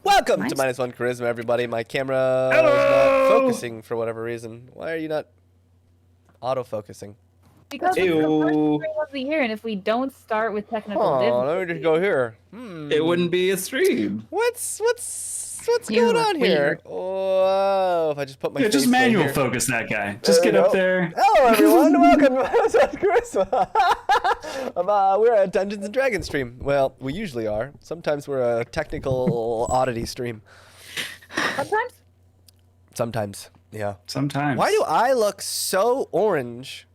Welcome to MinusOneCharisma, everybody. My camera is not focusing for whatever reason. Why are you not autofocusing? Because it's the first stream of the year, and if we don't start with technical difficulties... let me just go here. It wouldn't be a stream. What's going on here? Oh, if I just put my face just manual here. Focus that guy. Just get up there. Hello, everyone. Welcome to MinusOneCharisma. We're a Dungeons & Dragons stream. Well, we usually are. Sometimes we're a technical oddity stream. Sometimes? Sometimes, yeah. Sometimes. Why do I look so orange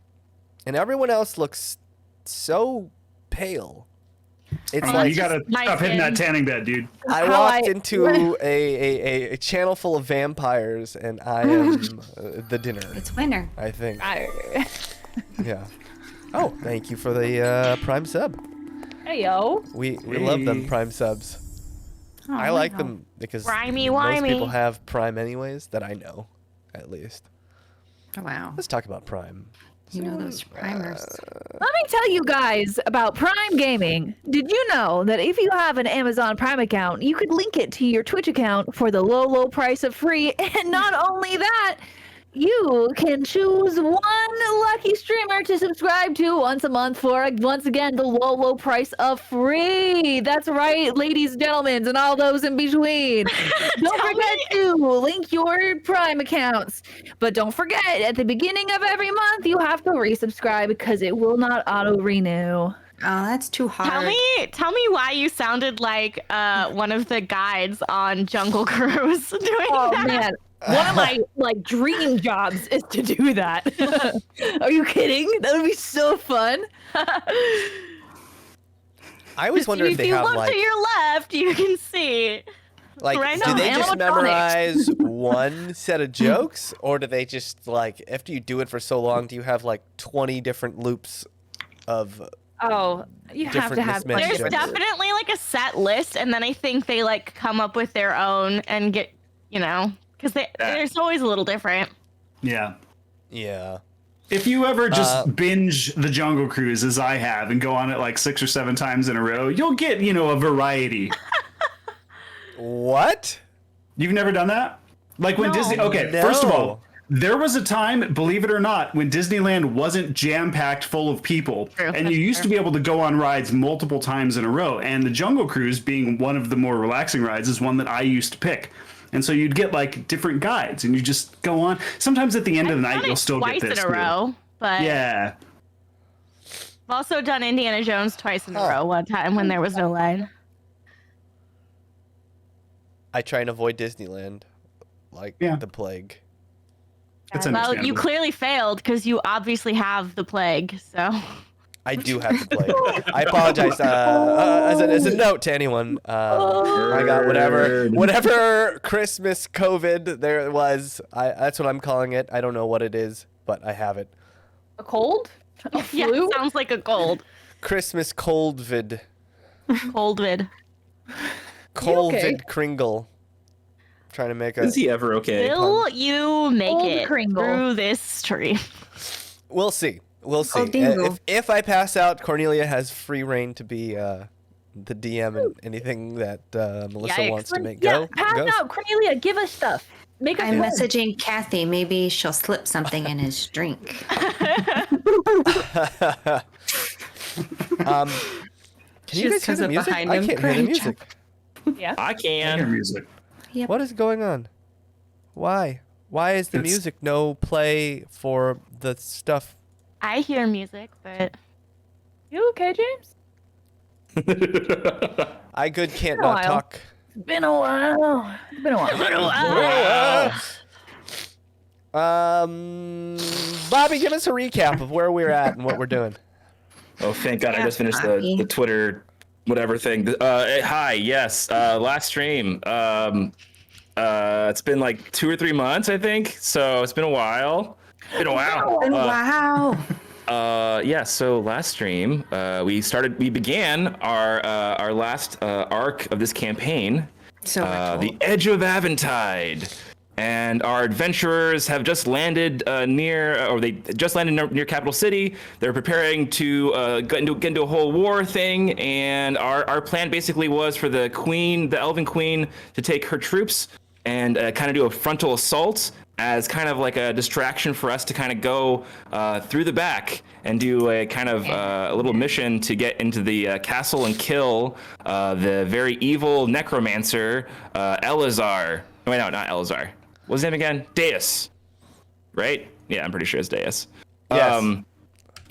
and everyone else looks so pale? It's like you gotta stop hitting that tanning bed, dude. I walked into a channel full of vampires, and I am the dinner. It's winter. I think. Yeah. Oh, thank you for the Prime sub. Hey, yo. We love them Prime subs. Oh, I like them because most people have Prime anyways, that I know, at least. Oh, wow. Let's talk about Prime. You know those primers. Let me tell you guys about Prime Gaming. Did you know that if you have an Amazon Prime account, you could link it to your Twitch account for the low price of free? And not only that, you can choose one lucky streamer to subscribe to once a month for, once again, the low price of free. That's right, ladies, gentlemen, and all those in between. Don't forget to link your Prime accounts. But don't forget, at the beginning of every month, you have to resubscribe because it will not auto-renew. Oh, that's too hard. Tell me why you sounded like one of the guides on Jungle Cruise doing that. Man. One of my dream jobs is to do that. Are you kidding? That would be so fun. I always wonder if they have If you look to your left, you can see. like, do they just memorize one set of jokes, or do they just after you do it for so long, do you have 20 different loops of? Oh, you have to have. There's definitely a set list, and then I think they come up with their own and get because there's always a little different. Yeah. Yeah. If you ever just binge the Jungle Cruise as I have and go on it 6 or 7 times in a row, you'll get, a variety. What? You've never done that? When Disney... Okay, No. First of all, there was a time, believe it or not, when Disneyland wasn't jam-packed full of people. True, and you used to be able to go on rides multiple times in a row. And the Jungle Cruise, being one of the more relaxing rides, is one that I used to pick. And so you'd get different guides, and you just go on. Sometimes at the end of the night, you'll still get this twice in a row, but yeah. I've also done Indiana Jones twice in a row. One time when there was no line. I try and avoid Disneyland, the plague. It's Well, you clearly failed because you obviously have the plague. So. I do have the plague. I apologize. As a note to anyone, I got whatever Christmas COVID there was. That's what I'm calling it. I don't know what it is, but I have it. A cold? A flu? Yeah, it sounds like a cold. Christmas coldvid. Coldvid. Coldvid Kringle. Trying to make a. Is he ever okay? Will you make Old it Kringle. through this stream? We'll see. We'll see. Dingle. If I pass out, Cornelia has free reign to be the DM and anything that Melissa wants to make go. Pass out, Cornelia. Give us stuff. Make us I'm fun. messaging Kathy. Maybe she'll slip something in his drink. Can you guys hear the music? I can't hear the music. Yeah. I I hear can. music. Yep. What is going on? Why? Why is the music no play for the stuff? I hear music, but You okay, James? I good can't Been a not while. talk. It's been a while. It's been a while. Bobby, give us a recap of where we're at and what we're doing. Oh, thank God! I Yeah, just finished Bobby. the Twitter, whatever thing. Hi, yes. Last stream. It's been 2 or 3 months, I think. So it's been a while. Wow. Yeah. So last stream, we began our last arc of this campaign. So The Edge of Aventide. and our adventurers have just landed near capital city. They're preparing to get into a whole war thing, and our plan basically was for the elven queen, to take her troops and kind of do a frontal assault as kind of like a distraction for us to kind of go through the back and do a kind of a little mission to get into the castle and kill the very evil necromancer, Elazar. Wait, no, not Elazar. What's his name again? Daye, right? Yeah, I'm pretty sure it's Daye. Yes.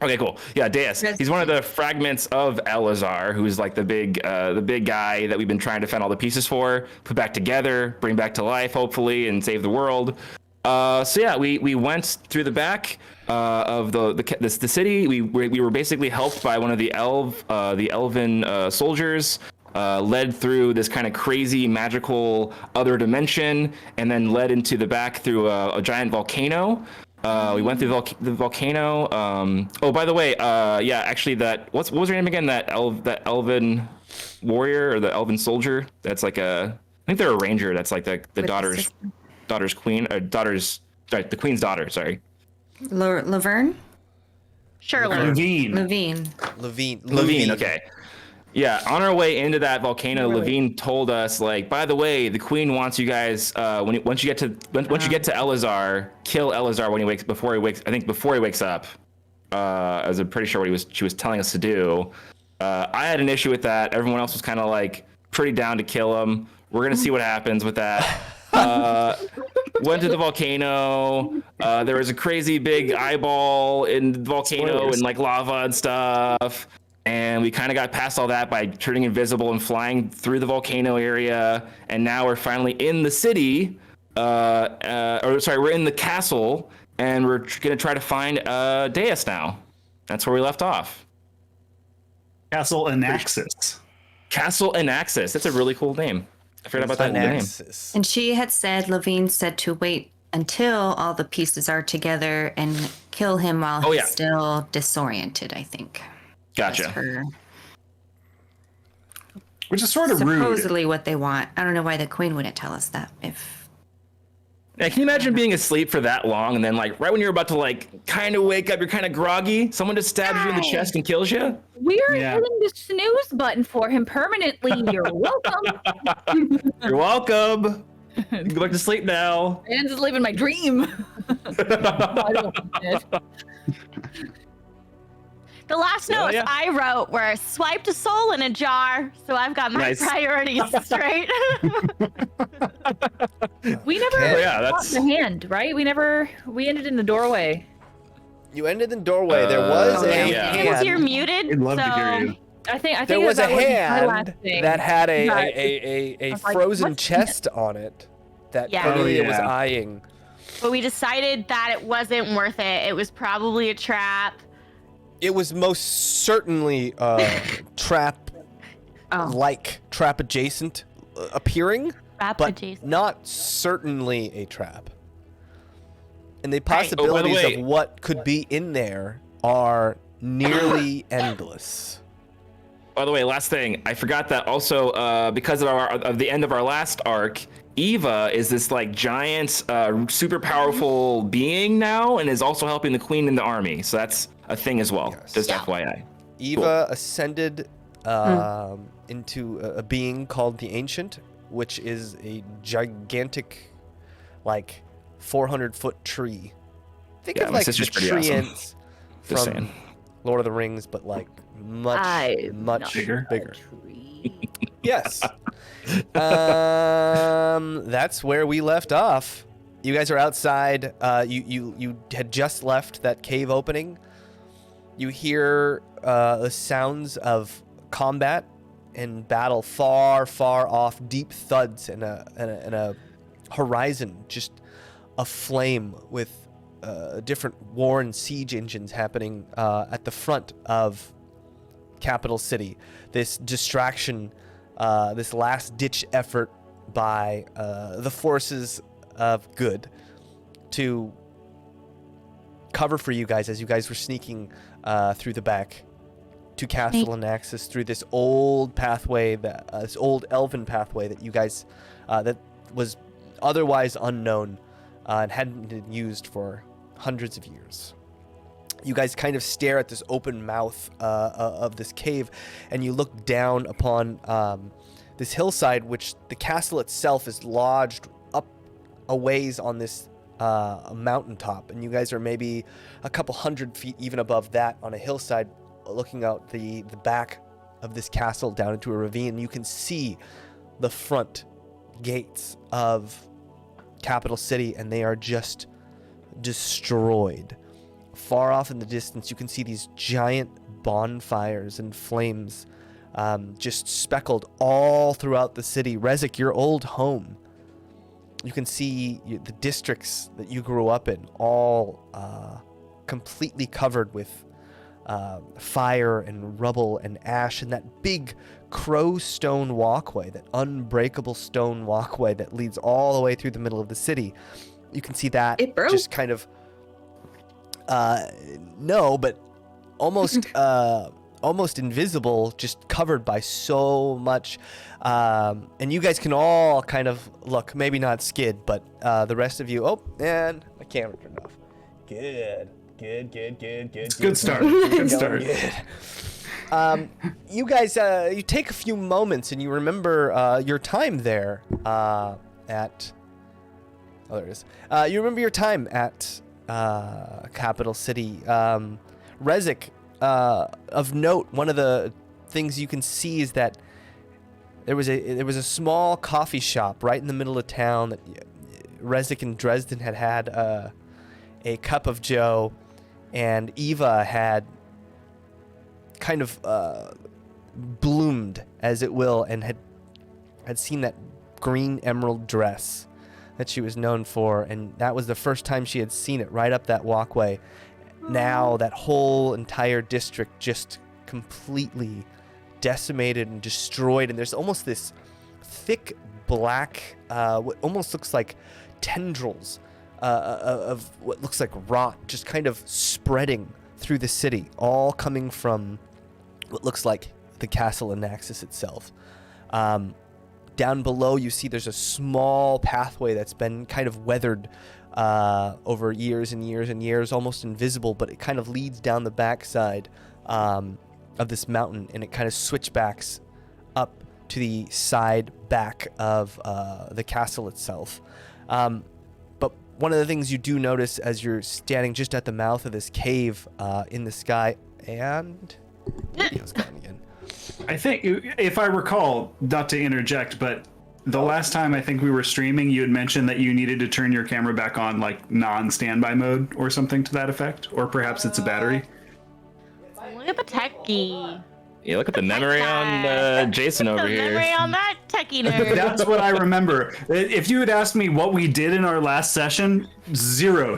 Okay, cool. Yeah, Daye. He's one of the fragments of Elazar, who's like the big guy that we've been trying to find all the pieces for, put back together, bring back to life, hopefully, and save the world. So yeah, we went through the back of the city. We were basically helped by one of the elven soldiers. Led through this kind of crazy magical other dimension, and then led into the back through a giant volcano. We went through the volcano. Oh, by the way, yeah, actually, what was her name again? That elven warrior or the elven soldier? That's like I think they're a ranger. That's like the daughter's queen, the queen's daughter. Sorry. Laverne? Shirley. Levine. Okay. Yeah, on our way into that volcano, Levine told us, like, by the way, the queen wants you guys once you get to Elazar, kill Elazar before he wakes up. I was pretty sure she was telling us to do. I had an issue with that. Everyone else was kind of like pretty down to kill him. We're gonna see what happens with that. Went to the volcano. There was a crazy big eyeball in the volcano and like lava and stuff. And we kind of got past all that by turning invisible and flying through the volcano area. And now we're finally in the city. We're in the castle, and we're gonna try to find Daye now. That's where we left off. Castle Anaxis. Castle Anaxis. That's a really cool name. I forgot about that name. And she had said, Levine said to wait until all the pieces are together and kill him while he's still disoriented, I think. Gotcha. Which is sort of rude. Supposedly what they want. I don't know why the queen wouldn't tell us that. Yeah, can you imagine being asleep for that long, and then like right when you're about to like kind of wake up, you're kind of groggy, someone just stabs you in the chest and kills you? We're hitting the snooze button for him permanently. You're welcome. You're welcome. You can go back to sleep now. And just living my dream. I don't want it. The last notes I wrote were swiped a soul in a jar, so I've got my priorities straight. We never got the hand, right? We ended in the doorway. You ended in the doorway. There was a hand. You're muted. I'd love to hear you. I think there was a hand that had a frozen chest on it that Cornelia was eyeing. But we decided that it wasn't worth it. It was probably a trap. It was most certainly trap adjacent appearing, but not certainly a trap. And the possibilities of what could be in there are nearly endless. By the way, last thing, I forgot that also because of the end of our last arc, Eva is this like giant, super powerful being now, and is also helping the queen in the army. So that's a thing as well. Yes. Just FYI. Eva ascended into a being called the Ancient, which is a gigantic, like 400-foot tree. Think of like the treants from Lord of the Rings, but like much bigger. Yes. That's where we left off. You guys are outside. You had just left that cave opening. You hear the sounds of combat and battle far, far off, deep thuds and a horizon just aflame with different war and siege engines happening at the front of capital city. This distraction, this last-ditch effort by the forces of good to cover for you guys as you guys were sneaking through the back to Castle Anaxis through this old pathway, this old elven pathway that you guys that was otherwise unknown and hadn't been used for hundreds of years. You guys kind of stare at this open mouth of this cave, and you look down upon this hillside, which the castle itself is lodged up a ways on this mountaintop. And you guys are maybe a couple hundred feet even above that on a hillside, looking out the back of this castle down into a ravine. You can see the front gates of Capital City, and they are just destroyed. Far off in the distance, you can see these giant bonfires and flames just speckled all throughout the city. Rezik, your old home, you can see the districts that you grew up in, all completely covered with fire and rubble and ash, and that big crow stone walkway, that unbreakable stone walkway that leads all the way through the middle of the city. You can see that just kind of no, but almost almost invisible, just covered by so much. And you guys can all kind of look, maybe not Skid, but the rest of you. Oh, and my camera turned off. Good. Good start. Good start. Good. You guys, you take a few moments and you remember your time there at. Oh, there it is. You remember your time at Capital City. Rezik, of note, one of the things you can see is that there was a small coffee shop right in the middle of town that Rezik and Dresden had a cup of joe, and Eva had kind of bloomed, as it will, and had seen that green emerald dress that she was known for, and that was the first time she had seen it, right up that walkway. Now that whole entire district just completely decimated and destroyed, and there's almost this thick black, what almost looks like tendrils of what looks like rot just kind of spreading through the city, all coming from what looks like the castle in Naxos itself. Down below, you see there's a small pathway that's been kind of weathered over years and years and years, almost invisible, but it kind of leads down the backside of this mountain, and it kind of switchbacks up to the side back of the castle itself. But one of the things you do notice as you're standing just at the mouth of this cave in the sky, and video's gone again. I think, if I recall, not to interject, but the last time I think we were streaming, you had mentioned that you needed to turn your camera back on, like non-standby mode or something to that effect, or perhaps it's a battery. Look at the techie. Yeah, look at the memory on Jason over here. Memory on that techie nerd. That's what I remember. If you had asked me what we did in our last session, zero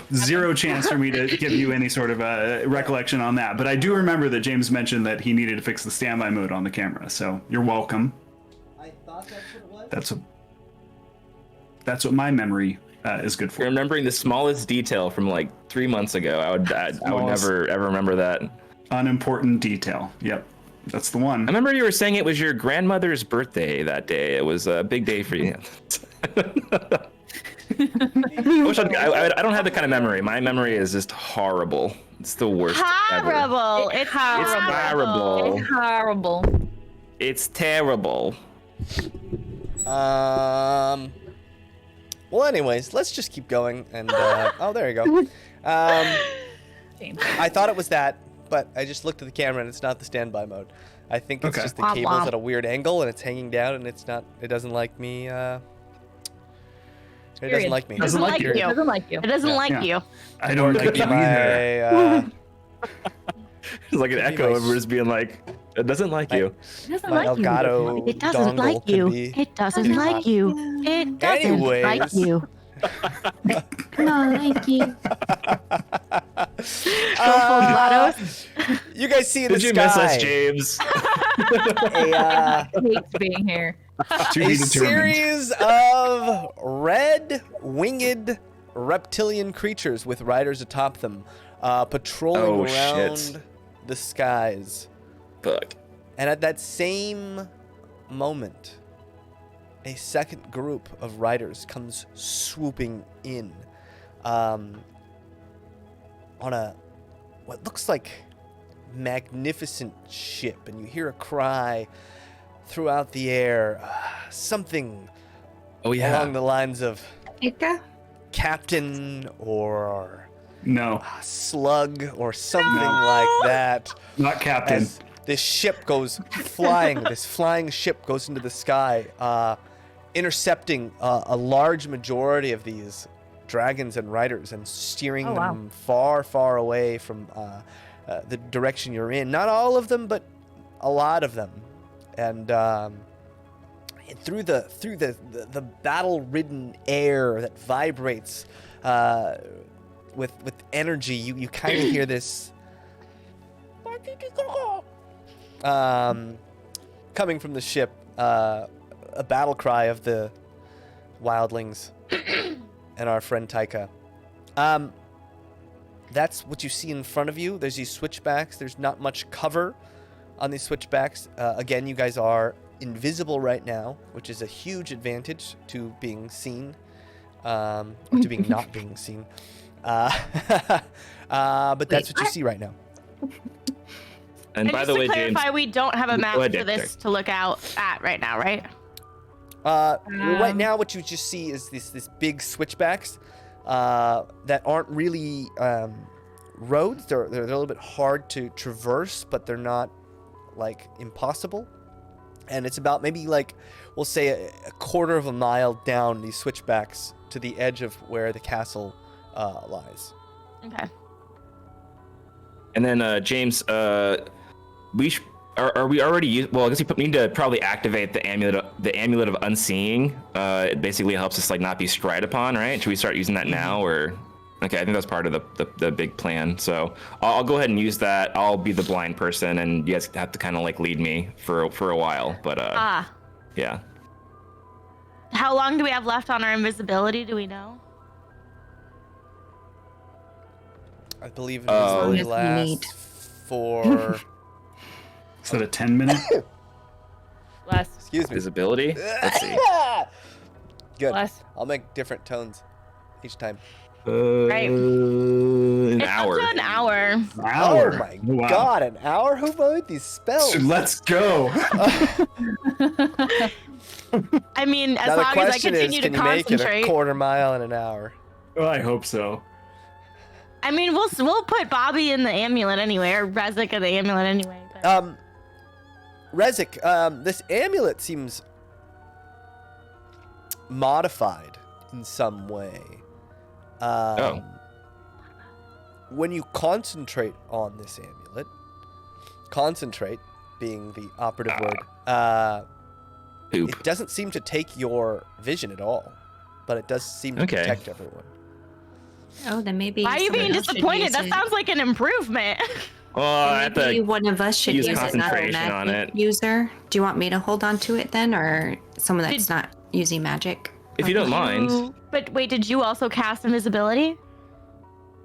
chance for me to give you any sort of recollection on that. But I do remember that Jaymes mentioned that he needed to fix the standby mode on the camera. So you're welcome. I thought that's what it was. That's what my memory is good for. Remembering the smallest detail from like 3 months ago, I would never ever remember that. Unimportant detail. Yep. That's the one. I remember you were saying it was your grandmother's birthday that day. It was a big day for you. I don't have the kind of memory. My memory is just horrible. It's the worst. Horrible. Ever. It's horrible. It's horrible. It's horrible. It's terrible. Well, anyways, let's just keep going. And oh, there you go. I thought it was that, but I just looked at the camera and it's not the standby mode. I think it's just the cable's at a weird angle and it's hanging down and it's not. It doesn't like me. It doesn't like me. It doesn't like you. It doesn't like you. It doesn't like you. I don't like you either. It's like an echo of just being like, it doesn't like you. It doesn't My like you. Elgato It doesn't like dongle could you. be- It doesn't like you. It doesn't like Anyways. you. No, like you. You guys see in the Did you sky miss us, James? a Hates being here. To a be determined. series of red-winged reptilian creatures with riders atop them, patrolling around shit. the skies. Fuck. And at that same moment, a second group of riders comes swooping in on what looks like magnificent ship, and you hear a cry throughout the air, something along the lines of Ika? captain or No, slug or something like that. not captain. As this ship goes flying, this flying ship goes into the sky, intercepting a large majority of these dragons and riders and steering them far, far away from the direction you're in. Not all of them, but a lot of them. And through the battle-ridden air that vibrates with energy, you kind of hear this coming from the ship, a battle cry of the wildlings and our friend Taika. That's what you see in front of you. There's these switchbacks. There's not much cover on these switchbacks. Again, you guys are invisible right now, which is a huge advantage to being seen, to being not being seen. But that's what you see right now. And by just the way, to clarify, James, we don't have a map Go ahead, for this to look out at right now, right? Right now, what you just see is this big switchbacks that aren't really roads. They're a little bit hard to traverse, but they're not like impossible. And it's about maybe like, we'll say a quarter of a mile down these switchbacks to the edge of where the castle lies. Okay. and then James, are we already well, I guess we need to probably activate the amulet of unseeing. It basically helps us like not be strayed upon, right? Should we start using that now, or? Okay, I think that's part of the big plan. So I'll go ahead and use that. I'll be the blind person, and you guys have to kind of like lead me for a while. But yeah. How long do we have left on our invisibility? Do we know? I believe invisibility lasts for. Is that a 10-minute? Less. Excuse me. Visibility. Let's see. Good. Less. I'll make different tones each time. Right. An hour. Up to an hour. Oh my god, an hour? Who wrote these spells? Let's go. I mean, as Now the long as I question is, continue to can you make it a concentrate. quarter mile in an hour? Well, I hope so. I mean, we'll put Bobby in the amulet anyway, or Rezik in the amulet anyway. But... Rezik, this amulet seems modified in some way. When you concentrate on this amulet, concentrate being the operative word, it doesn't seem to take your vision at all, but it does seem to protect everyone. Oh, then maybe. Why are you being disappointed? That sounds like an improvement. Well, maybe one of us should use it, not a concentration on magic it. user. Do you want me to hold on to it then, or someone that's not using magic? If you don't mind. But wait, did you also cast invisibility?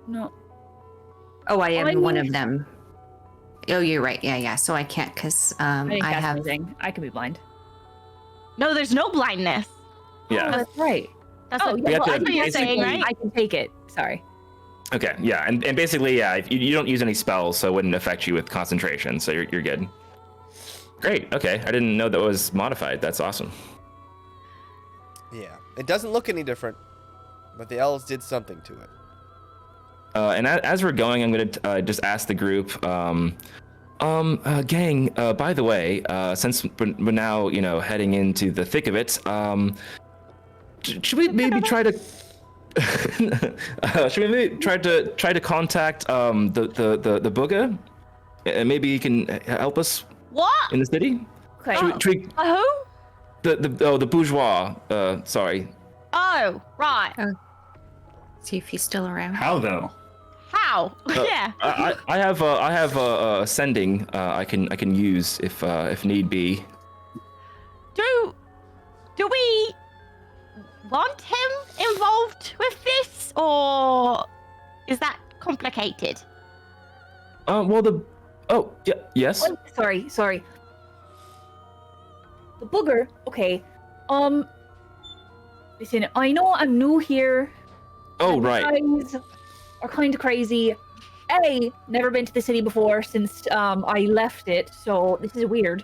No. Oh, I am I one mean- of them. Oh, you're right. Yeah. So I can't because I didn't I cast have. anything. I can be blind. No, there's no blindness. Yeah. Oh, that's right. That's Oh, what, yeah, have well, to that's what you're saying, basically- right? I can take it. Sorry. Okay, yeah, and basically, yeah, if you don't use any spells, so it wouldn't affect you with concentration, so you're good. Great. Okay, I didn't know that was modified. That's awesome. Yeah, it doesn't look any different, but the elves did something to it. And as we're going, I'm gonna just ask the group, gang. By the way, since we're now heading into the thick of it, should we maybe try to? Should we maybe try to contact the booger? Maybe he can help us What? in the city. Okay. Should we, Who? the bourgeois. Sorry. Oh, right. See if he's still around. How though? How? Yeah. I have a sending I can use if need be. Do we want him involved with this, or is that complicated? Yes. Oh, sorry. The booger. Okay. Listen, I know I'm new here. Oh, and right. You guys are kind of crazy. Never been to the city before since I left it, so this is weird.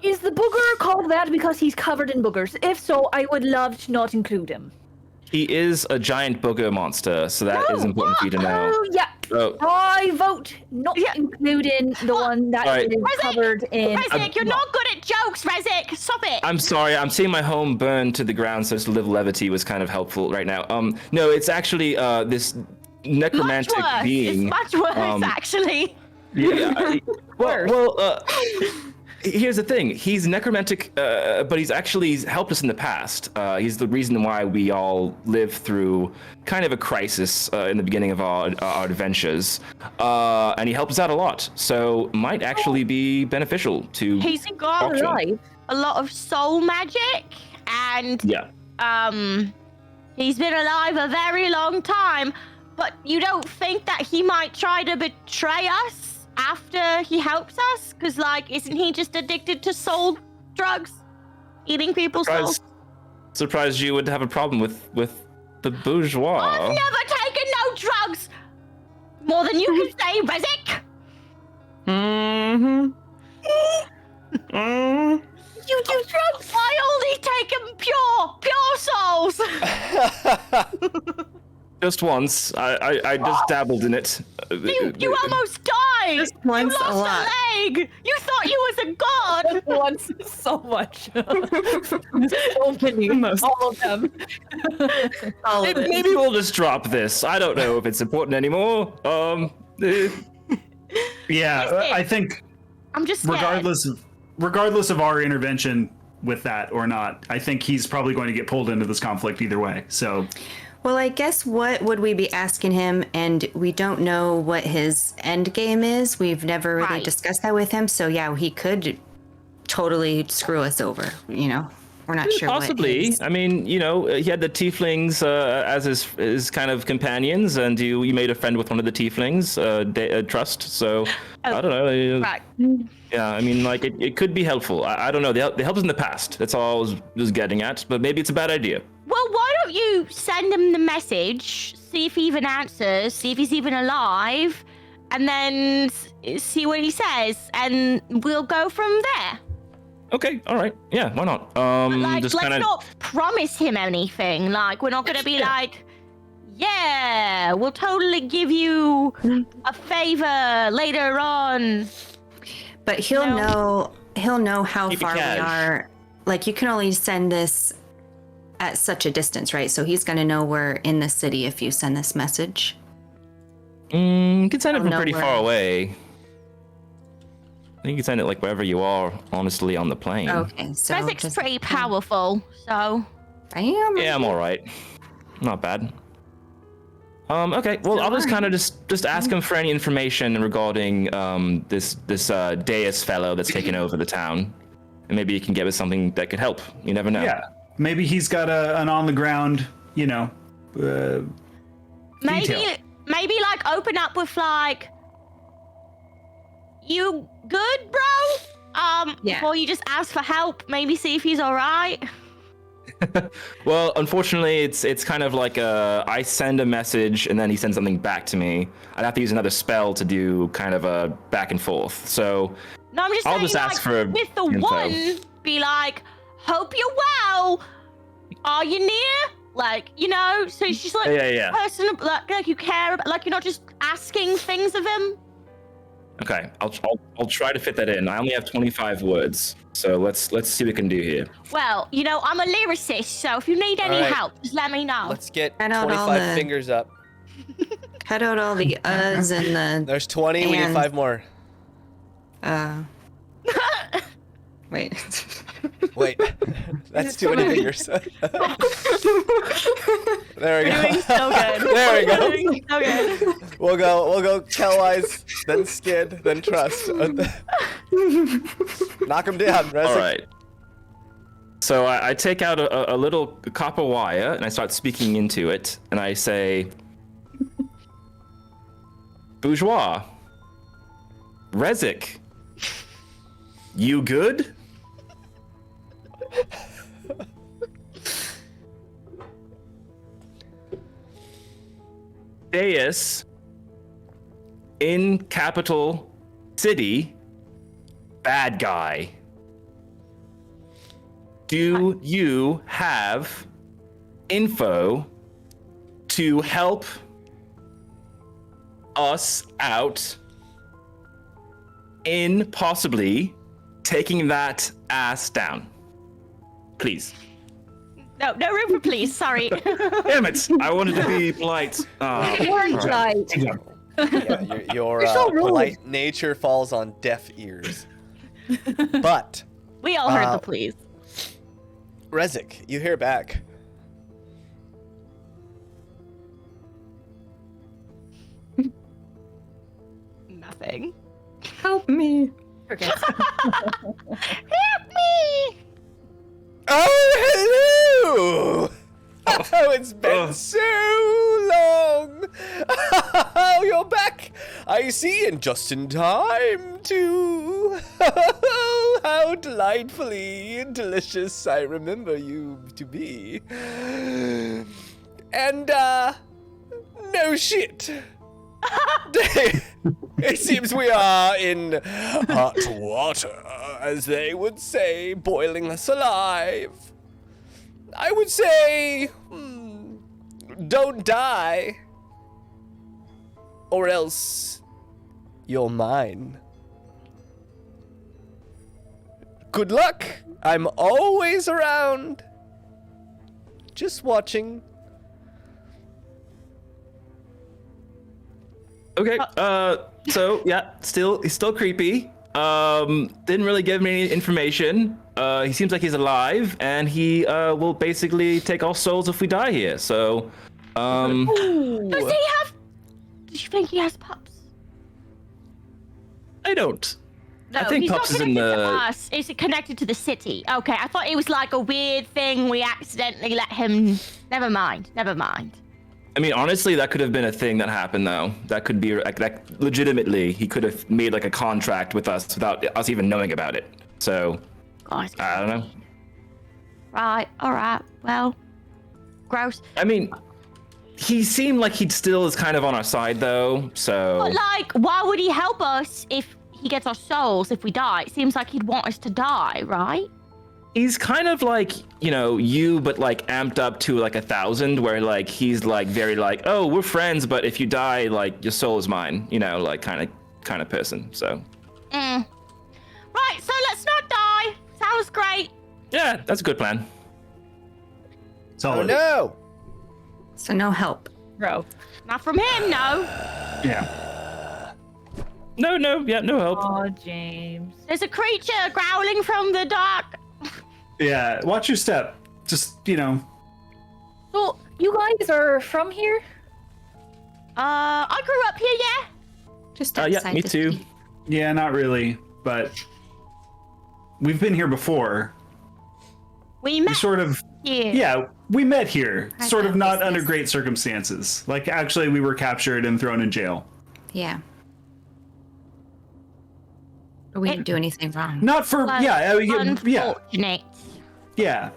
Is the booger called that because he's covered in boogers? If so, I would love to not include him. He is a giant booger monster, so that is important for you to know. Oh, yeah. Oh. I vote not including the one that Right. is covered in... Rezik, you're not good at jokes, Rezik. Stop it. I'm sorry, I'm seeing my home burn to the ground, so just a little levity was kind of helpful right now. No, it's actually this necromantic much worse. being. It's much worse, actually. Yeah. Well, here's the thing. He's necromantic, but he's actually helped us in the past. He's the reason why we all lived through kind of a crisis in the beginning of our adventures. And he helped us out a lot. So might actually be beneficial to He's got a lot of soul magic, and he's been alive a very long time. But you don't think that he might try to betray us after he helps us? Because, like, isn't he just addicted to soul drugs? Eating people's souls? Surprised you would have a problem with the bourgeois. I've never taken no drugs! More than you can say, Rezik! You do drugs? I only take pure souls! Just once. I just dabbled in it. You almost died! Just once you a lost lot. a leg! You thought you was a god! Once so much. So many. All of them. Maybe we'll just drop this. I don't know if it's important anymore. Yeah, I think I'm just scared. regardless of our intervention with that or not, I think he's probably going to get pulled into this conflict either way. So, well, I guess what would we be asking him? And we don't know what his end game is. We've never really discussed that with him. So yeah, he could totally screw us over. You know, we're not sure. Possibly. I mean, you know, he had the tieflings as his kind of companions, and you made a friend with one of the tieflings, Trust. So I don't know. Right. Yeah, I mean, like it could be helpful. I don't know. They helped us in the past. That's all I was getting at. But maybe it's a bad idea. Well, why don't you send him the message, see if he even answers, see if he's even alive, and then see what he says, and we'll go from there. Okay, all right. Yeah, why not? Like, just let's kind of not promise him anything. Like, we're not going to be like, yeah, we'll totally give you a favor later on. But he'll know how Keep it far we cash. are. Like, you can only send this at such a distance, right? So he's going to know we're in the city if you send this message. You can send it from know pretty where. far away. I think you can send it like wherever you are, honestly, on the plane. Okay, so Rezik's pretty powerful, so... I am. Yeah, I'm all right. Not bad. Okay, well, I'll just kind of just ask him for any information regarding this Daye's fellow that's taken over the town, and maybe he can give us something that could help. You never know. yeah, maybe he's got an on the ground, you know, detail. Maybe like open up with like, you good, bro? Before you just ask for help, maybe see if he's all right. Well, unfortunately, it's kind of like I send a message and then he sends something back to me. I'd have to use another spell to do kind of a back and forth. So No, I'm just I'll saying, just ask like, for with the info. one, be like, hope you're well. Are you near? Like, you know, so it's just like Yeah. person, like you care about, like you're not just asking things of him. Okay, I'll try to fit that in. I only have 25 words, so let's see what we can do here. Well, you know, I'm a lyricist, so if you need any All right. help, just let me know. Let's get Cut out all 25 the- fingers up. Cut out all the uhs and the. There's 20. We need And- 5 more. Wait. Wait, that's too many fingers. There we go. Doing so good. There we go. Doing so good. We'll go Kellwise, then Skid, then Trust. Knock him down, Rezik. All right. So I take out a little copper wire and I start speaking into it, and I say, "Bourgeois, Rezik, you good?" dais in capital city, bad guy. Do you have info to help us out in possibly taking that ass down? Please. No room for please. Sorry. Damn it! I wanted to be polite. Right. Yeah, your You're so rude. polite nature falls on deaf ears. But We all heard the please. Rezik, you hear back. Nothing. Help me. Okay. Help me! Oh, hello! Oh, it's been so long! Oh, you're back! I see, and just in time, too! Oh, how delightfully delicious I remember you to be. And, no shit! It seems we are in hot water, as they would say, boiling us alive. I would say, don't die, or else you're mine. Good luck. I'm always around, just watching. Okay. So yeah, he's still creepy. Didn't really give me any information. He seems like he's alive, and he will basically take our souls if we die here. So, Does he have? Do you think he has pups? I don't. No, I think he's pups not is in connected to the. us. Is it connected to the city? Okay, I thought it was like a weird thing. We accidentally let him. Never mind. I mean, honestly, that could have been a thing that happened, though. That could be like legitimately, he could have made like a contract with us without us even knowing about it. So, Guys. I don't know. Right. All right. Well. Gross. I mean, he seemed like he still is kind of on our side, though. So. But like, why would he help us if he gets our souls if we die? It seems like he'd want us to die, right? He's kind of like, you, but like amped up to like 1,000, where like he's like very like, oh, we're friends, but if you die, like your soul is mine, like kind of person. So. Right. So let's not die. Sounds great. Yeah, that's a good plan. Oh no! So no help. Bro. Not from him, no. Yeah. No, yeah, no help. Oh, James. There's a creature growling from the dark. Yeah. Watch your step. Just, So, you guys are from here? I grew up here, yeah. Just Yeah, outside me the too. city. yeah, not really, but we've been here before. We We met sort of, here. yeah, we met here, I sort of know not this under is- great circumstances. Like, actually, we were captured and thrown in jail. Yeah. But we didn't do anything wrong. Not for, Was yeah, unfortunate. yeah,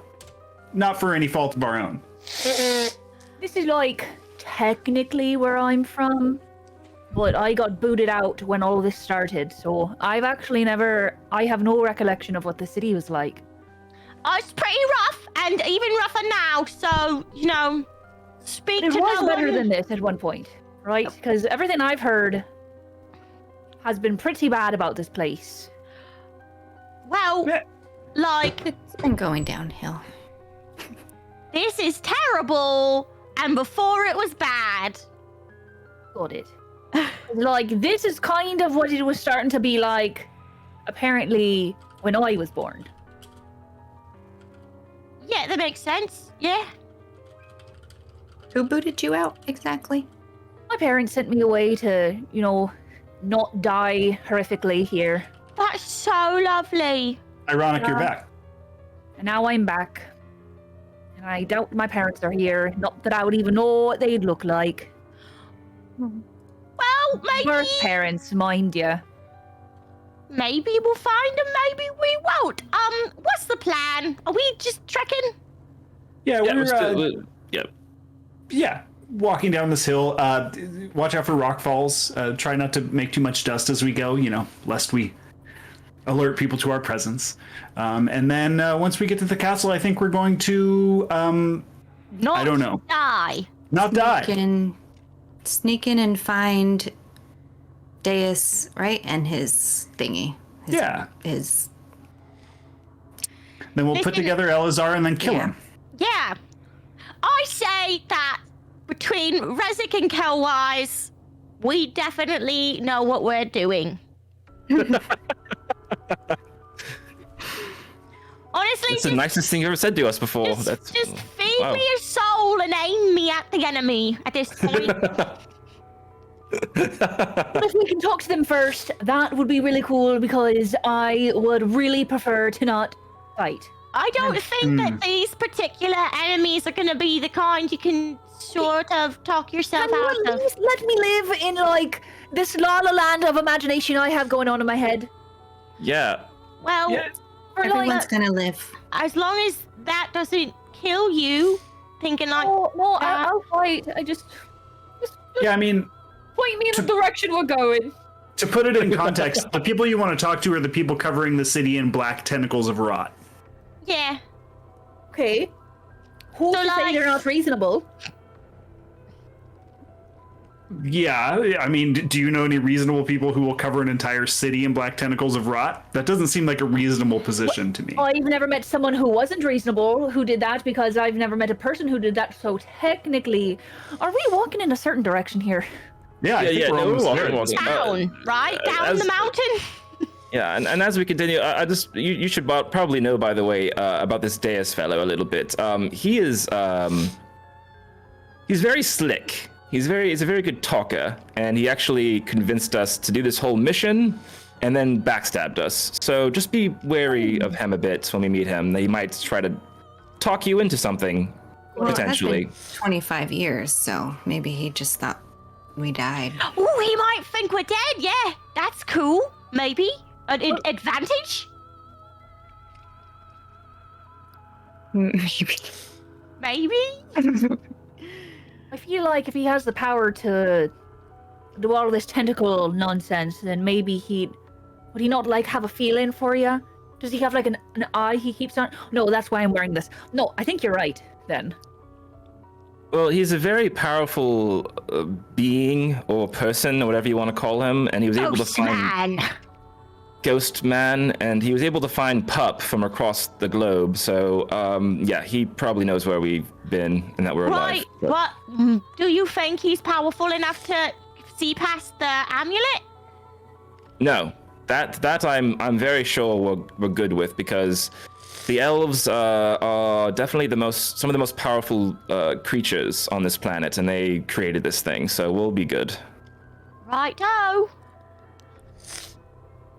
not for any fault of our own. This is like technically where I'm from, but I got booted out when all this started, so I have no recollection of what the city was like. It's pretty rough, and even rougher now. So speak It to was no better one. than this at one point, right? Because everything I've heard has been pretty bad about this place. Well, Yeah. like It's been going downhill. this is terrible, and before it was bad. Got it. Like, this is kind of what it was starting to be like, apparently, when I was born. Yeah, that makes sense. Yeah. Who booted you out exactly? My parents sent me away to, not die horrifically here. That's so lovely. Ironic, you're Yeah. back. And now I'm back. And I doubt my parents are here. Not that I would even know what they'd look like. Well, Birth parents, mind you. maybe we'll find them. Maybe we won't. What's the plan? Are we just trekking? Yeah, Yeah, we're, yeah. walking down this hill. Watch out for rock falls. Try not to make too much dust as we go, lest we alert people to our presence. And then once we get to the castle, I think we're going to, I don't know. Die. Not die. Sneak in and find Daye, right? And his thingy. His... Then we'll put together Elazar and then kill him. Yeah. I say that between Rezik and Kelwise, we definitely know what we're doing. Honestly, it's the nicest thing you ever said to us before. Just feed me your soul and aim me at the enemy at this point. But if we can talk to them first, that would be really cool because I would really prefer to not fight. I don't think that these particular enemies are going to be the kind you can sort of talk yourself out Can you of. at least let me live in like this la la land of imagination I have going on in my head? Yeah. Well, everyone's gonna live. As long as that doesn't kill you, thinking like... No, I'll fight. I just Yeah, I mean... point me in the direction we're going. To put it in context, the people you want to talk to are the people covering the city in black tentacles of rot. Yeah. Okay. Who's to say they're not reasonable? Yeah, I mean, do you know any reasonable people who will cover an entire city in black tentacles of rot? That doesn't seem like a reasonable position to me. I've never met someone who wasn't reasonable who did that because I've never met a person who did that. So technically, are we walking in a certain direction here? Yeah, I think we're almost there. Down, right? Down the mountain? Yeah, and as we continue, you should probably know, by the way, about this Daye fellow a little bit. He is he's very slick. He's a very good talker, and he actually convinced us to do this whole mission, and then backstabbed us. So just be wary of him a bit when we meet him. He might try to talk you into something, potentially. It's been 25 years, so maybe he just thought we died. Oh, he might think we're dead. Yeah, that's cool. Maybe an advantage. Maybe. I feel like if he has the power to do all this tentacle nonsense, then maybe would he not like have a feeling for you? Does he have like an eye he keeps on? No, that's why I'm wearing this. No, I think you're right then. Well, he's a very powerful being or person or whatever you want to call him, and he was able to find Ghost Man, and he was able to find Pup from across the globe. So, yeah, he probably knows where we've been and that we're alive. Right. What? Do you think he's powerful enough to see past the amulet? No, that I'm very sure we're good with, because the elves are definitely some of the most powerful creatures on this planet, and they created this thing, so we'll be good. Righto.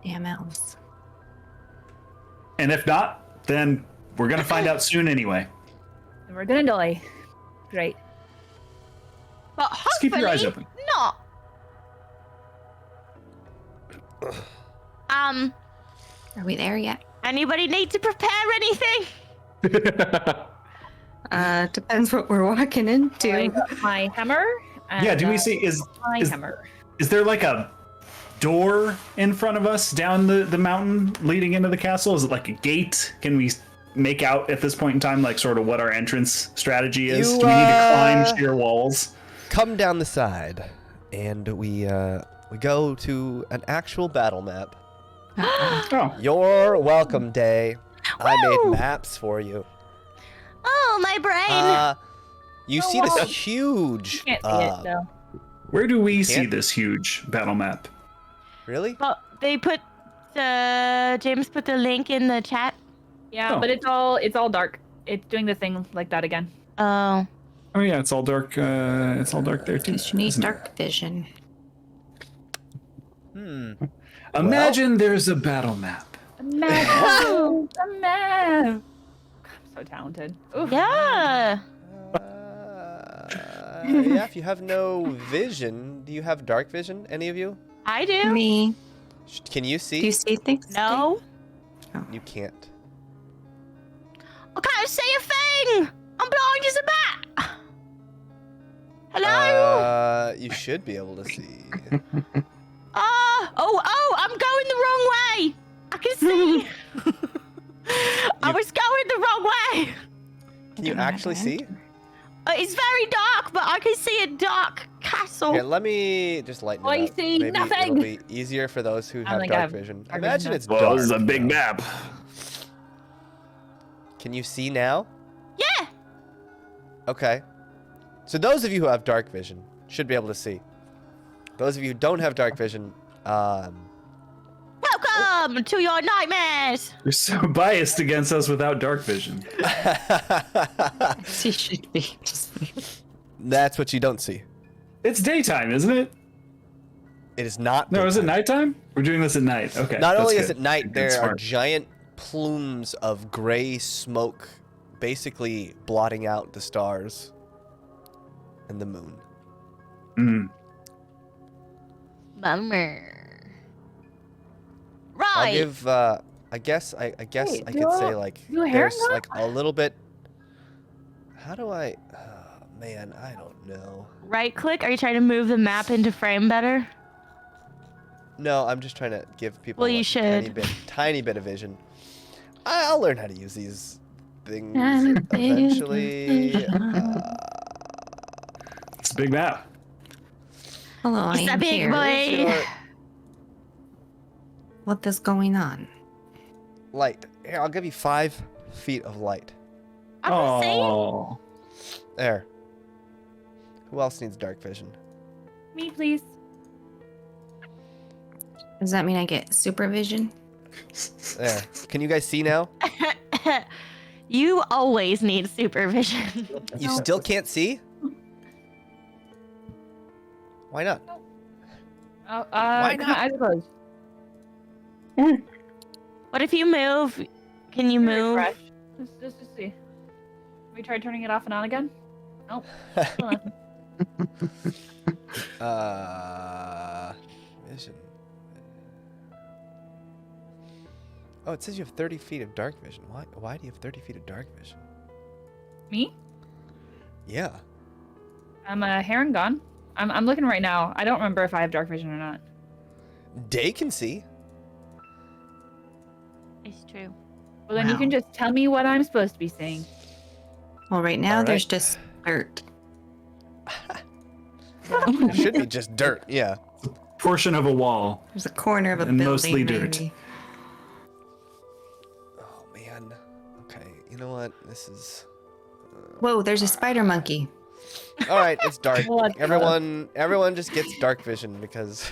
Damn elves. And if not, then we're gonna find out soon anyway. And we're gonna die. Great. But Just hopefully keep your eyes open. not. Are we there yet? Anybody need to prepare anything? Depends what we're walking into. I got my hammer. And, Yeah, do we see is hammer. is there like a door in front of us down the mountain leading into the castle? Is it like a gate? Can we make out at this point in time like sort of what our entrance strategy is? You, Do we need to climb sheer walls? Come down the side, and we go to an actual battle map. Oh, You're welcome, Daye. I Woo! made maps for you. Oh, my brain. You see this huge. Can't see it though. where do we see this huge battle map? Really? But they put James put the link in the chat. Yeah, Oh. but it's all dark. It's doing the thing like that again. Oh. Oh yeah, it's all dark. It's all dark there too. Because you need isn't it? dark vision. Imagine there's a battle map. A map. A map. I'm so talented. Ooh. Yeah. Yeah, if you have no vision, do you have dark vision, any of you? I do. Me. Can you Do you see? see things? No. You can't. I can't see a thing. I'm blind as a bat. Hello? you should be able to see. I'm going the wrong way. I can see. I was going the wrong way. Can you actually see? It's very dark, but I can see a dark castle. Here, let me just lighten it I up. see Maybe nothing. it'll be easier for those who have think I dark have vision. dark Imagine vision it's Well, dark. this is a big you know. map. Can you see now? Yeah. Okay. So those of you who have dark vision should be able to see. Those of you who don't have dark vision, Welcome to your nightmares. You're so biased against us without dark vision. She should be. that's what you don't see. It's daytime, isn't it? It is not. No, is it daytime. nighttime? We're doing this at night. Okay. Not that's only good. is it night, Good, there are smart. giant plumes of gray smoke basically blotting out the stars and the moon. Mm. Bummer. I'll Right. give, I guess Wait, I could do say a- like, do a there's herring like a little bit, how do I, man, I don't know. Right click. Are you trying to move the map into frame better? No, I'm just trying to give people Well, you like, tiny should. tiny bit of vision. I'll learn how to use these things Tiny bit of eventually. It's a big map. Hello, I It's a am big here. boy. Your What is going on? light. Here, I'll give you 5 feet of light. I'm saying. Oh. There. Who else needs dark vision? Me, please. Does that mean I get supervision? There. Can you guys see now? You always need supervision. You still can't see? Why not? Why not? I suppose. What if you move? Can you move? Refresh. Let's just see. We tried turning it off and on again? Nope. Still nothing. Vision. Oh, it says you have 30 feet of dark vision. Why do you have 30 feet of dark vision? Me? Yeah. I'm a heron gone. I'm looking right now. I don't remember if I have dark vision or not. Daye can see. It's true. Well, then you can just tell me what I'm supposed to be seeing. Well, right now All there's right. just dirt. It should be just dirt. Yeah. Portion of a wall. There's a corner of a And building. mostly dirt. maybe. Oh man. Okay. You know what? This is. Whoa, there's a spider monkey. All right. It's dark. What the- Everyone just gets dark vision because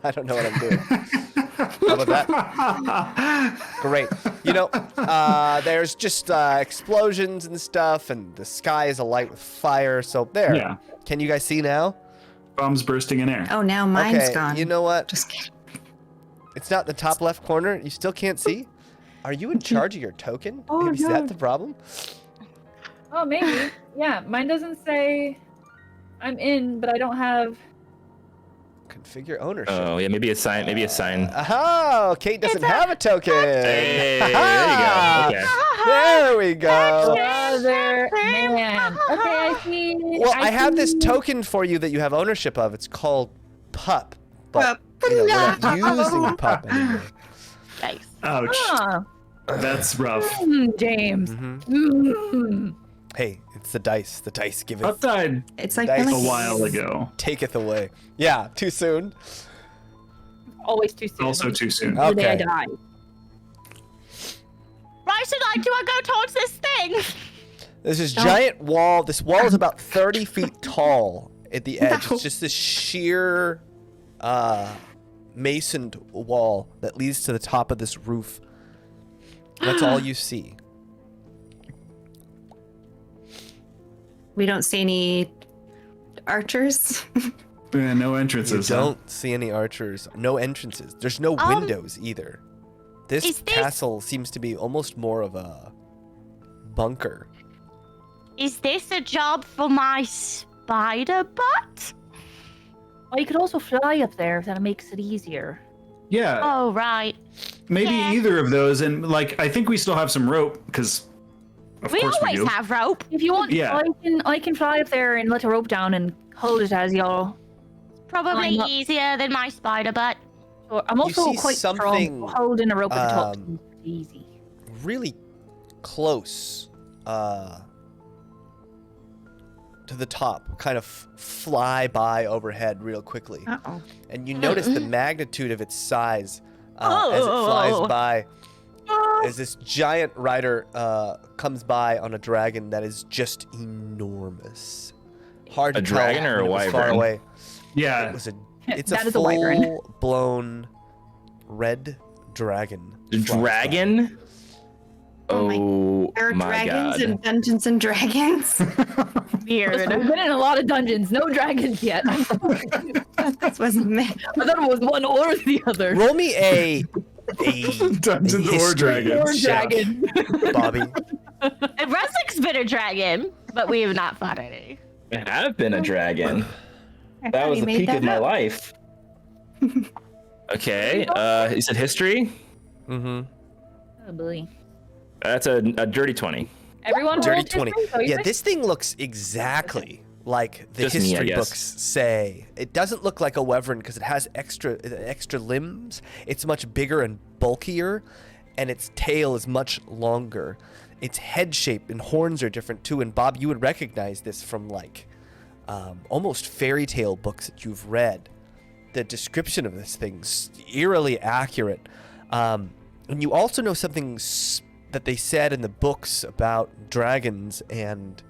I don't know what I'm doing. How about that? Great. You know, there's just explosions and stuff, and the sky is alight with fire. So there. Yeah. Can you guys see now? Bombs bursting in air. Oh, now mine's Okay. gone. You know what? Just kidding. It's not the top left corner. You still can't see? Are you in charge of your token? Oh, Is that no. the problem? Oh, maybe. Yeah, mine doesn't say I'm in, but I don't have. Configure ownership. Oh yeah, maybe a sign. Maybe a sign. Oh, Kate doesn't have a token. Hey, there you go. Okay. There we go. Other man. Okay, I see. Well, I have this see- token for you that you have ownership of. It's called Pup. But you know, we're not using Pup anymore. Nice. Ouch. Huh. That's rough. James. Mhm. Mm. Hey, it's the dice. The dice giveth, Upside It's like Dice. a really- while ago. taketh away. Yeah, too soon. Always too soon. Also too soon. Oh. The day I Okay. die. Right, so like, do I go towards this thing? There's this Don't- giant wall. This wall is about 30 feet tall at the edge. No. It's just this sheer masoned wall that leads to the top of this roof. That's all you see. We don't see any archers. Yeah, no You entrances. huh? don't see any archers. No entrances. There's no windows either. This is this- castle seems to be almost more of a bunker. Is this a job for my spider butt? Well, you could also fly up there if that makes it easier. Yeah, Oh, right. maybe yeah. either of those. And like, I think we still have some rope because, of We course, we always do. have rope. If you want, Yeah. I can fly up there and let a rope down and hold it as y'all probably Climb up. easier than my spider butt. Sure. I'm also see quite strong. something, Holding a rope at the top is easy. really close to the top, kind of fly by overhead real quickly. Uh-oh. And you notice the magnitude of its size as it flies by. As this giant rider comes by on a dragon that is just enormous. Hard to A dragon tell or a when it was far wyvern? away. Yeah. It's That a is a wyvern. full-blown red dragon. The flies by. dragon? Oh my- Oh There are my dragons god. in Dungeons and Dragons. Weird. I've been in a lot of dungeons. No dragons yet. I That wasn't me. thought it was one or the other. Roll me a Dungeons or history Dragons. Or dragon. Bobby. Rezzik's been a dragon, but we have not fought any. I have been a dragon. I That thought was you the made peak that of my up. life. Okay, you said history? Mm-hmm. Oh, boy. That's a dirty 20. Everyone Dirty rolled 20. history? So you Yeah, think? this thing looks exactly like the Just me, I history guess. books say. It doesn't look like a wyvern because it has extra limbs. It's much bigger and bulkier, and its tail is much longer. Its head shape and horns are different too. And Bob, you would recognize this from like almost fairy tale books that you've read. The description of this thing's eerily accurate. And you also know something that they said in the books about dragons and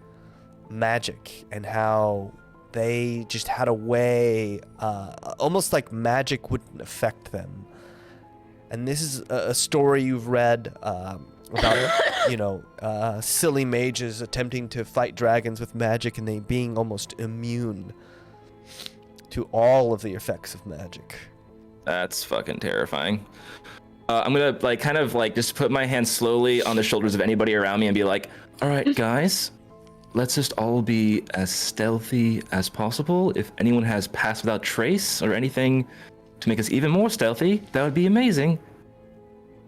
magic and how they just had a way, almost like magic wouldn't affect them. And this is a story you've read about, silly mages attempting to fight dragons with magic and they being almost immune to all of the effects of magic. That's fucking terrifying. I'm gonna just put my hand slowly on the shoulders of anybody around me and be like, all right, guys, let's just all be as stealthy as possible. If anyone has pass without trace or anything to make us even more stealthy, that would be amazing.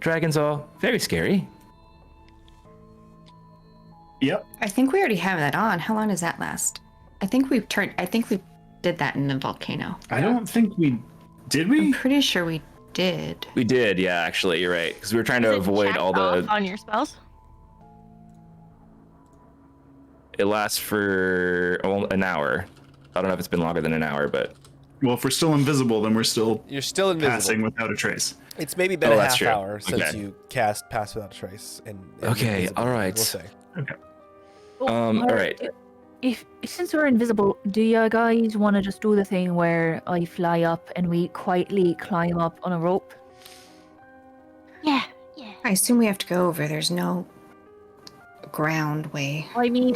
Dragons are very scary. Yep. I think we already have that on. How long does that last? I think we did that in the volcano. I don't think we did. I'm We? pretty sure we did. We did, yeah, actually, you're right. Because we were trying to Does it avoid check all off the... on your spells. It lasts for an hour. I don't know if it's been longer than an hour, but... Well, if we're still invisible, then we're still You're still invisible. passing without a trace. It's maybe been Oh, a that's half true. hour since Okay. you cast Pass Without a Trace. And Okay, invisible, all right. We'll say. all right. If since we're invisible, do you guys want to just do the thing where I fly up and we quietly climb up on a rope? Yeah. I assume we have to go over. There's no ground way. I mean,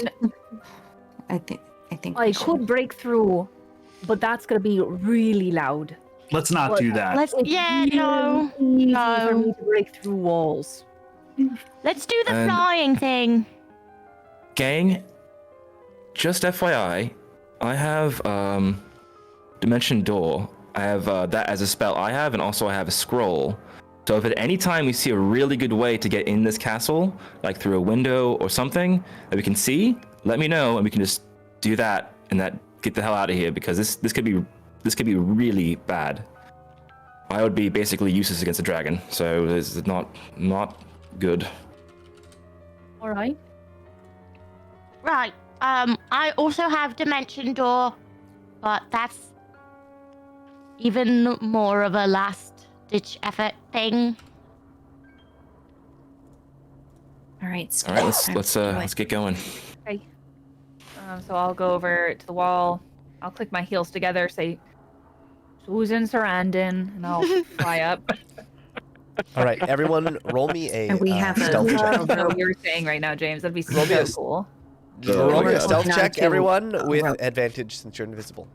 I think. I we should. could break through, but that's gonna be really loud. Let's not do that. Let's. Yeah. It's No. really easy no. for me to break through walls. Let's do the And- flying thing. Gang, just FYI, I have Dimension Door. I have that as a spell I have, and also I have a scroll. So if at any time we see a really good way to get in this castle, like through a window or something that we can see, let me know, and we can just do that and get the hell out of here, because this could be really bad. I would be basically useless against a dragon, so it's not good. All right. Right. I also have Dimension Door, but that's even more of a last-ditch effort thing. All right. All right, let's get going. Okay. So I'll go over to the wall. I'll click my heels together, say Susan Sarandon, and I'll fly up. All right, everyone, roll me a And we have a- stealth check. What you're saying right now, James. That'd be Roll me so a- cool. Oh Roll my me a God. stealth Not check, to- everyone, with rope. advantage since you're invisible.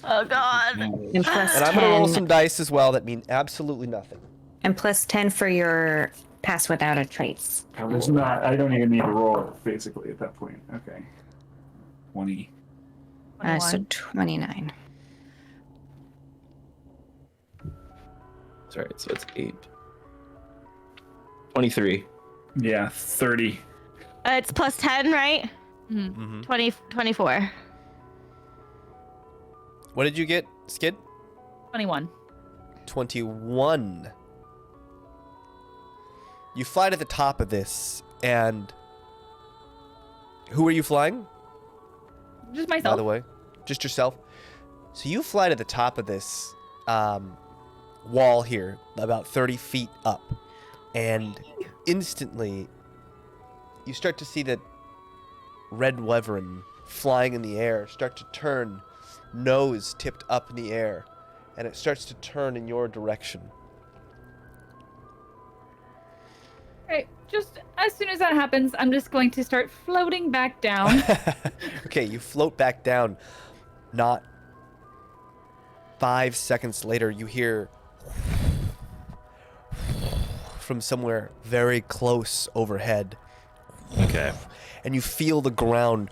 Oh God. And plus And I'm going to roll 10 some dice as well that mean absolutely nothing. and plus 10 for your pass without a trace. There's not. I don't even need to roll basically at that point. Okay. 20. So 21. 29. Sorry, so it's 8. 23. Yeah, 30. It's plus 10, right? Mhm. Mm-hmm. 24. What did you get, Skid? 21. 21. You fly to the top of this, and who are you flying? Just myself. By the way, just yourself. So you fly to the top of this wall here, about 30 feet up, and instantly you start to see that red wyvern flying in the air start to turn, nose tipped up in the air, and it starts to turn in your direction. Right. Just as soon as that happens, I'm just going to start floating back down. Okay, you float back down. Not 5 seconds later, you hear from somewhere very close overhead. Okay. And you feel the ground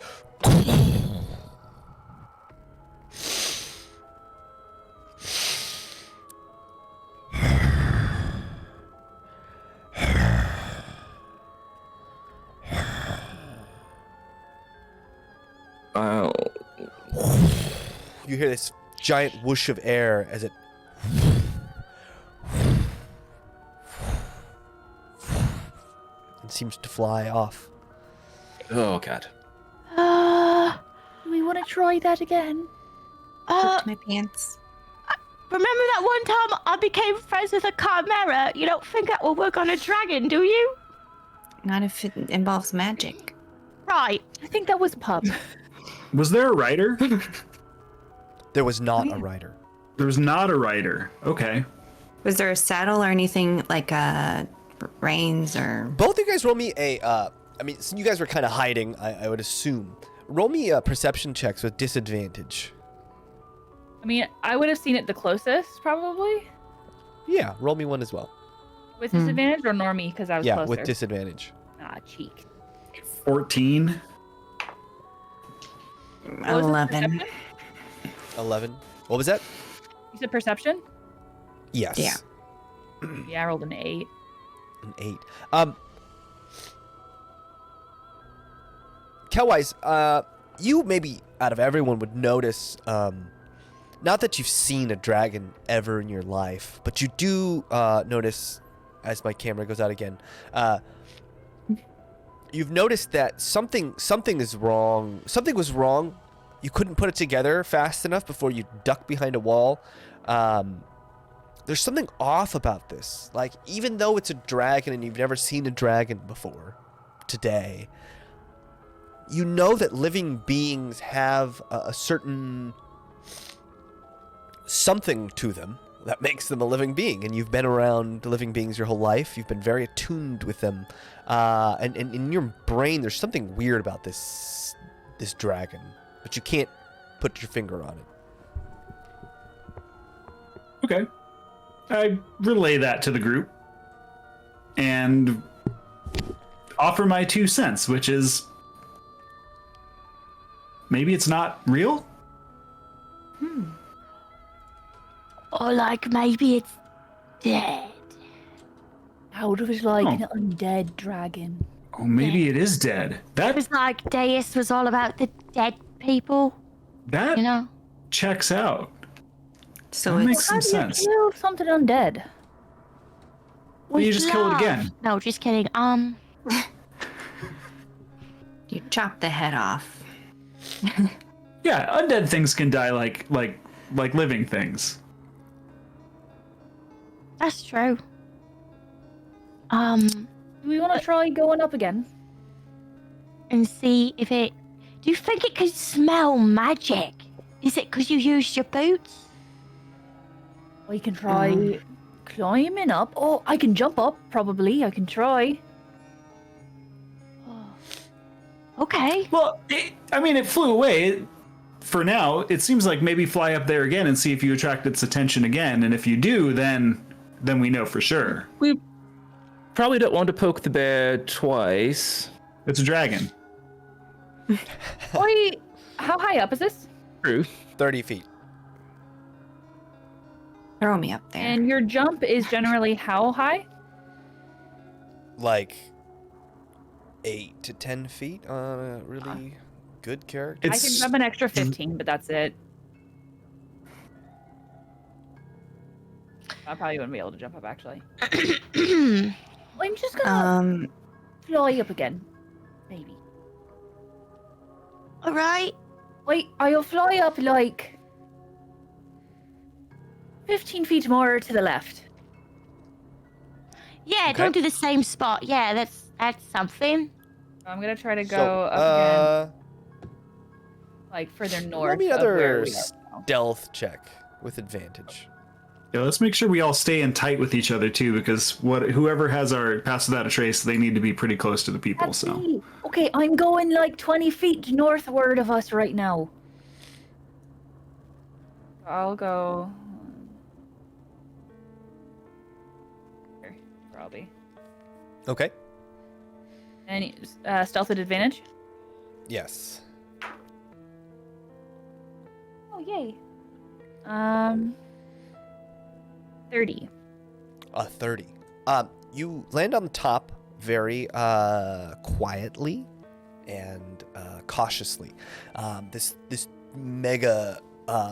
you hear this giant whoosh of air as it seems to fly off. Oh god. Do we want to try that again? Pooped my pants. Remember that one time I became friends with a chimera? You don't think that will work on a dragon, do you? Not if it involves magic. Right. I think that was Pup. Was there a rider? There was not a rider. There was not a rider. Okay. Was there a saddle or anything like reins or? Both of you guys roll me a, I mean, since you guys were kind of hiding, I would assume. Roll me perception checks with disadvantage. I mean, I would have seen it the closest, probably. Yeah, roll me one as well. With disadvantage or normie, because I was Yeah, closer. with disadvantage. Ah, cheek. 14. What was it, 11. perception? 11. What was that? You said perception? Yes. Yeah. Yeah, I rolled an 8. An 8. Kelwise, you maybe out of everyone would notice, not that you've seen a dragon ever in your life, but you do notice, as my camera goes out again, you've noticed that something is wrong. Something was wrong. You couldn't put it together fast enough before you ducked behind a wall. There's something off about this. Like, even though it's a dragon and you've never seen a dragon before today, you know that living beings have a certain something to them that makes them a living being, and you've been around living beings your whole life. You've been very attuned with them, and in your brain there's something weird about this dragon, but you can't put your finger on it. Okay. I relay that to the group and offer my 2 cents, which is maybe it's not real? Or like maybe it's dead. How do it like an undead dragon? Oh, maybe it is dead. It That was like Daye was all about the dead people, that you know? checks out. So That it's makes some sense. Kill something undead. Well, you just kill it Love. again. No, just kidding. you chop the head off. Yeah, undead things can die like living things. That's true. Do we want to try going up again? And see if it. Do you think it could smell magic? Is it because you used your boots? We can try climbing up. Oh, I can jump up, probably. I can try. Okay. Well, it flew away. For now, it seems like maybe fly up there again and see if you attract its attention again. And if you do, then we know for sure. We probably don't want to poke the bear twice. It's a dragon. Wait, how high up is this? True. 30 feet. Throw me up there. And your jump is generally how high? Like 8 to 10 feet on a really good character. I can jump an extra 15, but that's it. I probably wouldn't be able to jump up actually. I'm just gonna fly up again, maybe. All right. Wait, I'll fly up like 15 feet more to the left. Yeah, Okay. don't do the same spot. Yeah, that's something. I'm gonna try to go So, up again, like further north. roll me of where another we are now. stealth check with advantage. Yeah, let's make sure we all stay in tight with each other too, because whoever has our pass without a trace, they need to be pretty close to the people. That's So me. Okay, I'm going like 20 feet northward of us right now. I'll go. Here, probably. Okay. Any stealth at advantage? Yes. Oh yay. 30. 30. You land on the top very quietly and cautiously. This mega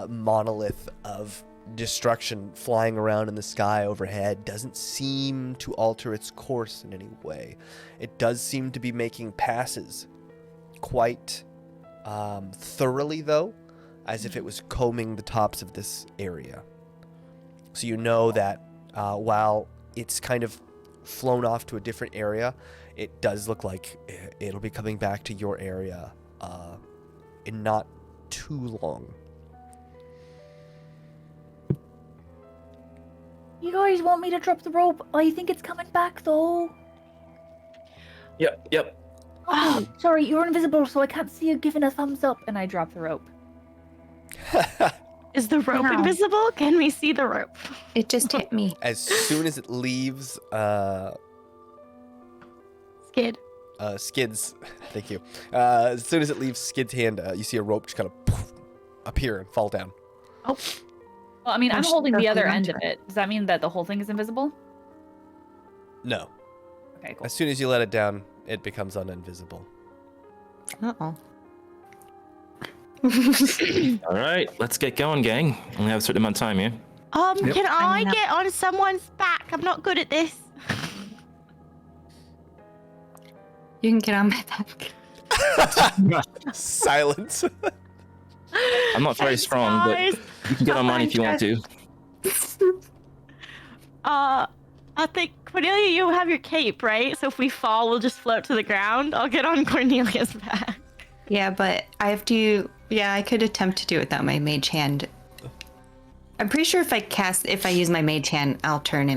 monolith of destruction flying around in the sky overhead doesn't seem to alter its course in any way. It does seem to be making passes quite thoroughly, though, as if it was combing the tops of this area. So you know that while it's kind of flown off to a different area, it does look like it'll be coming back to your area in not too long. You guys want me to drop the rope? I think it's coming back though. Yep. Oh, sorry, you're invisible, so I can't see you giving a thumbs up. And I drop the rope. Is the rope Wow. invisible? Can we see the rope? It just hit me. As soon as it leaves Skid. Skid's, thank you. As soon as it leaves Skid's hand, you see a rope just kind of poof, appear and fall down. Oh, Well, I mean, I'm Push holding the the other hook end of onto it. Does that mean that the whole thing is invisible? No. Okay, cool. As soon as you let it down, it becomes uninvisible. Uh-oh. All right, let's get going, gang. Only have a certain amount of time here. Yep. Can I I'm not- get on someone's back? I'm not good at this. You can get on my back. Silence. I'm not very Thanks, strong, guys. but you can get on mine if you want to. I think Cornelia, you have your cape, right? So if we fall, we'll just float to the ground. I'll get on Cornelia's back. Yeah, but I have to. Yeah, I could attempt to do it without my mage hand. I'm pretty sure if I use my mage hand, I'll turn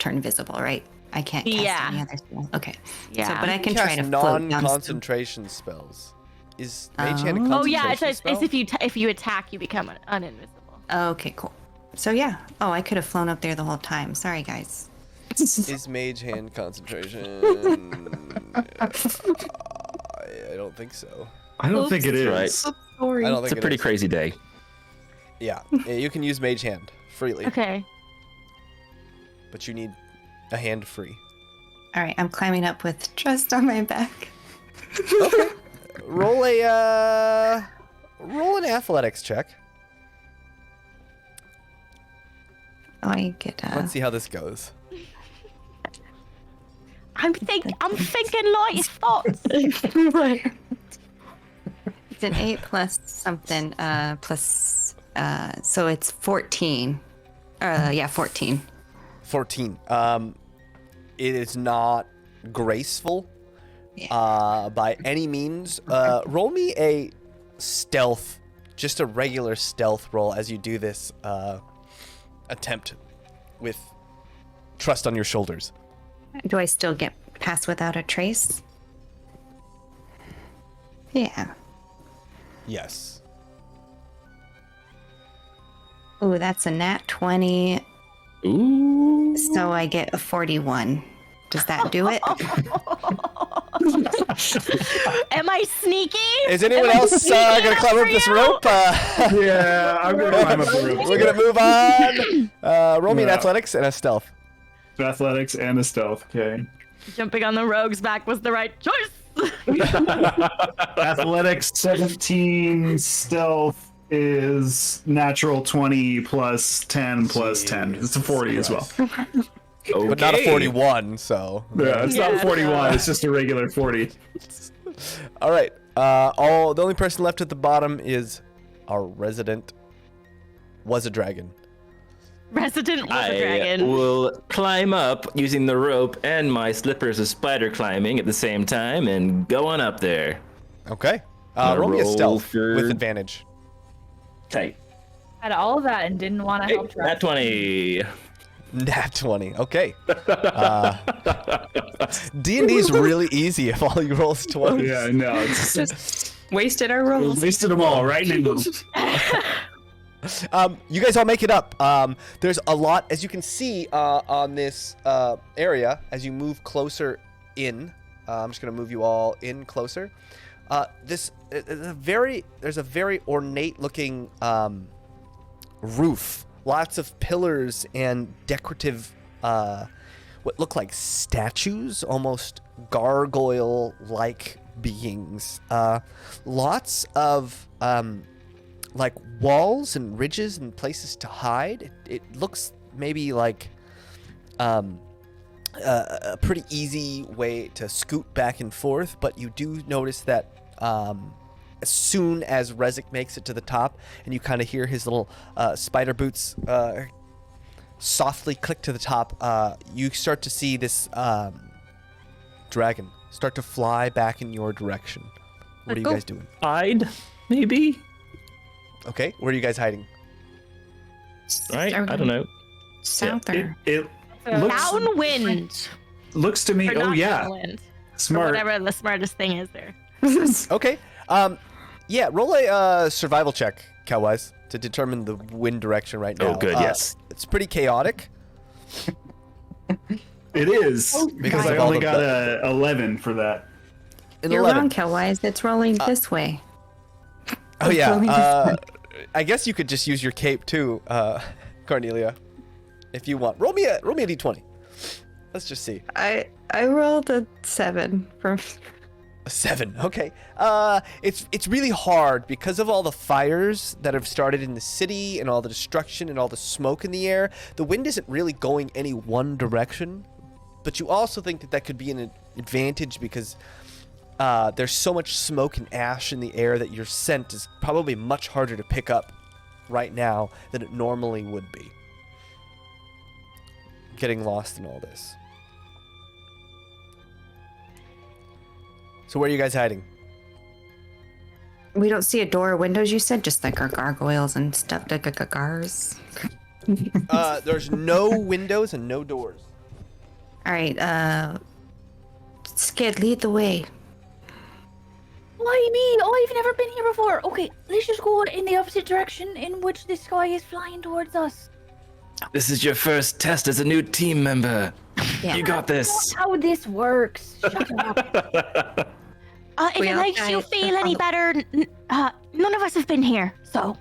invisible, right? I can't cast Yeah. any other spell. Okay. Yeah. So, but I can Cast try to float down. non-concentration spells. Is Mage Hand a Oh. Oh concentration yeah, it's spell? if you attack, you become uninvisible. Okay, cool. So yeah. Oh, I could have flown up there the whole time. Sorry, guys. Is Mage Hand concentration? I don't think so. I don't think it is. Right. Sorry. I don't think It's a pretty is. crazy day. Yeah, you can use Mage Hand freely, Okay. but you need a hand free. All right, I'm climbing up with Trust on my back. Okay. Roll an athletics check. I get Let's see how this goes. I'm thinking light thoughts. It's an 8 plus something, plus, so it's 14. Yeah, 14. 14. It is not graceful Yeah. by any means. Roll me a stealth, just a regular stealth roll as you do this attempt with trust on your shoulders. Do I still get pass without a trace? Yeah. Yes. Ooh, that's a nat 20. Ooh. So I get a 41. Does that do it? Am I sneaky? Is anyone else gonna climb up this rope? Yeah, I'm gonna climb up the rope. We're gonna move on. Roll me an Yeah. athletics and a stealth. Athletics and a stealth. Okay. Jumping on the rogue's back was the right choice. Athletics 17, stealth is natural 20 plus 10 plus 10. It's a 40 as well. Okay. But not a 41, so. Yeah, it's not 41. It's just a regular 40. All right. The only person left at the bottom is our resident was a dragon. Resident was a I dragon. will climb up using the rope and my slippers of spider climbing at the same time and go on up there. Okay. Gonna Roll me a roll stealth for- with advantage. Okay. Had all of that and didn't want to Hey, help. nat 20. Nat 20. Okay. D&D's really if all you rolls 20. Yeah, no, it's Just wasted our rolls. wasted them all right now. You guys all make it up. There's a lot, as you can see on this area, as you move closer in. I'm just going to move you all in closer. There's a very ornate looking roof. Lots of pillars and decorative, what look like statues, almost gargoyle-like beings. Lots of like walls and ridges and places to hide. It looks maybe like a pretty easy way to scoot back and forth, but you do notice that as soon as Rezik makes it to the top and you kind of hear his little spider boots softly click to the top, you start to see this dragon start to fly back in your direction. What are you guys doing? Hide, maybe? Okay, where are you guys hiding? Right? I don't know. Souther. It looks, Downwind. looks to me. Or Oh not yeah, downwind. Or smart. whatever the smartest thing is there. Okay. Yeah, roll a survival check, Cowwise, to determine the wind direction right now. Oh, good, yes. It's pretty chaotic. It is because God. I only got a 11 for that. An You're 11. wrong, Killwise. It's rolling this way. Oh, rolling yeah. this way. I guess you could just use your cape, too, Cornelia, if you want. Roll me a d20. Let's just see. I rolled a 7 from. A 7. Okay. It's really hard because of all the fires that have started in the city and all the destruction and all the smoke in the air. The wind isn't really going any one direction, but you also think that could be an advantage because there's so much smoke and ash in the air that your scent is probably much harder to pick up right now than it normally would be. Getting lost in all this. So where are you guys hiding? We don't see a door or windows, you said? Just like our gargoyles and stuff, like gars. There's no windows and no doors. All right, Skid, lead the way. Why me? Oh, I've never been here before. Okay, let's just go in the opposite direction in which the sky is flying towards us. This is your first test as a new team member. Yeah. You got this. That's how this works. Shut up. If We it all makes you died feel any better, none of us have been here, so.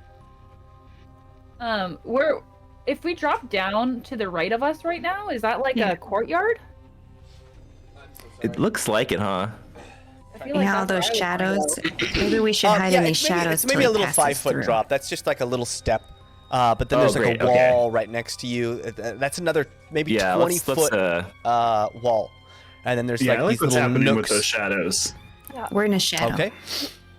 If we drop down to the right of us right now, is that like a courtyard? It looks like it, huh? I feel like Yeah, all that's those where I would shadows. Maybe we should hide in these shadows. It's maybe till a little he passes 5-foot through. drop. That's just like a little step. But then Oh, there's like great, a okay. wall right next to you. That's another maybe Yeah, 20 let's foot wall. And then there's Yeah, like I like these what's little happening nooks. with those shadows. We're in a shadow. Okay.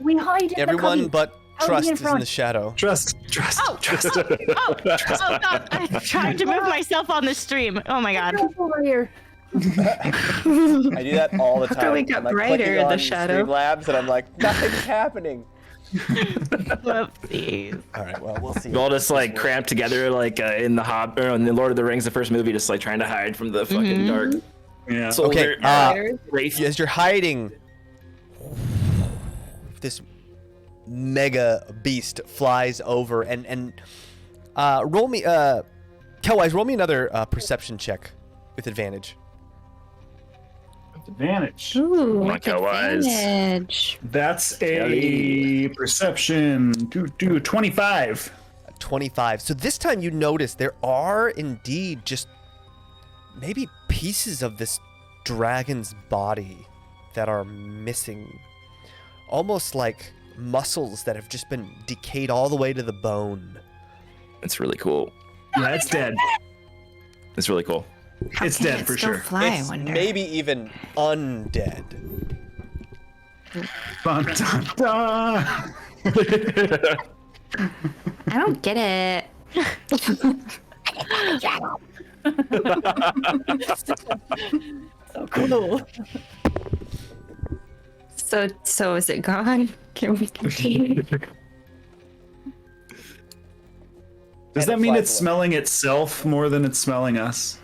We hide in the Everyone cubby. but I'll be Trust in is in front. the shadow. Trust. Oh god, I'm trying to move myself on the stream. Oh my god. Help over here. I do that all the How time. come we got I'm like brighter clicking in the on shadow? Streamlabs and I'm like, nothing's happening. Whoopsies. All right, well, we'll see. We all just like cramped together, like in the Hobbit or in the Lord of the Rings, the first movie, just like trying to hide from the fucking dark. Yeah. Okay, Wraith. as you're hiding, this mega beast flies over and roll me, Kelwise, roll me another perception check with advantage. Advantage. Ooh, Come on, with Killwise. advantage. That's a perception. Do 25. 25. So this time you notice there are indeed just maybe pieces of this dragon's body that are missing. Almost like muscles that have just been decayed all the way to the bone. It's really cool. Yeah, it's dead. It's really cool. How It's can dead it for still sure. Fly, I It's wonder. maybe even undead. Dun, dun, dun. I don't get it. So cool. So is it gone? Can we continue? Does And that it mean flies it's away. smelling itself more than it's smelling us?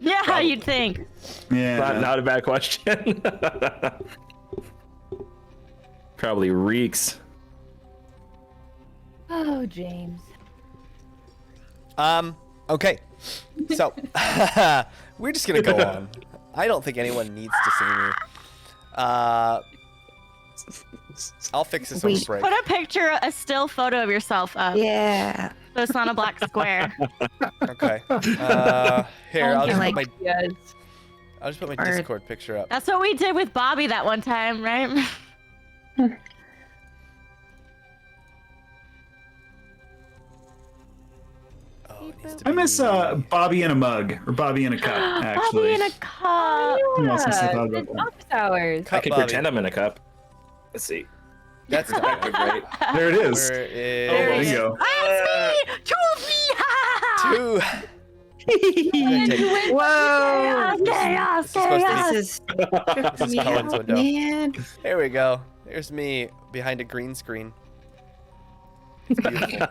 Yeah, you'd think. Yeah. Not a bad question. Probably reeks. Oh, James. Okay. So, we're just gonna go on. I don't think anyone needs to see me. I'll fix this on Wait. break. Put a picture, a still photo of yourself up. Yeah. So it's not a black square. Okay. Here, I'll just, like- put my, Yes. I'll just put my Or- Discord picture up. That's what we did with Bobby that one time, right? Oh, it needs to I be- miss Bobby in a mug or Bobby in a cup. Actually, Bobby in a cup. Yeah, since I thought about It's that. office hours. I Cup can Bobby. pretend I'm in a cup. Let's see. That's not good. Great. there it is. Where is... Oh, bingo. That's me! Two of me! Two. Whoa. Chaos, This is supposed to chaos. This is This is Colin's window. man. There we go. There's me behind a green screen. It's beautiful.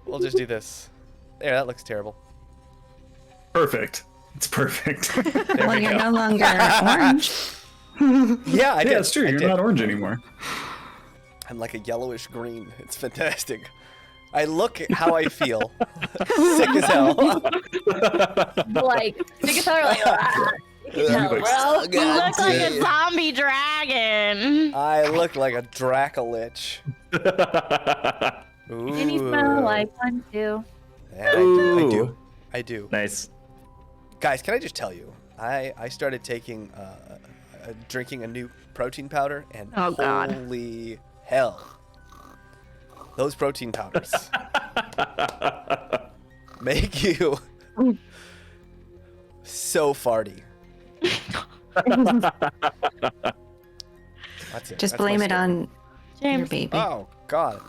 We'll just do this. There, that looks terrible. Perfect. It's perfect. There Well, we you're go. no longer orange. Yeah, I did. Yeah, it's true. I You're did. not orange anymore. I'm like a yellowish green. It's fantastic. I look how I feel. Sick as hell. Like, sick as hell, like, ah, sick as hell, bro. You look like a zombie dragon. I look like a Dracolich. Ooh. And you smell like one too. Yeah, I do. Ooh. I do. Nice. Guys, can I just tell you? I started taking drinking a new protein powder, and Oh, God. holy hell, those protein powders make you so farty. That's it. Just That's blame my it story. on your James. baby. Oh God.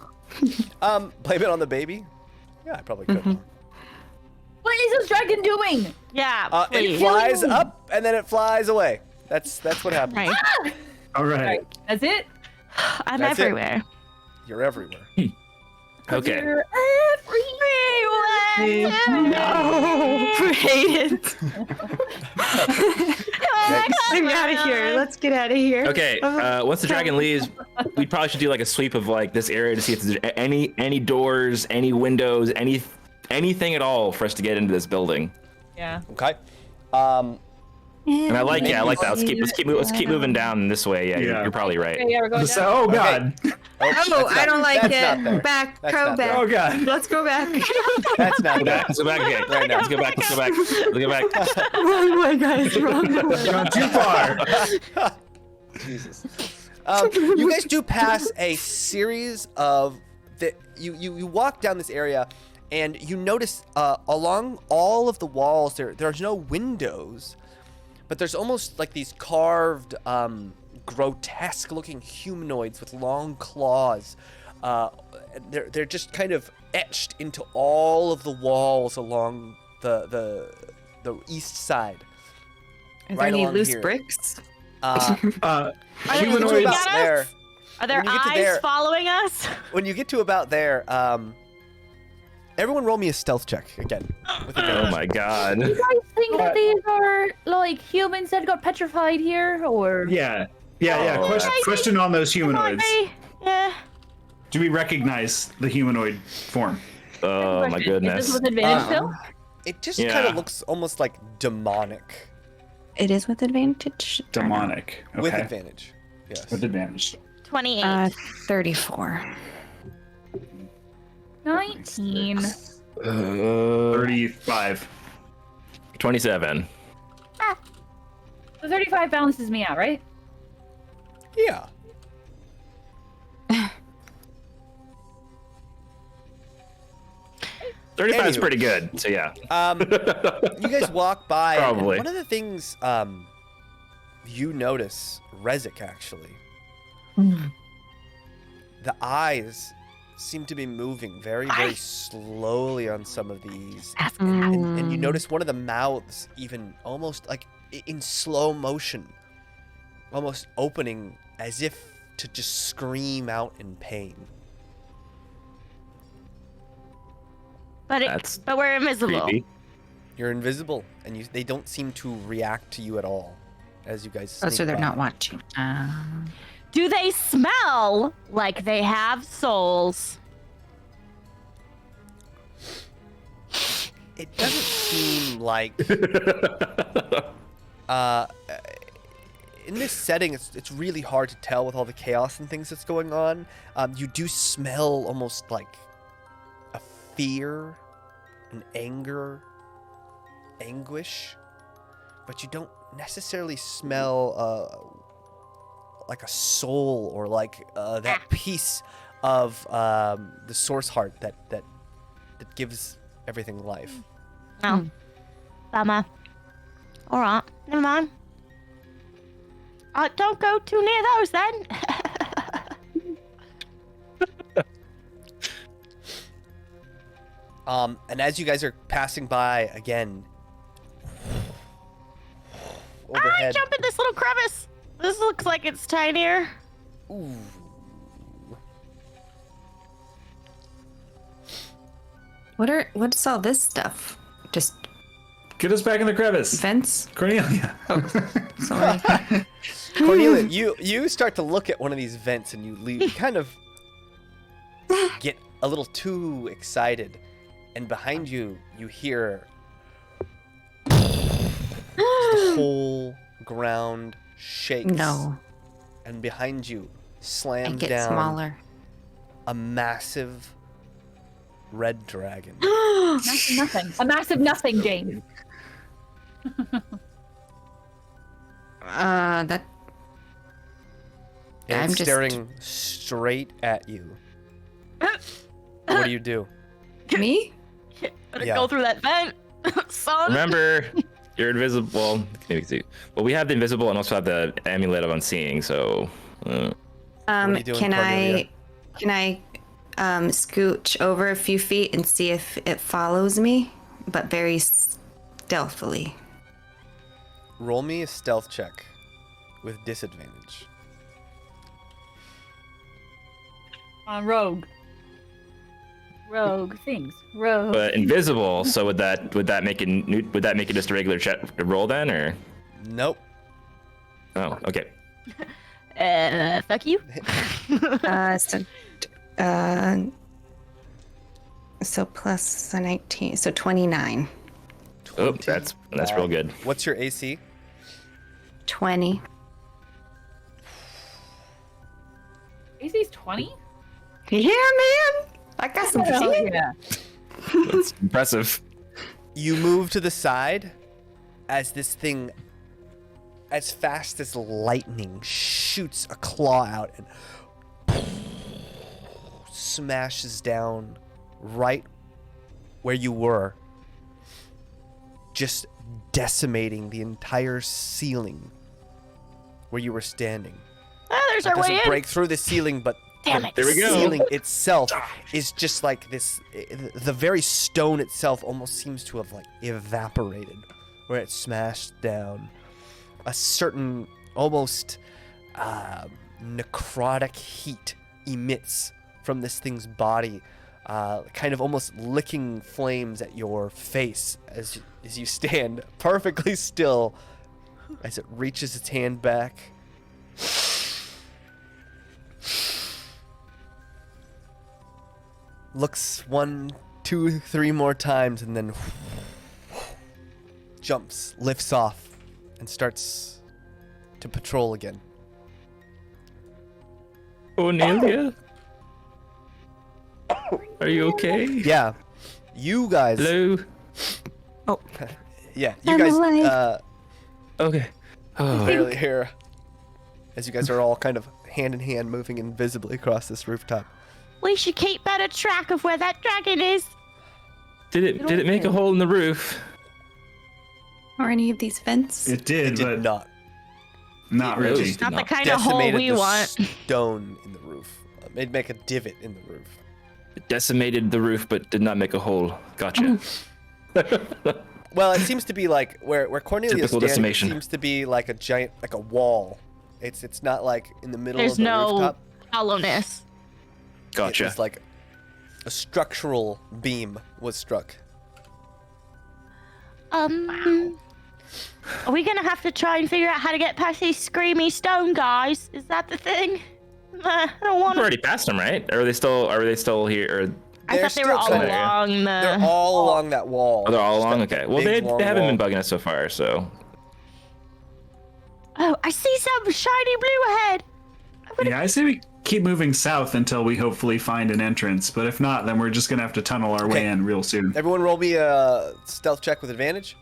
Blame it on the baby. Yeah, I probably could. What is this dragon doing? Yeah, It please. flies up and then it flies away. That's what happens. Right. All right. That's it? I'm That's it. everywhere. You're everywhere. Okay. You're Everywhere. No. Hate it. I'm out of here. Let's get out of here. Okay. Once the dragon leaves, we probably should do like a sweep of like this area to see if there's any doors, any windows, anything at all for us to get into this building. Yeah. Okay. And I like that. Let's keep moving down this way. Yeah, Yeah. You're probably right. Okay, yeah, we're going down. Oh God. Oh, that's I don't like that's not there. it. Back. That's Go not there. back. Oh God. Let's go back. That's not Go back. that. Let's go back. Okay. Right now. Let's go back. Let's go back. Let's go back. Wrong way, guys. Wrong way. Gone too far. Jesus. You guys do pass a series of you walk down this area, and you notice along all of the walls there's no windows, but there's almost like these carved, grotesque-looking humanoids with long claws. They're just kind of etched into all of the walls along the east side. Are there Right any along loose here. bricks? When you get to Humanoids. about there, Are there When you get to eyes there- following us? when you get to about there, everyone roll me a stealth check again. With advantage. Oh my God. You guys think that these are like humans that got petrified here, or? Yeah. Oh, Question on those humanoids. Sorry. Yeah. Do we recognize the humanoid form? Oh my Is goodness. this with advantage still? It just Yeah. kind of looks almost like demonic It is with advantage. Demonic. Okay. with advantage. Yes. With advantage. 28. 34. 19. 35. 27. So 35 balances me out, right? Yeah. $35 is Anywho. pretty good. So yeah. You guys walk by. And Probably. one of the things you notice, Rezik, actually, the eyes seem to be moving very, very slowly on some of these. And you notice one of the mouths even almost like in slow motion, almost opening as if to just scream out in pain. That's But we're invisible. creepy. You're invisible, and they don't seem to react to you at all as you guys. Oh, so sneak they're by. not watching. Do they smell like they have souls? It doesn't seem like. In this setting, it's really hard to tell with all the chaos and things that's going on. You do smell almost like a fear, an anger, anguish, but you don't necessarily smell like a soul or like that piece of the source heart that gives everything life. No. Bummer. All right. Never mind. Don't go too near those then. And as you guys are passing by again, I overhead. jump in this little crevice. This looks like it's tinier. Ooh. What's all this stuff? Just Get us back in the crevice. vents? Cornelia. Sorry. Cornelia, you start to look at one of these vents and you kind of get a little too excited, and behind you you hear the whole ground shakes. No. And behind you I slams get down smaller. a massive red dragon. Nothing. A massive nothing, James. That And I'm it's just- staring straight at you. What do you do? me? Better Yeah. go through that vent, son. Remember, you're invisible. Well, we have the invisible and also have the amulet of unseeing. So. What are you doing, Can Cornelia? I scooch over a few feet and see if it follows me, but very stealthily? Roll me a stealth check with disadvantage. On rogue. Rogue things. Rogue. But invisible. So would that make it just a regular check roll then, or? Nope. Oh, okay. Fuck you. So plus a 19, so 29. Oh, that's real good. What's your AC? 20. AC's 20? Yeah, man. I got some Oh, shit. yeah. That's impressive. You move to the side as this thing, as fast as lightning, shoots a claw out and smashes down right where you were, just decimating the entire ceiling where you were standing. Oh, there's It our way doesn't in. break through the ceiling, but Damn the it. There we go. ceiling itself is just like this. The very stone itself almost seems to have like evaporated where it smashed down. A certain almost necrotic heat emits from this thing's body, kind of almost licking flames at your face as you stand perfectly still as it reaches its hand back. Looks 1, 2, 3 more times and then jumps, lifts off, and starts to patrol again. Cornelia? Are you okay? Yeah, you guys. Hello? Yeah, you I'm guys alive. Okay. Oh, barely hear. as you guys are all kind of hand in hand moving invisibly across this rooftop. We should keep better track of where that dragon is. Did it make a hole in the roof? Or any of these vents? It did, It but did not. not It really. really Not the not. kind of hole Decimated we the want. stone in the roof. It'd make a divot in the roof. It decimated the roof, but did not make a hole. Gotcha. Well, it seems to be like where Cornelia Typical stands. It decimation. seems to be like a giant, like a wall. It's not like in the middle There's of the no rooftop. hollowness. Gotcha. It's like a structural beam was struck. Are we gonna have to try and figure out how to get past these screamy stone guys? Is that the thing? I don't want We're to. already past them, right? Are they still here? Or I thought they were all kinda- along They're the. all along that wall. they're all Just along? that Okay. Well, big, they long haven't wall. been bugging us so far, so. Oh, I see some shiny blue ahead. Yeah, I say we keep moving south until we hopefully find an entrance. But if not, then we're just gonna have to tunnel our way Okay. in real soon. Everyone roll me a stealth check with advantage.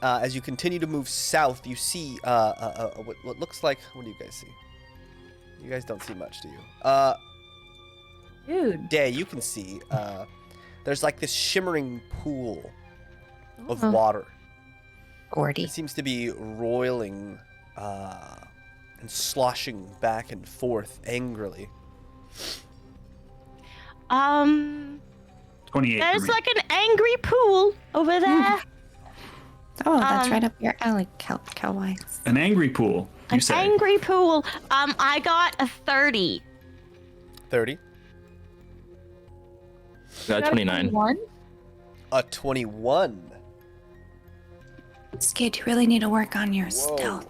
As you continue to move south, you see what looks like. What do you guys see? You guys don't see much, do you? Dude. Daye, you can see. There's like this shimmering pool of Oh. water. Gordy. It seems to be roiling and sloshing back and forth angrily. 28. There's for me. like an angry pool over there. Oh, that's Um, right up your alley, Cowwise. An angry pool. You An say? angry pool. I got a 30. 30. Got 29. A 21. Skid, you really need to work on your Whoa. stealth.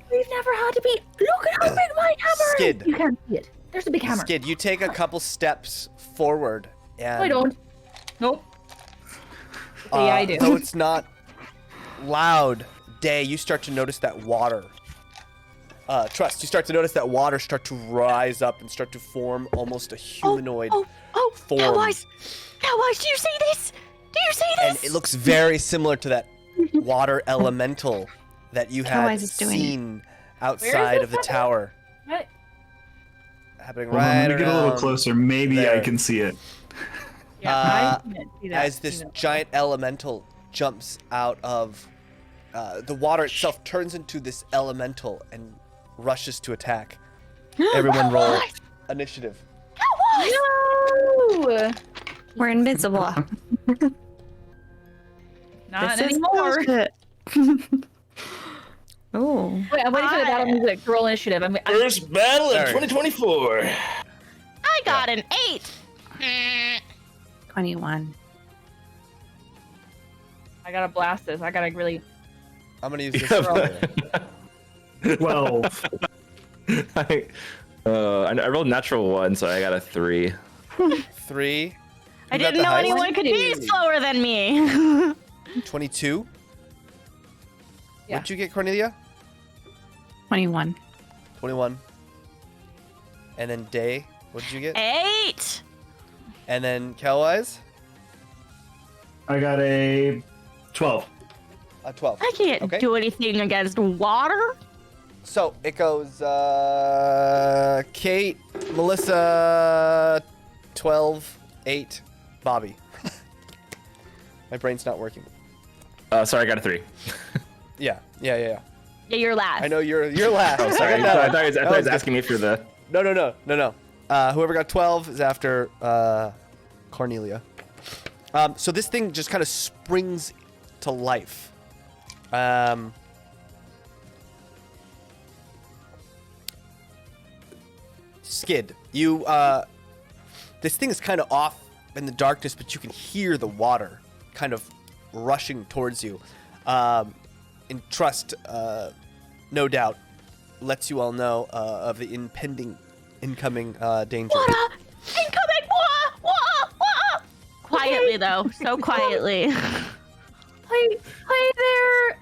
We've never had to be. Look at how big my hammer Skid. is. You can't see it. There's a big hammer. Skid, you take a couple steps forward. And, No, I don't. Nope. Yeah, I do. Though it's not loud, Daye, you start to notice that water. Trust, you start to notice that water start to rise up and start to form almost a humanoid form. Cowwise, do you see this? Do you see And this? it looks very similar to that water elemental that you had Cowwise is doing it. seen outside this of the happening? tower. What? Happening Hold on, right let me get a little around closer. Maybe there. I can see it. Yeah, Uh, I can't see that. as this giant elemental jumps out of the water itself, turns into this elemental and rushes to attack. Everyone roll initiative. No! We're invisible. Not This is anymore. bullshit. Oh. Wait, I'm waiting for the battle music to roll initiative. I'm First battle Sorry. 2024. I got an 8. 21. I gotta blast this. I gotta really. I'm gonna use this. 12. I rolled natural 1, so I got a 3. 3. I Who got didn't the know highest? anyone could be slower than me. 22. Yeah. What'd you get, Cornelia? 21. 21. And then Daye, what did you get? 8. And then Kelwise? I got a 12. 12. I can't Okay. do anything against water. So it goes Kate, Melissa, 12, 8, Bobby. My brain's not working. Sorry, I got a 3. Yeah. Yeah, you're last. I know you're last. Oh, sorry. I got I that. thought he was That was good. asking me for the. No. Whoever got 12 is after Cornelia. So this thing just kind of springs to life. Skid, you this thing is kind of off in the darkness, but you can hear the water kind of rushing towards you. And Trust, no doubt, lets you all know of the incoming danger. Water! Incoming water! Water! Quietly, though. So quietly. Hi there,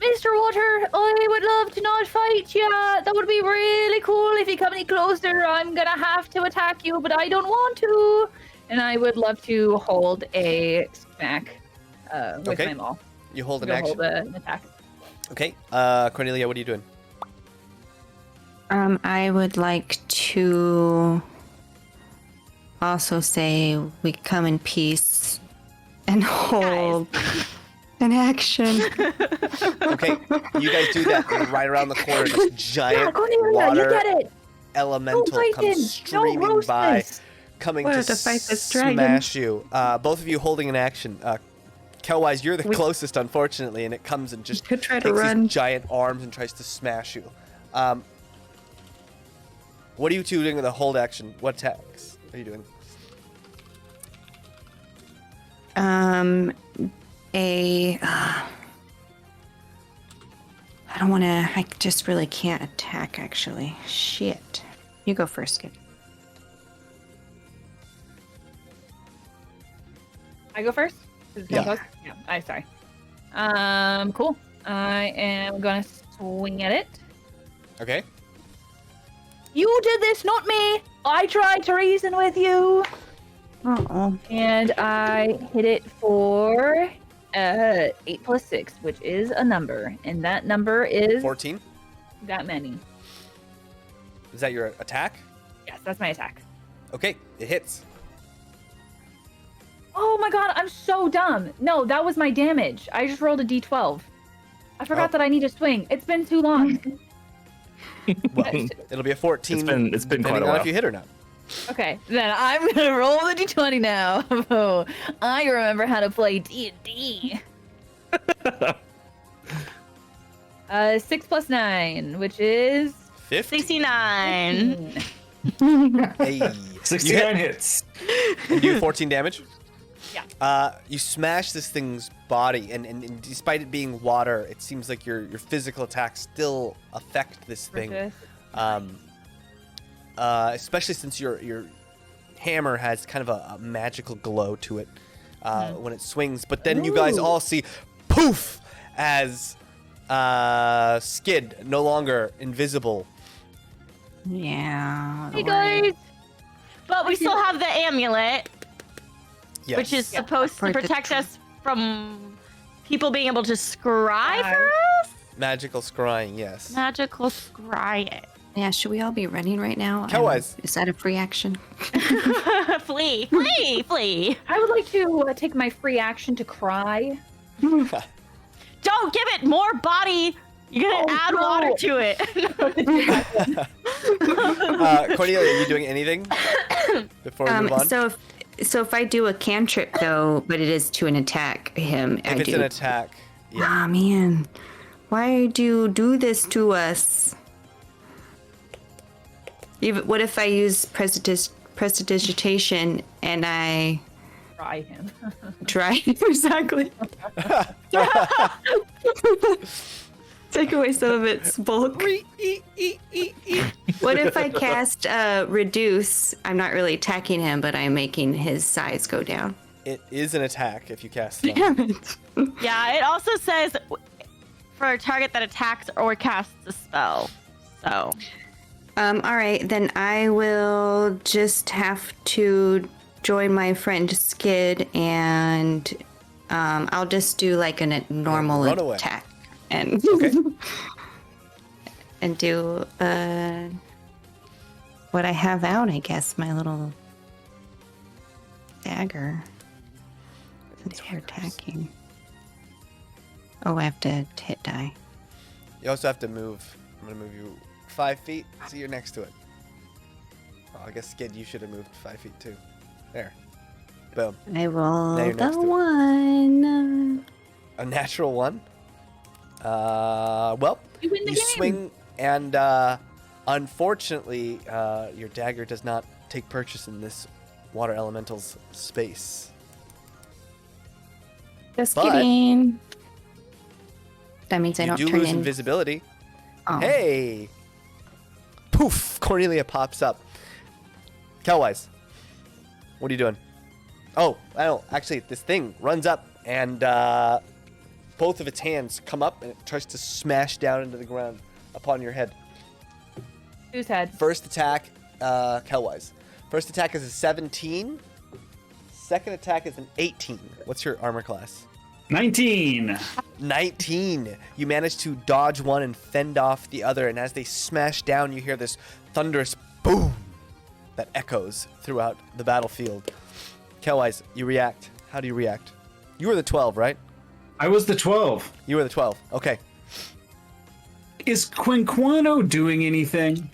Mr. Water. I would love to not fight you. That would be really cool. If you come any closer, I'm gonna have to attack you, but I don't want to. And I would love to hold a smack with Okay. my maul. You hold an I'm gonna action. hold an attack. Okay. Cornelia, what are you doing? I would like to also say we come in peace and hold an action. Okay, you guys do that. And right around the corner, this giant Cornelia, water you get it. elemental Don't fight him. comes streaming Don't roast by, this. coming We're to to fight this dragon. smash you. Both of you holding an action. Kelwise, you're the closest, unfortunately, and it comes and just could try to takes run. these giant arms and tries to smash you. What are you two doing with the hold action? What attacks are you doing? I don't want to. I just really can't attack. Actually, shit. You go first, kid. I go first? Yeah. Yeah. I'm sorry. Cool. I am gonna swing at it. Okay. You did this, not me. I tried to reason with you. Oh. And I hit it for 8 plus 6, which is a number. And that number is 14. that many. Is that your attack? Yes, that's my attack. Okay, it hits. Oh my god, I'm so dumb. No, that was my damage. I just rolled a d12. I forgot that I need to swing. It's been too long. Well, it'll be a 14. It's been quite depending a on while. if you hit or not. Okay, then I'm gonna roll the d20 now. Oh, I remember how to play D&D. 6 plus 9, which is 50. 69. 15. Hey. 69 hits. And do 14 damage? Yeah. You smash this thing's body, and despite it being water, it seems like your physical attacks still affect this thing. Especially since your hammer has kind of a magical glow to it when it swings. But then you guys all see poof as Skid, no longer invisible. Yeah. Hey guys! But we still have the amulet, Yes. which is supposed to For the protect us from people being able to scry for us? magical scrying, yes. Magical scrying. Yeah. Should we all be running right now? Cowwise. Is that a free action? Flee, flee, flee. I would like to take my free action to cry. Don't give it more body. You're gonna add no. water to it. Cornelia, are you doing anything before we move on? So if I do a cantrip though, but it is to an attack him, if I it's do. an attack, yeah. Ah man, why do you do this to us? Even what if I use prestidigitation and I Cry him. try exactly? Take away some of its bulk. What if I cast reduce? I'm not really attacking him, but I'm making his size go down. It is an attack if you cast it. Damn it. Yeah, it also says for a target that attacks or casts a spell. So All right, then I will just have to join my friend Skid, and I'll just do like a normal Run away. attack and Okay. and do what I have out, I guess, my little dagger. Since we're attacking. Oh, I have to hit die. You also have to move. I'm gonna move you 5 feet, so you're next to it. Oh, I guess Skid, you should have moved 5 feet too. There. Boom. I roll you're the next to it. one. A natural one. Well, You win the game. swing, and unfortunately, your dagger does not take purchase in this water elemental's space. Just But- kidding. That means I You don't do turn lose in. invisibility. Oh. Hey! Poof! Cornelia pops up. Kelwise, what are you doing? Oh, actually, this thing runs up, and both of its hands come up, and it tries to smash down into the ground upon your head. Whose head? First attack, Kelwise. First attack is a 17. Second attack is an 18. What's your armor class? 19. 19. You manage to dodge one and fend off the other, and as they smash down, you hear this thunderous boom that echoes throughout the battlefield. Kelwise, you react. How do you react? You were the 12, right? I was the 12. You were the 12. Okay. Is Quinquano doing anything?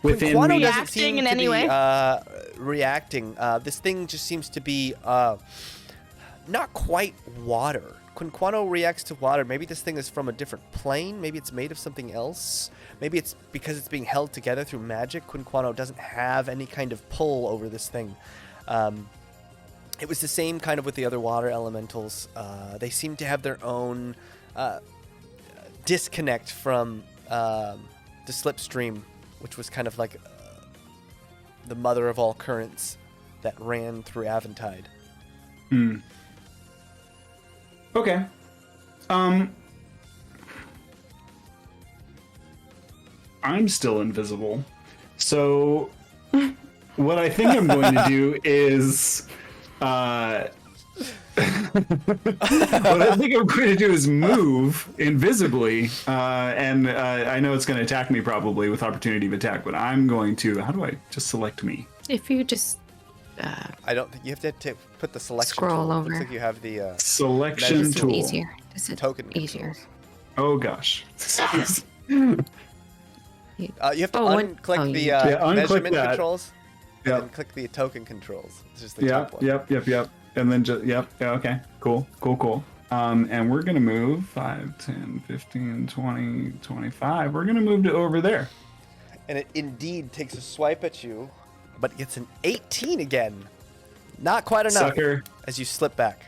Within Quinquano me? doesn't seem Reacting in to any be way? reacting. This thing just seems to be not quite water. Quinquano reacts to water. Maybe this thing is from a different plane. Maybe it's made of something else. Maybe it's because it's being held together through magic. Quinquano doesn't have any kind of pull over this thing. It was the same kind of with the other water elementals. They seem to have their own disconnect from the slipstream, which was kind of like the mother of all currents that ran through Aventide. Okay. I'm still invisible. So what I think I'm going to do is what I think I'm going to do is move invisibly, and I know it's going to attack me probably with opportunity of attack, but I'm going to, how do I just select me? If you just I don't think you have to put the selection Scroll tool. over. Looks like you have the Selection Measure tool. easier. This is token easier. controls. Oh gosh. You have to Oh, unclick the unclick measurement that. controls, Yep. and then click the token controls. It's just the Yep, top one. yep. And then just, yep, yeah, okay. Cool. And we're going to move 5, 10, 15, 20, 25. We're going to move to over there. And it indeed takes a swipe at you, but gets an 18 again. Not quite enough. Sucker. As you slip back.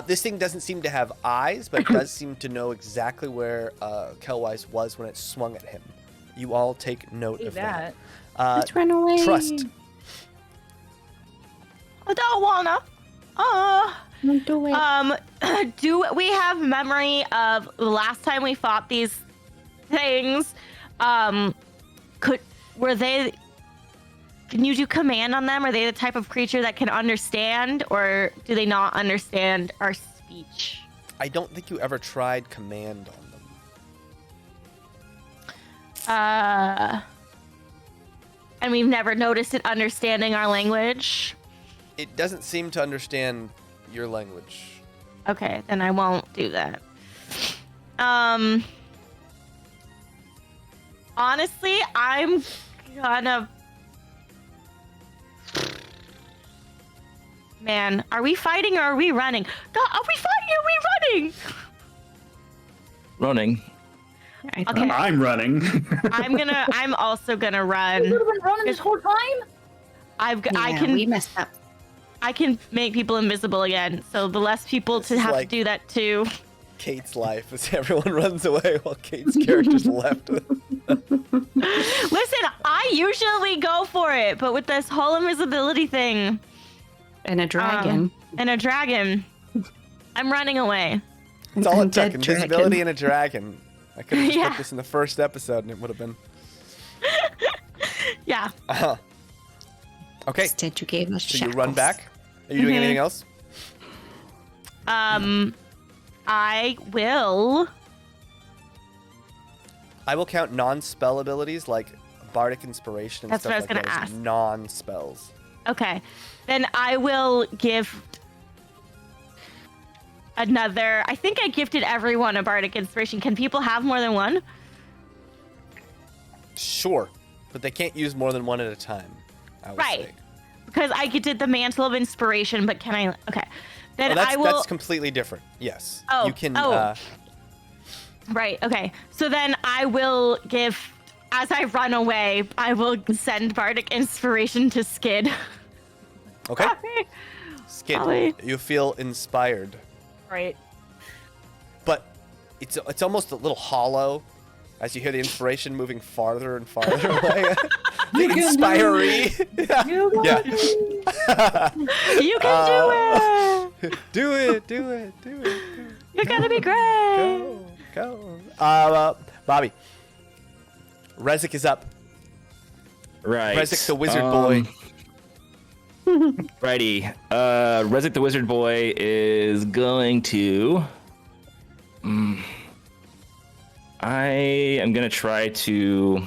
This thing doesn't seem to have eyes, but it does seem to know exactly where Kelwise was when it swung at him. You all take note of that. Let's run away. Trust. I don't wanna. Don't do it. Do we have memory of the last time we fought these things? Can you do command on them? Are they the type of creature that can understand, or do they not understand our speech? I don't think you ever tried command on them. And we've never noticed it understanding our language. It doesn't seem to understand your language. Okay, then I won't do that. Honestly, I'm gonna. Man, are we fighting or are we running? God, are we fighting or are we running? Running. Okay. I'm running. I'm also gonna run. You've been running this whole time? I Yeah, can we messed up. I can make people invisible again. So the less people This to is have like- to do that too. Kate's life as everyone runs away while Kate's character's left. Listen, I usually go for it, but with this whole invisibility thing And a dragon. and a dragon, I'm running away. It's all it took. Undead Invisibility dragon. and a dragon. I could have just Yeah. put this in the first episode and it would have been. Yeah. Okay, Instead, you gave us so you run back. Are you doing Mhm. anything else? I will. I will count non-spell abilities like Bardic Inspiration and That's stuff what I was like gonna that as ask. non-spells. Okay. Then I will give another. I think I gifted everyone a bardic inspiration. Can people have more than one? Sure, but they can't use more than one at a time. I would Right. say. Because I did the mantle of inspiration, but can I? Okay. Then Oh, that's, I will. that's completely different. Yes. Oh, You can. oh. Right. Okay. So then I will give. As I run away, I will send bardic inspiration to Skid. Okay. Skid, Sorry. you feel inspired, Right. but it's almost a little hollow as you hear the inspiration moving farther and farther away. The inspiree. Yeah. You can do it. Do it. You're gonna be great. Go. Bobby. Rezik is up. Right. Rezik, the wizard boy. Righty. Rezik the Wizard Boy is going to. I am gonna try to.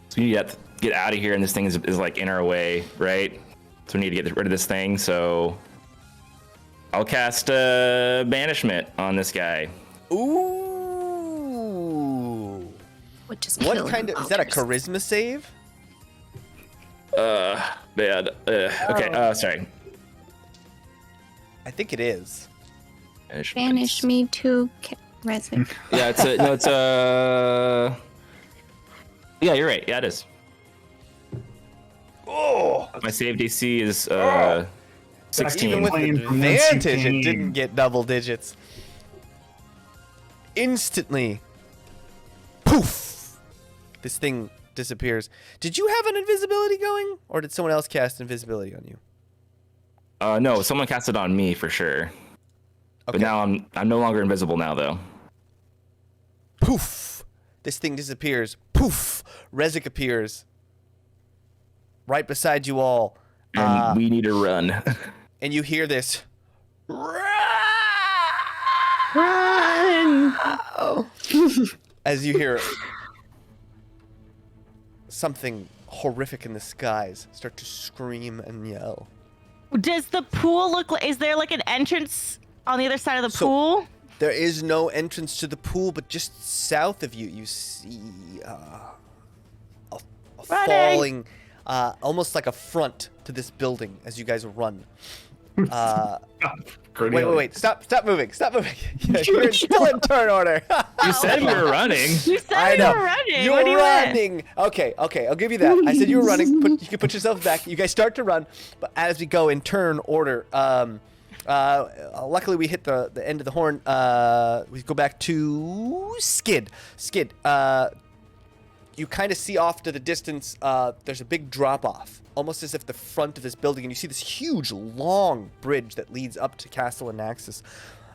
So we need to get out of here, and this thing is like in our way, right? So we need to get rid of this thing. So I'll cast Banishment on this guy. Ooh. What kind of is that? A charisma save? Bad. Okay. Sorry. I think it is. Banish me to Resin. Yeah, it's yeah, you're right. Yeah, it is. Oh, My save DC is even 16. with Playing from whence you advantage, it came. didn't get double digits. Instantly, poof! This thing disappears. Did you have an invisibility going, or did someone else cast invisibility on you? No, someone cast it on me for sure. But Okay. now I'm no longer invisible now though. Poof! This thing disappears. Poof! Rezik appears right beside you all, And we need to run. and you hear this. Run! As you hear something horrific in the skies start to scream and yell. Does the pool look like? Is there like an entrance on the other side of the So- pool? There is no entrance to the pool, but just south of you, you see a Running. falling, almost like a front to this building as you guys run. Wait! Stop moving! You're still in turn order. You said we were running. You said I you know. were running. You're what do you want? running. Okay, I'll give you that. I said you were running. You can put yourself back. You guys start to run, but as we go in turn order, luckily we hit the end of the horn. We go back to Skid. You kind of see off to the distance, there's a big drop off, almost as if the front of this building, and you see this huge, long bridge that leads up to Castle Anaxis,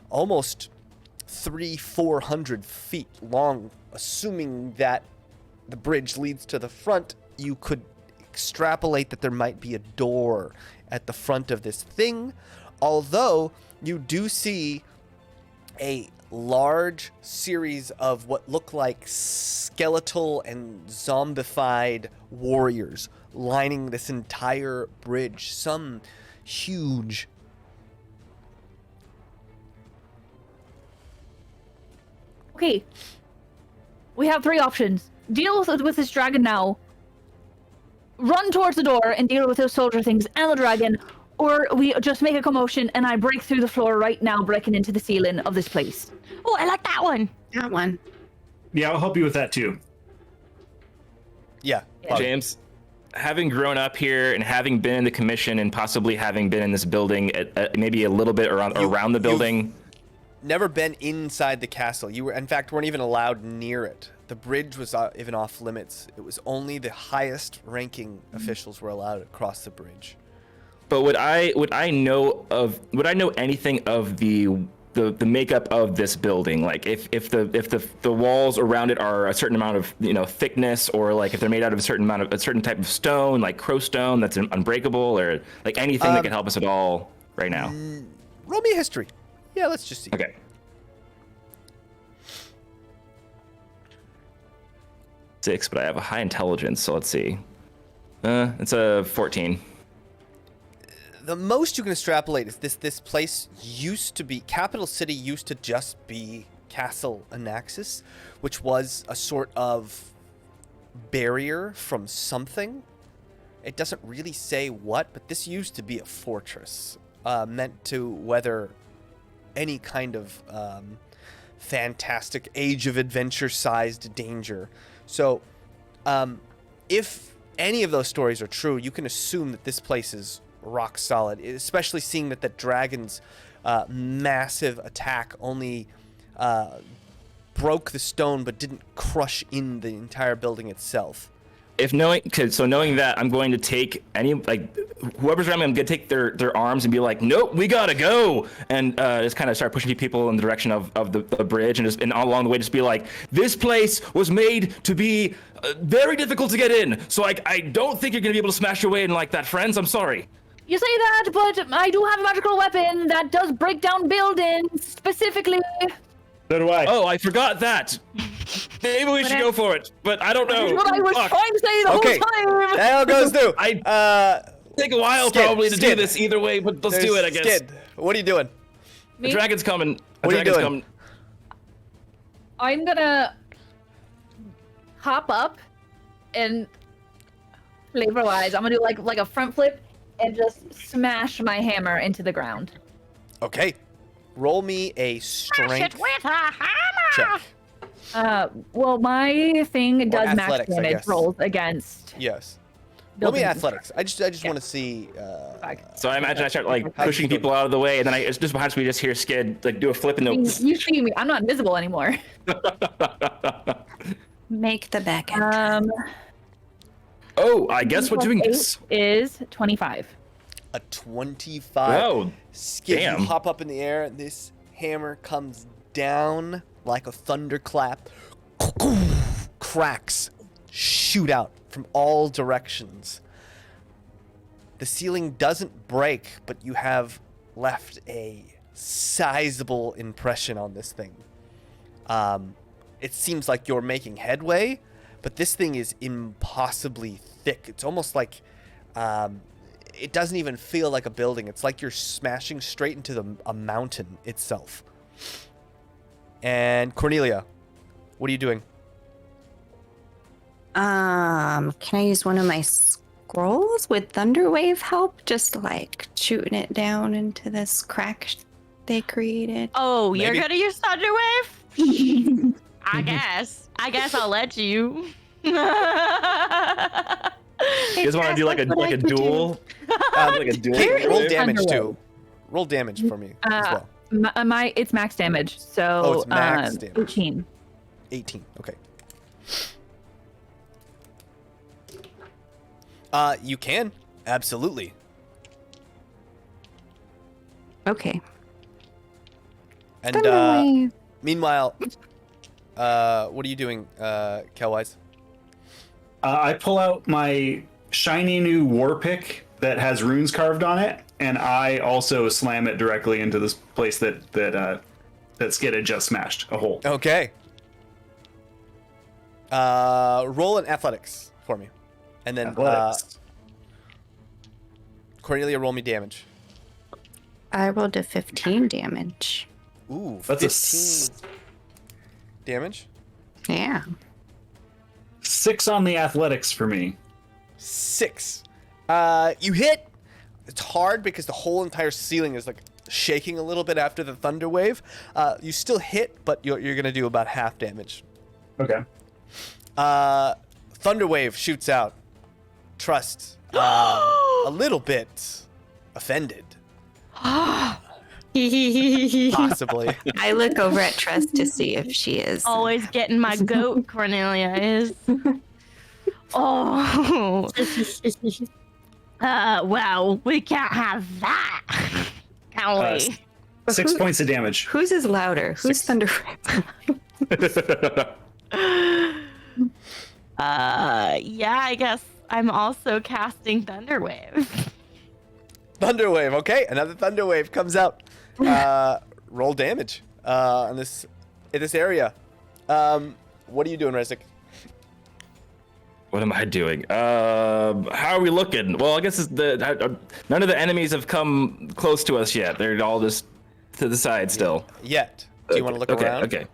almost 300-400 feet long. Assuming that the bridge leads to the front, you could extrapolate that there might be a door at the front of this thing, although you do see a large series of what look like skeletal and zombified warriors lining this entire bridge. Some huge. Okay. We have three options. Deal with this dragon now. Run towards the door and deal with those soldier things and the dragon. Or we just make a commotion and I break through the floor right now, breaking into the ceiling of this place. Oh, I like that one. That one. Yeah, I'll help you with that too. Yeah. James, having grown up here and having been in the commission and possibly having been in this building, maybe a little bit around the building. Never been inside the castle. You were, in fact, weren't even allowed near it. The bridge was even off limits. It was only the highest ranking officials were allowed across the bridge. But would I know anything of the makeup of this building? Like if the walls around it are a certain amount of thickness, or like if they're made out of a certain type of stone, like crow stone that's unbreakable, or like anything that can help us at all right now. Roll me a history. Yeah, let's just see. Okay. 6, but I have a high intelligence, so let's see. It's a 14. The most you can extrapolate is this place used to be, Capital City used to just be Castle Anaxis, which was a sort of barrier from something. It doesn't really say what, but this used to be a fortress meant to weather any kind of fantastic age of adventure-sized danger. So if any of those stories are true, you can assume that this place is rock solid, especially seeing that the dragon's massive attack only broke the stone but didn't crush in the entire building itself. knowing that, I'm going to take whoever's around me, I'm gonna take their arms and be like, nope, we gotta go, and just kind of start pushing people in the direction of the bridge, and all along the way just be like, this place was made to be very difficult to get in, so I don't think you're gonna be able to smash your way in like that, friends. I'm sorry. You say that, but I do have a magical weapon that does break down buildings specifically. So do I. Oh, I forgot that. Maybe we should go for it, but I don't know. That's what I was trying to say the whole time. That all goes through. Take a while probably to do this either way, but let's do it, I guess. Skid, what are you doing? The dragon's coming. What are you doing? Coming. I'm gonna hop up and flavor-wise, I'm gonna do like a front flip and just smash my hammer into the ground. Okay. Roll me a strength Smash it with a hammer. check. Well, my thing does max athletics, I damage guess. rolls against. Yes. Roll me buildings. athletics. I just want to see. So I imagine I start like pushing people out of the way, and then just behind we just hear Skid like do a flip and You see me. I'm not invisible anymore. Make the back end. Oh, I guess we're doing this. Is 25. A 25. Oh, Skid, damn. you hop up in the air, and this hammer comes down like a thunderclap. Cracks shoot out from all directions. The ceiling doesn't break, but you have left a sizable impression on this thing. It seems like you're making headway, but this thing is impossibly thick. It's almost like it doesn't even feel like a building. It's like you're smashing straight into a mountain itself. And Cornelia, what are you doing? Can I use one of my scrolls? Would Thunderwave help? Just like shooting it down into this crack they created. Oh, Maybe. you're gonna use Thunderwave? I guess I'll let you. You guys want to do like a duel? Like a duel? Roll damage Thunderwave. too. Roll damage for me as well. It's max damage, so Oh, it's max damage. 18. 18. Okay. You can absolutely. Okay. And Thunderwave. meanwhile, what are you doing, Kelwise? I pull out my shiny new war pick that has runes carved on it, and I also slam it directly into this place that Skid had just smashed a hole. Okay. Roll an athletics for me, and then Athletics. Cornelia, roll me damage. I rolled a 15 damage. Ooh, That's a 15 damage. Yeah. 6 on the athletics for me. 6. You hit. It's hard because the whole entire ceiling is like shaking a little bit after the thunder wave. You still hit, but you're gonna do about half damage. Okay. Thunder wave shoots out. Trust, a little bit offended, possibly. I look over at Trust to see if she is. Always getting my goat, Cornelia is. Oh. Well, we can't have that. Can we? 6 points of damage. Whose is louder? Who's Thunder? Yeah, I guess I'm also casting Thunderwave. Thunder wave. Okay, another thunder wave comes out. Roll damage in this area. What are you doing, Rezek? What am I doing? How are we looking? Well, I guess none of the enemies have come close to us yet. They're all just to the side still. Yet. Do you want to look around? Okay.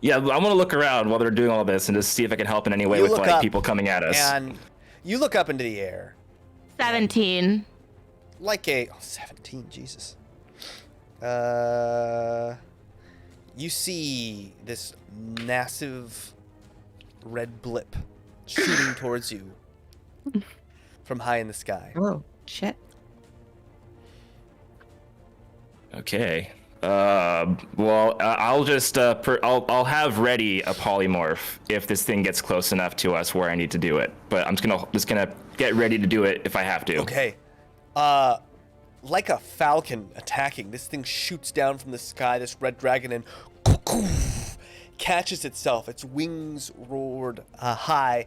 Yeah, I want to look around while they're doing all this and just see if I can help in any way You with look like up people coming at us. And you look up into the air. 17. Like 17, Jesus. You see this massive red blip shooting towards you from high in the sky. Oh, shit. Okay. I'll just I'll have ready a polymorph if this thing gets close enough to us where I need to do it. But I'm just gonna get ready to do it if I have to. Okay. Like a falcon attacking, this thing shoots down from the sky, this red dragon, and catches itself. Its wings roared high.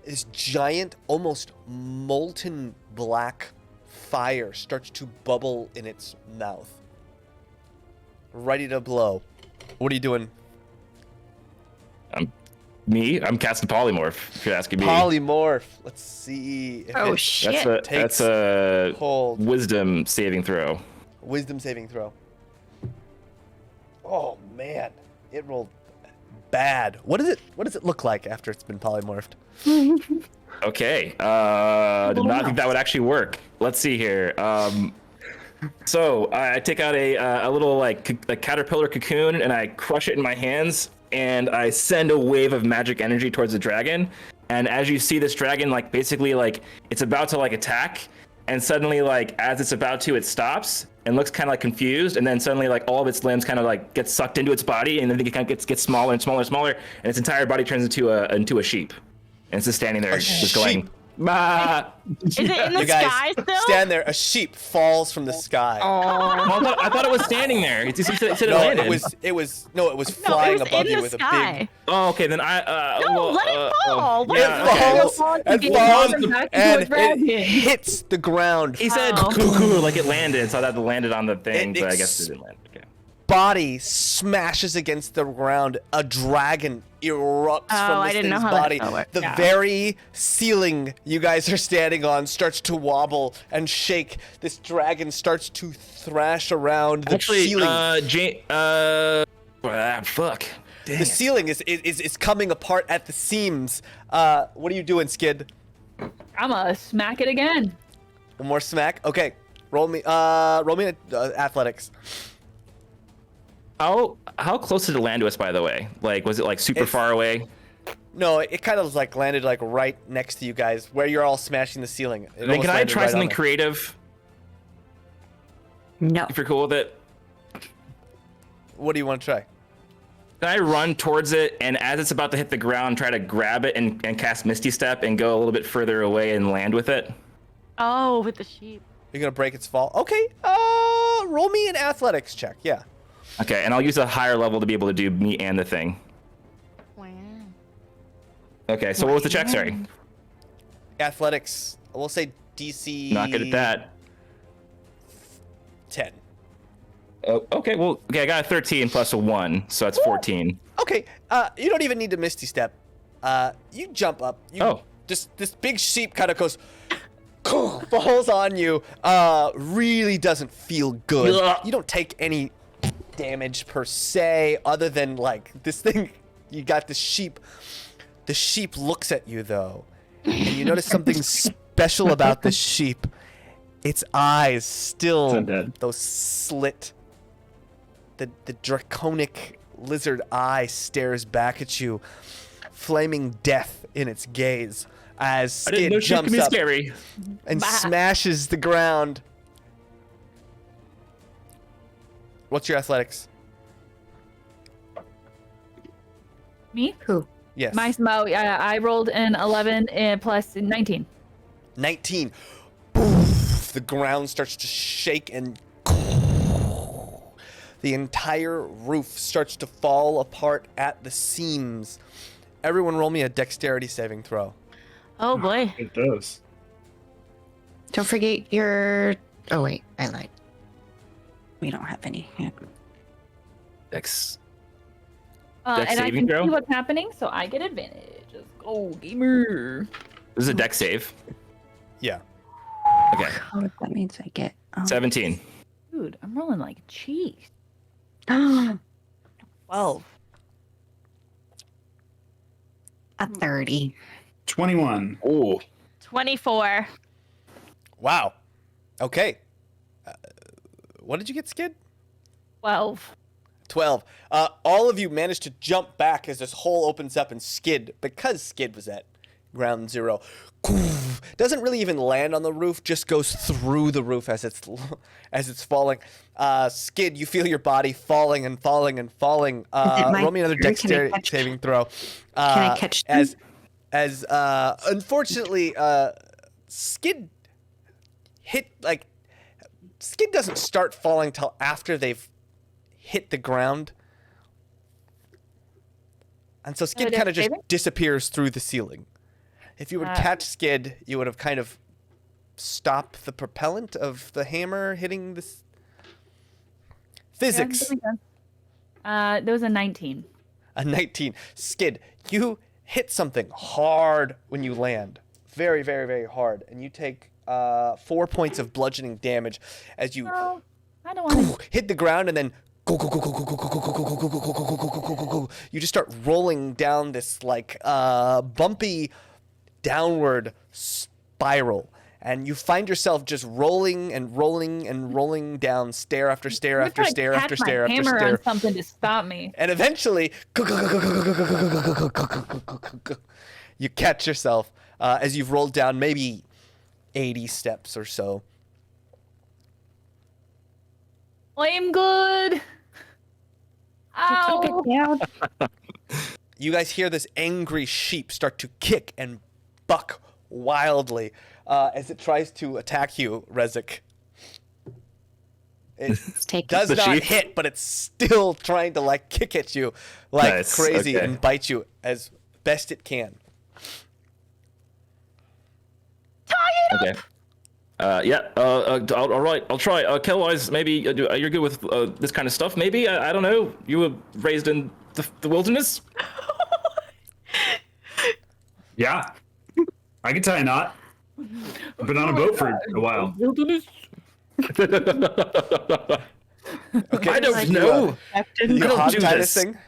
This giant, almost molten black fire starts to bubble in its mouth. Ready to blow. What are you doing? I'm casting polymorph, if you're asking me. Polymorph. Let's see. If shit. That's a hold. wisdom saving throw. Wisdom saving throw. Oh man, it rolled bad. What does it look like after it's been polymorphed? Okay. Did not think that would actually work. Let's see here. So I take out a little like caterpillar cocoon and I crush it in my hands and I send a wave of magic energy towards the dragon. And as you see this dragon, like basically like it's about to like attack, and suddenly like as it's about to, it stops and looks kind of like confused, and then suddenly like all of its limbs kind of like get sucked into its body, and then it kind of gets smaller and smaller and smaller, and its entire body turns into a sheep, and it's just standing there, just going. Bah. Is it in the You guys sky still? stand there. A sheep falls from the sky. Well, I thought it was standing there. It said it No, landed. it was flying it was above in you the with sky. a big. Oh, okay. Then No, let it fall. Let yeah, it fall. okay. It falls and it hits the ground. He said cuckoo like it landed, so I thought it landed on the thing, It but I guess it didn't land. Okay. Body smashes against the ground. A dragon erupts from I this didn't know thing's how that body. worked. The Yeah. very ceiling you guys are standing on starts to wobble and shake. This dragon starts to thrash around the ceiling. Fuck. Dang The it. ceiling is coming apart at the seams. What are you doing, Skid? I'ma smack it again. One more smack. Okay, roll me athletics. How close did it land to us, by the way? Like, was it like super far away? No, it kind of like landed like right next to you guys, where you're all smashing the ceiling. It Then almost can I landed try right something on it. creative? No. If you're cool with it. What do you want to try? Can I run towards it, and as it's about to hit the ground, try to grab it and cast Misty Step and go a little bit further away and land with it? Oh, with the sheep. You're gonna break its fall. Okay. Roll me an athletics check. Yeah. Okay, and I'll use a higher level to be able to do me and the thing. Wow. Okay, so what was the check? Sorry. Athletics. We'll say DC. Not good at that. 10. Oh, okay, well, I got a 13 plus a 1, so that's 14. Okay. You don't even need to Misty Step. You jump up. This big sheep kind of goes. Falls on you. Really doesn't feel good. You don't take any damage per se, other than like this thing. You got the sheep. The sheep looks at you though, and you notice something special about the sheep. Its eyes still those slit. The draconic lizard eye stares back at you, flaming death in its gaze as Skid jumps up scary. and smashes the ground. What's your athletics? Me? Who? Yes. I rolled an 11 plus 19. 19. Poof, the ground starts to shake and the entire roof starts to fall apart at the seams. Everyone roll me a dexterity saving throw. Oh boy. It does. Don't forget your. Oh wait, I lied. We don't have any. Yeah. Dex And I saving can throw? see what's happening, so I get advantage. Let's go, gamer. This is a dex save. Yeah. Okay, Oh, that means I get. 17. Dude, I'm rolling like cheese. A 12. 30. 21. Ooh. 24. Wow. Okay. What did you get, Skid? 12. 12. All of you managed to jump back as this hole opens up and Skid, because Skid was at ground zero. Doesn't really even land on the roof, just goes through the roof as it's falling. Skid, you feel your body falling and falling and falling. Roll me another dexterity saving throw. Can I catch them? As unfortunately, Skid doesn't start falling till after they've hit the ground. And so Skid kind of just disappears through the ceiling. If you would catch Skid, you would have kind of stopped the propellant of the hammer hitting this. Physics. There was a 19. A 19. Skid, you hit something hard when you land. Very, very, very hard. And you take 4 points of bludgeoning damage as you I don't want to hit the ground and then you just start rolling down this like bumpy downward spiral, and you find yourself just rolling and rolling and rolling down stair after stair after stair after stair after hammer stair. on something to stop me. And eventually, you catch yourself as you've rolled down maybe 80 steps or so. I'm good. Ow. You guys hear this angry sheep start to kick and buck wildly as it tries to attack you, Rezik. It does not hit, but it's still trying to like kick at you like crazy and bite you as best it can. Okay. Yeah. All right. I'll try. Kellwise, maybe you're good with this kind of stuff. Maybe I don't know. You were raised in the wilderness. Yeah, I can tie a knot. I've been on a boat for a while. Wilderness. Okay, I don't know. You don't hog do tie this. this thing.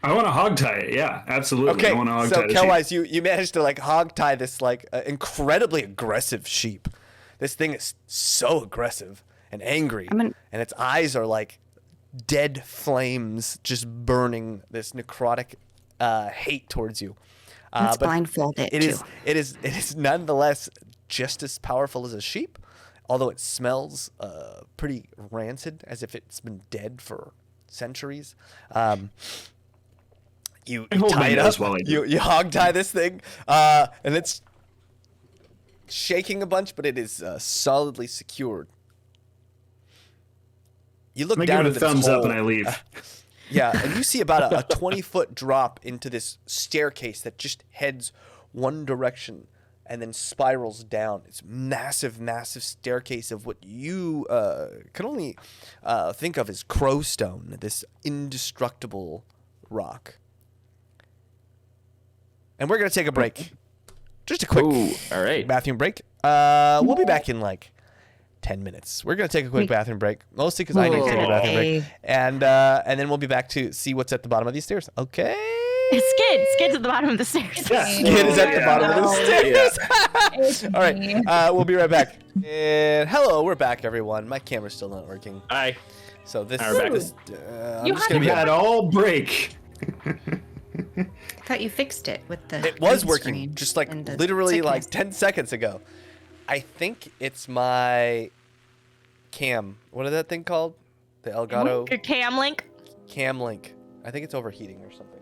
I want to hog tie it. Yeah, absolutely. Okay, I want to hog so tie the sheep. Kellwise, you managed to like hog tie this like incredibly aggressive sheep. This thing is so aggressive and angry, and its eyes are like dead flames, just burning this necrotic hate towards you. Let's but blindfold it It too. is nonetheless just as powerful as a sheep, although it smells pretty rancid, as if it's been dead for centuries. You tie it up. You hog tie this thing, and it's shaking a bunch, but it is solidly secured. You look down at the thumbs up and I leave. Yeah, and you see about a 20-foot drop into this staircase that just heads one direction and then spirals down. It's massive, massive staircase of what you can only think of as crowstone, this indestructible rock. And we're going to take a break. Just a quick all right. bathroom break. We'll be back in like 10 minutes. We're going to take a quick bathroom break, mostly because I need to take a bathroom break. And then we'll be back to see what's at the bottom of these stairs. Okay? Skid's at the bottom of the stairs. Yeah. Skid is at the bottom of the stairs. All right. We'll be right back. And hello, we're back, everyone. My camera's still not working. Hi. So this We're back. I'm just going to We be had all break. I thought you fixed it with the. It was green working screen just like and the literally like sickness. 10 seconds ago. I think it's my cam. What is that thing called? The Elgato Your cam link. cam link. I think it's overheating or something.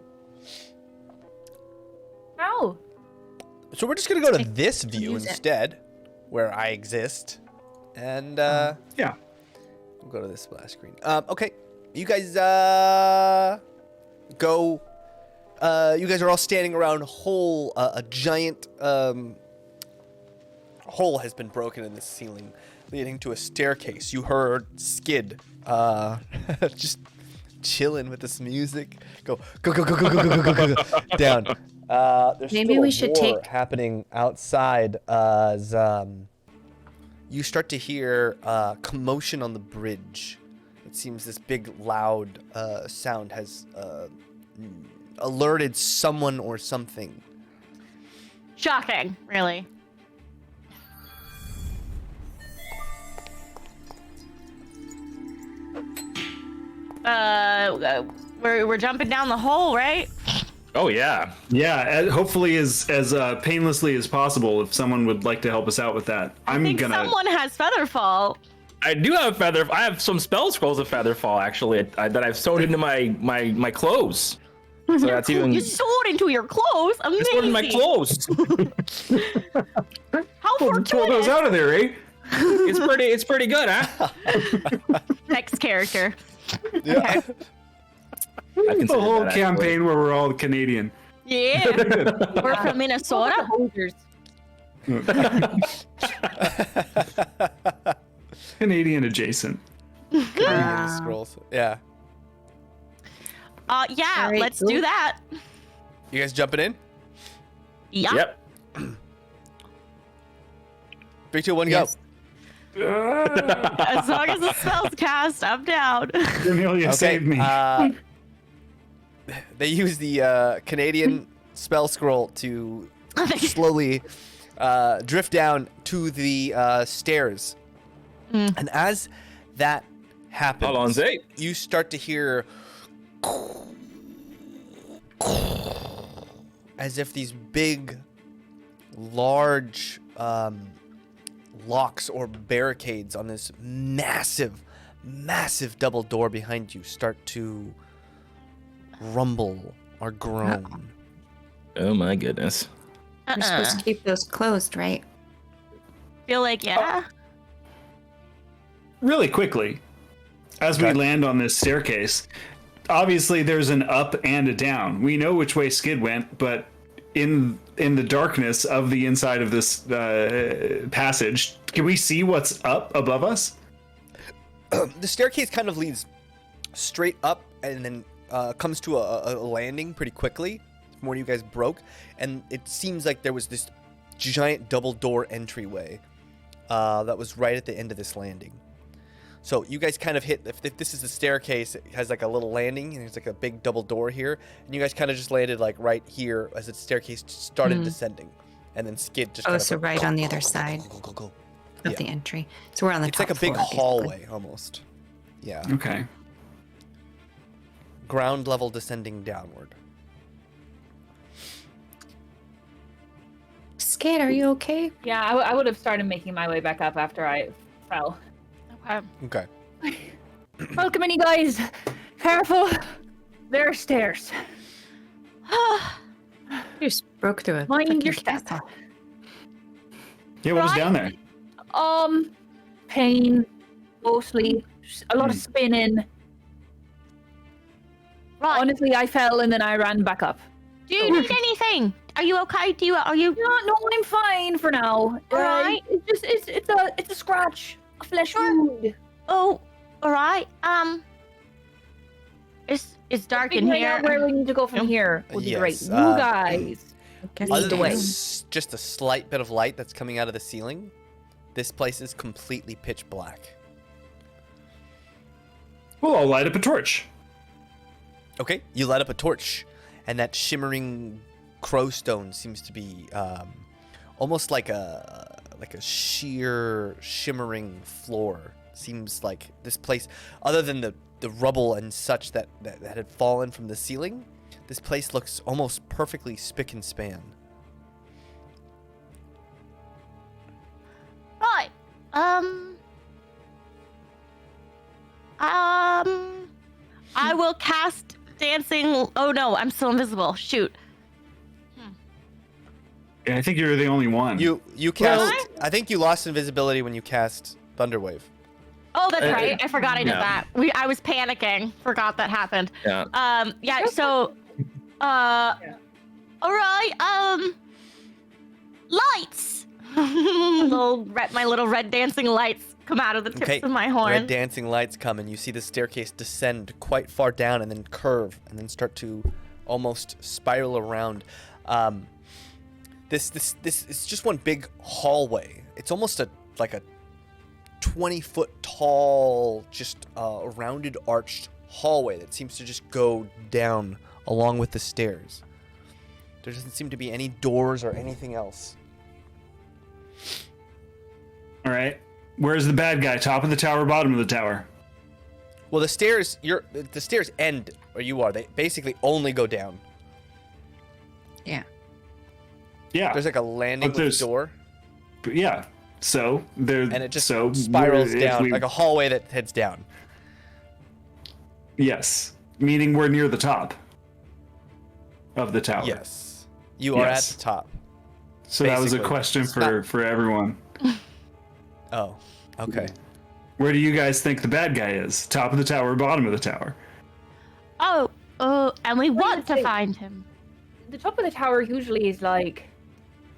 Ow. So we're just going to go to this view use it. instead, where I exist. And Yeah. we'll go to this splash screen. Okay. You guys go. You guys are all standing around hole. A giant hole has been broken in the ceiling, leading to a staircase. You heard Skid just chilling with this music. Go down. There's Maybe still we a should war take- happening outside as you start to hear commotion on the bridge. It seems this big loud sound has alerted someone or something. Shocking, really. We're jumping down the hole, right? Oh yeah. Yeah, hopefully as painlessly as possible. If someone would like to help us out with that, I think someone has Featherfall. I do have feather. I have some spell scrolls of Featherfall actually that I've sewed into my clothes. So that's even. You sewed into your clothes. Amazing. Sewed in my clothes. How pull those fortuitous. out of there, eh? It's pretty good, huh? Next character. Yeah. I The consider whole that, campaign where we're all Canadian. Yeah. We're from Minnesota. Canadian adjacent. Canadian scrolls. Yeah. Yeah, All right, let's cool. do that. You guys jumping in? Yeah. Yep. 3, 2, 1, Yes. go. As long as the spell's cast, I'm down. Amelia saved me. They use the Canadian spell scroll to slowly drift down to the stairs. And as that happens, Allons-y. you start to hear as if these big, large locks or barricades on this massive, massive double door behind you start to rumble or groan. Oh my goodness. We're supposed to keep those closed, right? Feel like, yeah. Really quickly, as we land on this staircase, obviously there's an up and a down. We know which way Skid went, but in the darkness of the inside of this passage, can we see what's up above us? The staircase kind of leads straight up and then comes to a landing pretty quickly from where you guys broke, and it seems like there was this giant double door entryway that was right at the end of this landing. So you guys kind of hit, if this is the staircase, it has like a little landing and there's like a big double door here, and you guys kind of just landed like right here as the staircase started descending, and then Skid just So right on the other side go. of the entry. So we're on the It's top like a big floor, basically. hallway almost. Yeah. Okay. Ground level descending downward. Skid, are you okay? Yeah, I would have started making my way back up after I fell. Okay. Okay. Welcome in, you guys. Careful. There are stairs. You just broke through a Mind fucking your step. castle. Yeah, what was down there? Pain, mostly. A lot of spinning. Right. Honestly, I fell and then I ran back up. Do you need anything? Are you okay? Are you? No, I'm fine for now. All right. It's a scratch, a flesh wound. Oh, all right. It's dark in Figuring here. out where we need to go from here would be great. Yes, You guys. Guess Other Lead the than way. just a slight bit of light that's coming out of the ceiling, this place is completely pitch black. Well, I'll light up a torch. Okay, you light up a torch, and that shimmering crowstone seems to be almost like a sheer shimmering floor. Seems like this place, other than the rubble and such that had fallen from the ceiling, this place looks almost perfectly spick and span. Right. I will cast dancing. Oh no, I'm still invisible. Shoot. Yeah, I think you're the only one. You cast. I think you lost invisibility when you cast Thunderwave. Oh, that's right. I forgot I did yeah. that. I was panicking. Forgot that happened. Yeah. Yeah. So, all right. Lights. My little red dancing lights come out of the tips of my horn. Red dancing lights come, and you see the staircase descend quite far down, and then curve, and then start to almost spiral around. This is just one big hallway. It's almost like a 20-foot tall, just rounded, arched hallway that seems to just go down along with the stairs. There doesn't seem to be any doors or anything else. All right. Where's the bad guy? Top of the tower, bottom of the tower? Well, the stairs end where you are. They basically only go down. Yeah. Yeah. There's like a landing But with there's- a door, Yeah. So there. and it just so spirals if down we- like a hallway that heads down. Yes. Meaning we're near the top of the tower. Yes, you are at Yes. the top. So that was a Basically. question It's not- for everyone. Oh, okay. Where do you guys think the bad guy is? Top of the tower, bottom of the tower? Oh, and we want to say- find him. The top of the tower usually is like,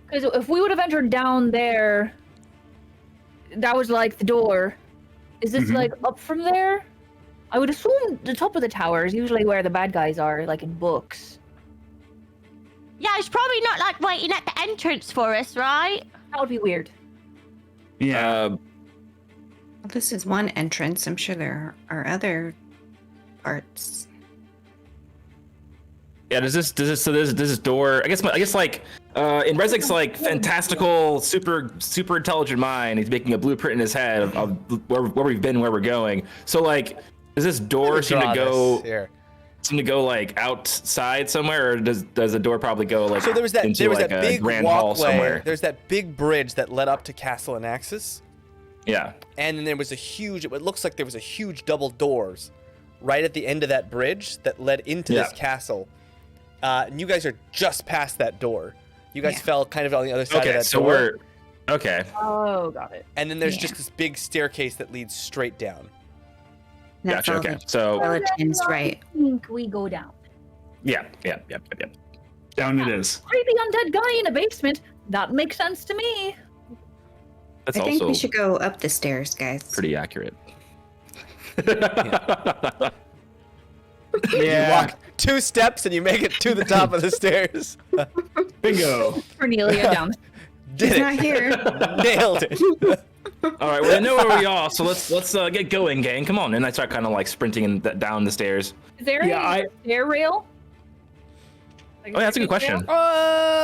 because if we would have entered down there, that was like the door. Is this Mhm. like up from there? I would assume the top of the tower is usually where the bad guys are, like in books. Yeah, he's probably not like waiting at the entrance for us, right? That would be weird. Yeah. Well, this is one entrance. I'm sure there are other parts. Yeah, does this door? I guess like in Rezik's like fantastical, super intelligent mind, he's making a blueprint in his head of where we've been, where we're going. So like, does this door seem to Draw go this here. like outside somewhere, or does the door probably go like So there was that into like a big grand hall walkway. somewhere? There's that big bridge that led up to Castle Anaxis, Yeah. and then there was it looks like there was a huge double doors right at the end of that bridge that led into this Yeah. castle. And you guys are just past that door. You guys Yeah. fell kind of on the other side of Okay, that so door. we're okay. Oh, got it. And then there's Yeah. just this big staircase that leads straight down. That's Gotcha. all Okay, the so skeletons, right? I think we go down. yeah. Down it is. Creepy undead guy in a basement. That makes sense to me. That's I think also we should go up the stairs, guys. pretty accurate. You walk 2 steps and you make it to the top of the stairs. Bingo. Cornelia down. Did He's it. not here. Nailed it. All right, well I know where we are, so let's get going, gang. Come on, and I start kind of like sprinting down the stairs. Is there Yeah, a stair rail? Like Oh, yeah, that's a good question.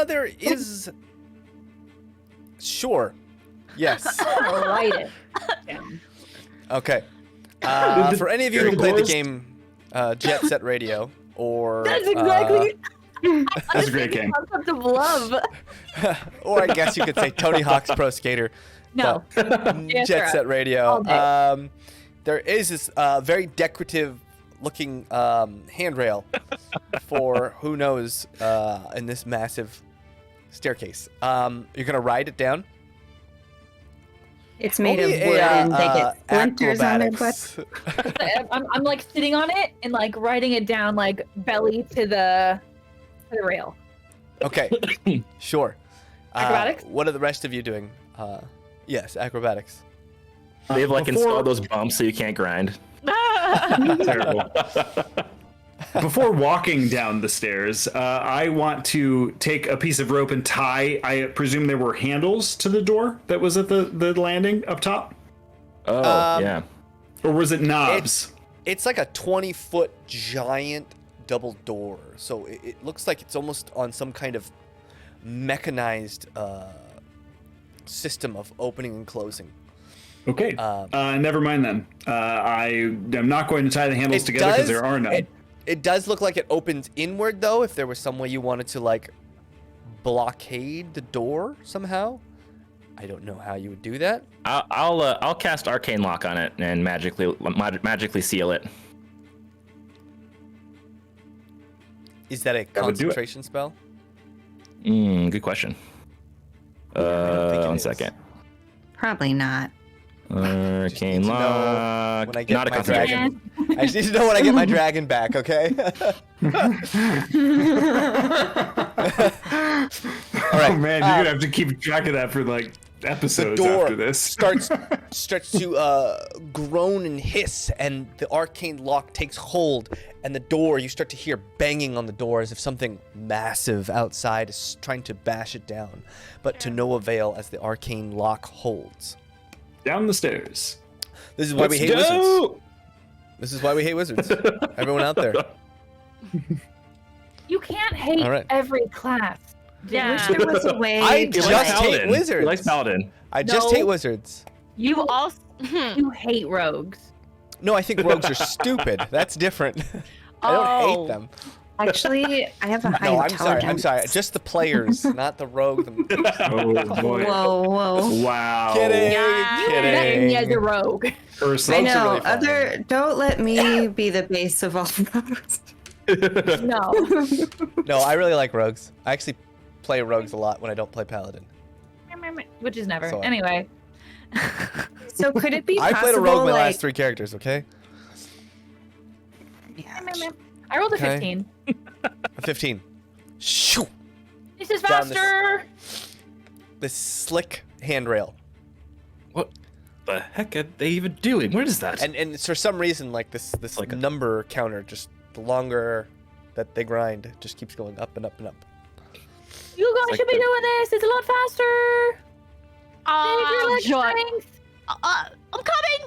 There is. Sure. Yes. I'll write it down. Okay. For any of you who Very played the close. game Jet Set Radio, or That's exactly. That's a great game. Concept of love. or I guess you could say Tony Hawk's Pro Skater. No. but Yes, Jet sir. Set Radio. All day. There is this very decorative looking handrail for who knows in this massive staircase. You're gonna ride it down. It's made of Only wood a, and they get splinters on their acrobatics. butts. I'm like sitting on it and like riding it down like belly to the rail. Okay, sure. Acrobatics? What are the rest of you doing? Yes, acrobatics. They have like Before- installed those bumps so you can't grind. Terrible. Before walking down the stairs, I want to take a piece of rope and tie. I presume there were handles to the door that was at the landing up top, Oh yeah. or was it knobs? It's like a 20-foot giant double door. So it looks like it's almost on some kind of mechanized system of opening and closing. Okay. Never mind then. I am not going to tie the handles together because there are none. It does look like it opens inward, though, if there was some way you wanted to, like, blockade the door somehow. I don't know how you would do that. I'll cast Arcane Lock on it and magically seal it. Is that a That would do it. concentration spell? Good question. don't think it One is. second. Probably not. Arcane need to know Lock. when I get Not a my concentration. dragon. I just need to know when I get my dragon back, okay? All right. Oh man, you're gonna have to keep track of that for like The episodes door after this. starts to groan and hiss, and the arcane lock takes hold, and the door, you start to hear banging on the door as if something massive outside is trying to bash it down, but to no avail as the arcane lock holds. Down the stairs. This is why we hate Let's wizards. go! This is why we hate wizards. Everyone out there. You can't hate All right. every class. Yeah. There was a way. I to, just like- hate Paladin. wizards. He likes Paladin. I just No. hate wizards. You also. You hate rogues. No, I think rogues are stupid. That's different. I don't Oh. hate them. Actually, I have a high No, intelligence. I'm sorry. Just the players, not the rogue. Oh boy! Whoa. Wow. Kidding. Yeah. Kidding. Yeah, the rogue. I Personal. Rogues are know. really fun. Don't let me be the base of all those. No. No, I really like rogues. I actually play rogues a lot when I don't play paladin. Which is never. So- Anyway. So could it be I possible? played a rogue my like, last 3 characters. Okay. Yeah. I rolled a Okay. 15. A 15. Shoo! This is Down this- faster. This slick handrail. What the heck are they even doing? What is that? And for some reason, like this Like a- number counter, just the longer that they grind, it just keeps going up and up and up. You guys like should be the- doing this. It's a lot faster. Save your leg Joy. strength. I'm coming.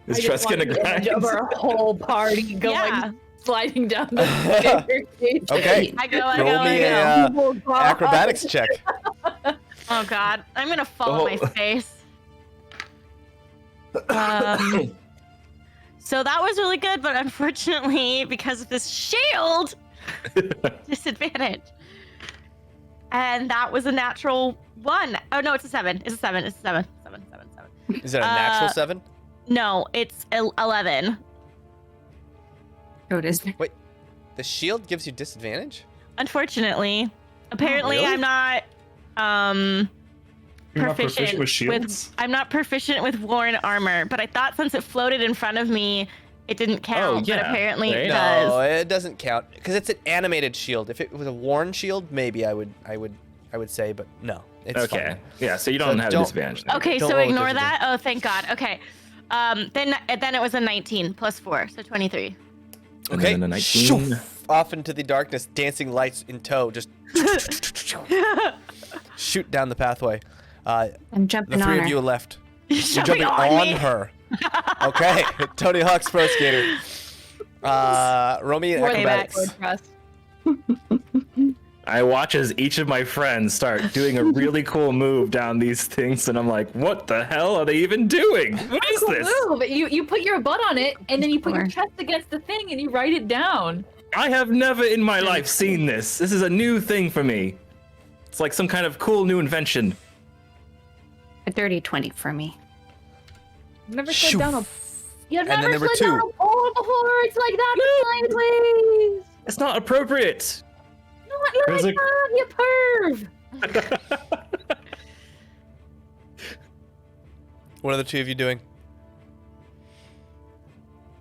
Is I just Trust gonna wanted the image grind? of our whole party going, Yeah. sliding down the stairs. Okay. I go. Roll me a Oh, God. acrobatics check. Oh God, I'm gonna fall on my Oh. face. So that was really good, but unfortunately, because of this shield, disadvantage. And that was a natural 1. Oh no, it's a 7. It's a 7. It's a 7. 7. 7. 7. Is it a natural 7? No, it's 11. Oh, it is. The shield gives you disadvantage? Unfortunately, apparently really? I'm not You're not proficient proficient with shields? I'm not proficient with war and armor, but I thought since it floated in front of me, it didn't count. yeah, but apparently right? it No, does. it doesn't count because it's an animated shield. If it was a worn shield, maybe I would say, but no, it's Okay. fine. Yeah. So you don't So have don't- a disadvantage. then. Okay, Don't so roll with ignore disadvantage. that. Oh, thank God. Okay. Then it was a 19 plus 4, so 23. And Okay. then a 19. Shoof, off into the darkness, dancing lights in tow, just shoot down the pathway. I'm The jumping 3 on of her. you are left. You're Jumping jumping on on me. her. Okay, Tony Hawk's Pro Skater. Roll me an Way back, acrobatics. trust. I watch as each of my friends start doing a really cool move down these things, and I'm like, what the hell are they even doing? What is Cool this? move. You put your butt on it, and then you put your Or- chest against the thing, and you write it down. I have never in my life seen this. This is a new thing for me. It's like some kind of cool new invention. A dirty 20 for me. I've never Shoo. slid down a. You've then never there were slid down two. a pole before. It's like that, please. It's not appropriate. Not like There's a- that, you perv. What are the 2 of you doing?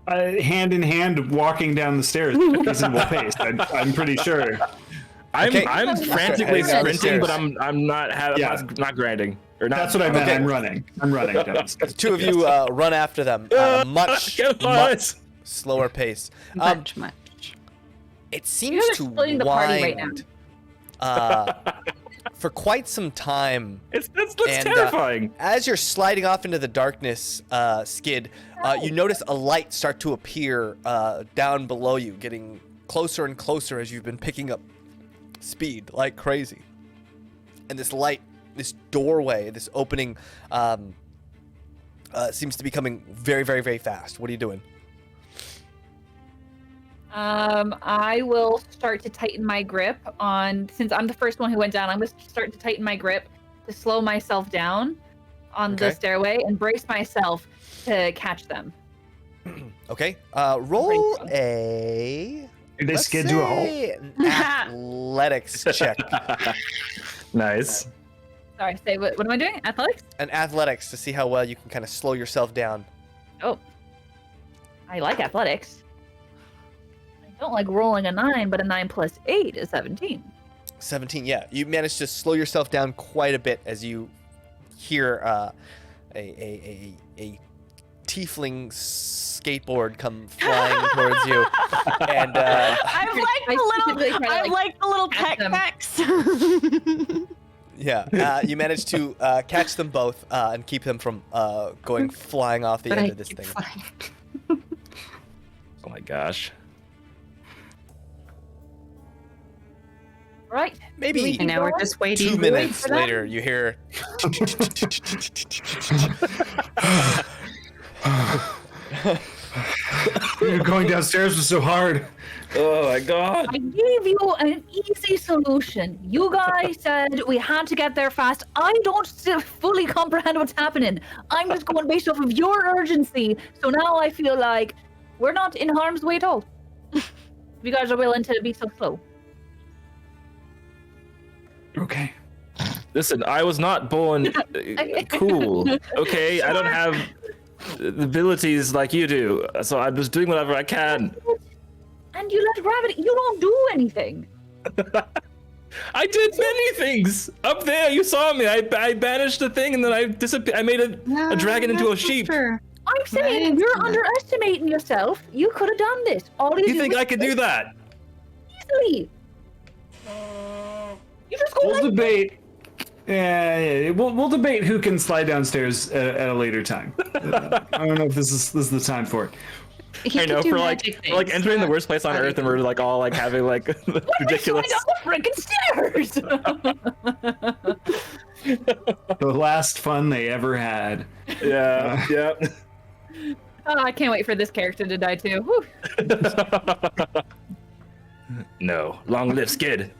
Hand in hand, walking down the stairs at a reasonable pace. I'm pretty sure. Okay. I'm frantically Heading down the sprinting, but stairs. I'm not Yeah. not grinding or not. That's what I meant. Okay. I'm running. I'm running down the stairs. 2 of you run after them at a much, Get much slower pace. Much. It seems guys are to splitting the party right wind for quite some time. This looks And, terrifying. As you're sliding off into the darkness, Skid, you notice a light start to appear down below you, getting closer and closer as you've been picking up speed like crazy. And this light, this doorway, this opening seems to be coming very, very, very fast. What are you doing? I will start to tighten my grip on, since I'm the first one who went down, I'm going to start to tighten my grip to slow myself down on the Okay. stairway and brace myself to catch them. Okay. Roll a. Did they let's skid to a hole? say an athletics check. Nice. Sorry, say what am I doing? Athletics? An athletics to see how well you can kind of slow yourself down. Oh. I like athletics. I don't like rolling a 9, but a 9 plus 8 is 17. 17, yeah. You managed to slow yourself down quite a bit as you hear a tiefling skateboard come flying towards you. And I'm specifically try to, like the little catch peck them. pecks. yeah, you managed to catch them both and keep them from going flying off the But end I of this keep thing. flying. Oh my gosh. Right. Maybe And now we're just waiting. 2 minutes for that? later, you hear. Going downstairs was so hard. Oh my god. I gave you an easy solution. You guys said we had to get there fast. I don't still fully comprehend what's happening. I'm just going based off of your urgency. So now I feel like we're not in harm's way at all. If you guys are willing to be so slow. Okay. Listen, I was not born cool. Okay, I don't have the abilities like you do, so I'm just doing whatever I can. And you let gravity. You don't do anything. I did many things up there. You saw me. I banished the thing, and then I disappeared. I made a dragon into a sheep. Sure. I'm saying you're underestimating yourself. You could have done this. All You think I could do that? easily. You just go We'll like debate. Yeah. We'll debate who can slide downstairs at a later time. I don't know if this is the time for it. He I could know, do for magic like things. entering the worst place on earth, and we're like all like having like ridiculous. slide down the freaking stairs. The last fun they ever had. Yeah. Oh, I can't wait for this character to die too. Whew. No, long live Skid.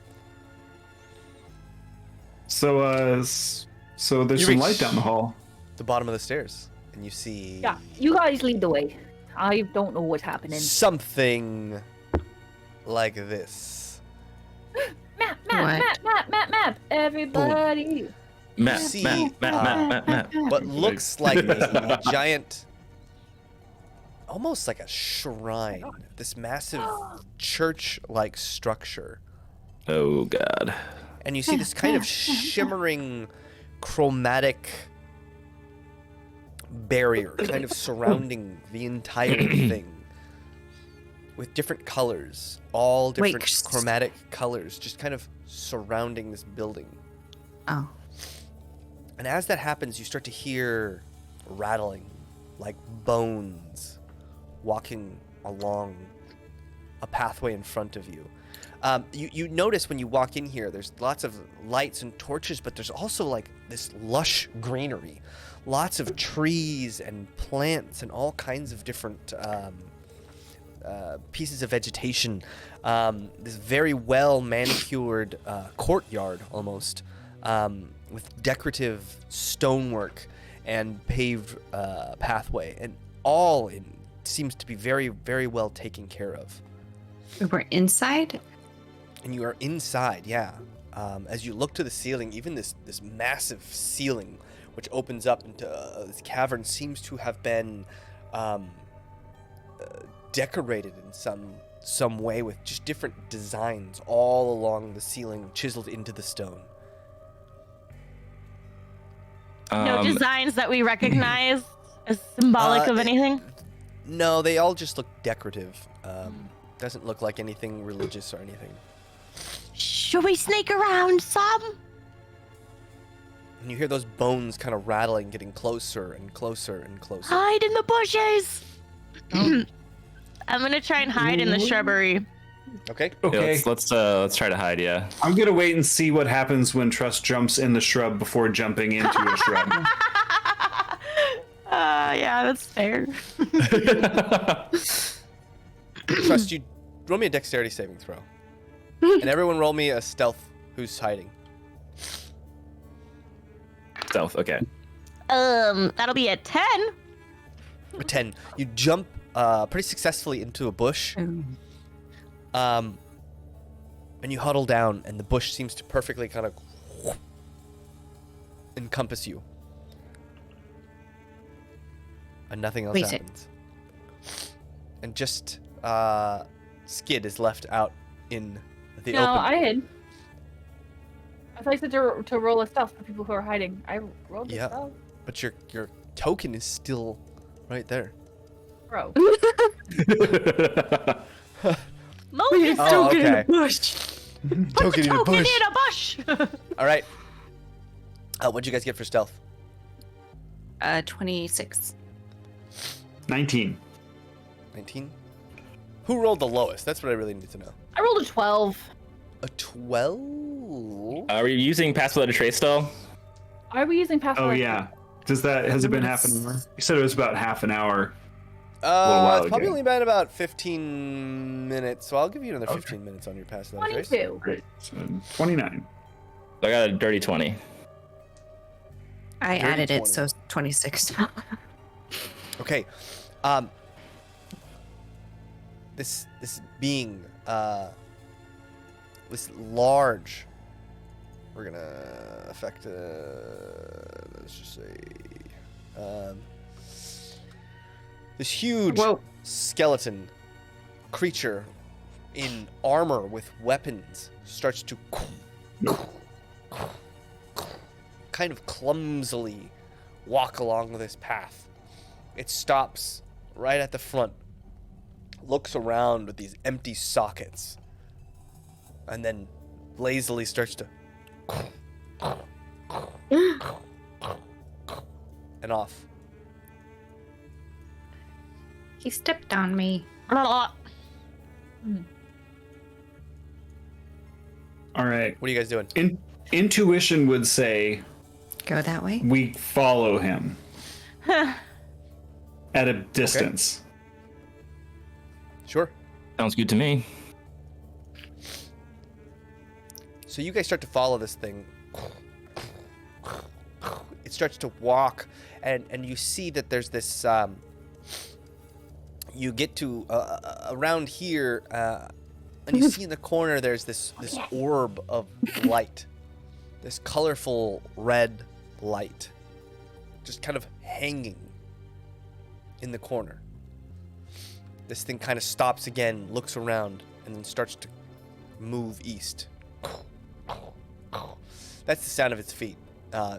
So there's You some reach- light down the hall. The bottom of the stairs, and you see Yeah, you guys lead the way. I don't know what's happening. something like this. Map. Everybody. Map, See, map. What looks like a giant, almost like a shrine. This massive church-like structure. Oh god. And you see this kind of shimmering chromatic barrier kind of surrounding the entire thing with different colors, all different chromatic colors, just kind of surrounding this building. Oh. And as that happens, you start to hear rattling like bones walking along a pathway in front of you. You notice when you walk in here, there's lots of lights and torches, but there's also like this lush greenery, lots of trees and plants and all kinds of different pieces of vegetation. This very well manicured courtyard almost, with decorative stonework and paved pathway, and all seems to be very, very well taken care of. We're inside? And you are inside, yeah. As you look to the ceiling, even this massive ceiling, which opens up into this cavern, seems to have been decorated in some way with just different designs all along the ceiling, chiseled into the stone. No designs that we recognize as symbolic of anything? No, they all just look decorative. Doesn't look like anything religious or anything. Should we sneak around some? And you hear those bones kind of rattling, getting closer and closer and closer. Hide in the bushes. I'm gonna try and hide in the shrubbery. Okay. Okay. Yeah, let's try to hide. Yeah. I'm gonna wait and see what happens when Trust jumps in the shrub before jumping into a shrub. Yeah, that's fair. Trust, you roll me a dexterity saving throw. And everyone roll me a stealth who's hiding. Stealth. Okay. That'll be a 10. A 10. You jump pretty successfully into a bush. And you huddle down, and the bush seems to perfectly kind of encompass you. And nothing else happens. And just Skid is left out in the No, open. I hid. I thought you said to roll a stealth for people who are hiding. I rolled a Yeah. stealth. But your token is still right there. Bro. Move Oh, okay. Bush. Token in a token bush. in a bush. All right. What'd you guys get for stealth? 26. 19. 19? Who rolled the lowest? That's what I really need to know. I rolled a 12. A 12? Are we using Pass Without a Trace still? Are we using passive? Oh yeah. Has it been half an hour? You said it was about half an hour. while It's probably ago. only been about 15 minutes, so I'll give you another 15 minutes on your pass level trace. 22. Great. So 29. I got a dirty 20. I Dirty added 20. it, so 26. Okay. This being, this large, we're gonna affect, let's just say, this huge Whoa. skeleton creature in armor with weapons starts to kind of clumsily walk along this path. It stops right at the front, looks around with these empty sockets, and then lazily starts to and off. He stepped on me. All right. What are you guys doing? Intuition would say Go that way. we follow him at a distance. Sure. Sounds good to me. So you guys start to follow this thing. It starts to walk, and you see that there's this. You get to around here, and you see in the corner there's this orb of light, this colorful red light, just kind of hanging in the corner. This thing kind of stops again, looks around, and then starts to move east. That's the sound of its feet.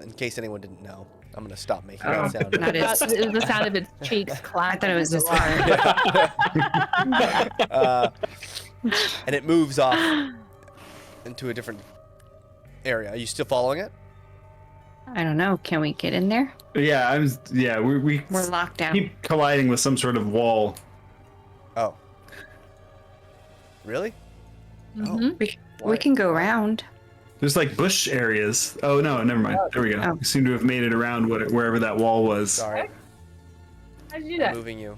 In case anyone didn't know, I'm gonna stop making that sound. That is. It was the sound of its cheeks I clapping. thought it was just And it moves off into a different area. Are you still following it? I don't know. Can we get in there? Yeah, we're locked out. keep colliding with some sort of wall. Oh. Really? We can go around. There's like bush areas. Oh no, never mind. There we go. Oh. We seem to have made it around wherever that wall was. Sorry. How'd you do that? Moving you.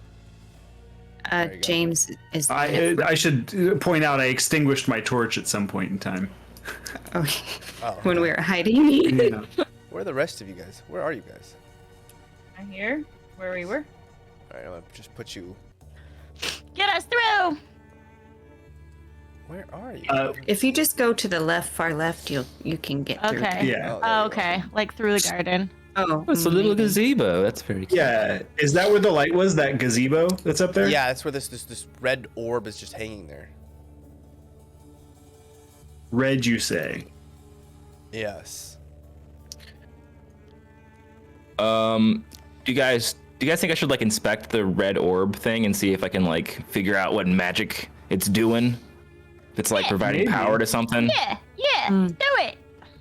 you go. James is. I should point out I extinguished my torch at some point in time. Okay. Oh. When we were hiding. Yeah. Where are the rest of you guys? Where are you guys? I'm here, where we were. All right, I'm gonna just put you. Get us through. Where are you? If you just go to the left, far left, you can get through. Okay. Yeah. there you go. Okay, like through the garden. Oh. It's a little gazebo. That's very cute. Yeah. Is that where the light was? That gazebo that's up there? Yeah, that's where this red orb is just hanging there. Red, you say? Yes. Do you guys think I should like inspect the red orb thing and see if I can like figure out what magic it's doing? If it's like providing maybe. power to something? Yeah, do it.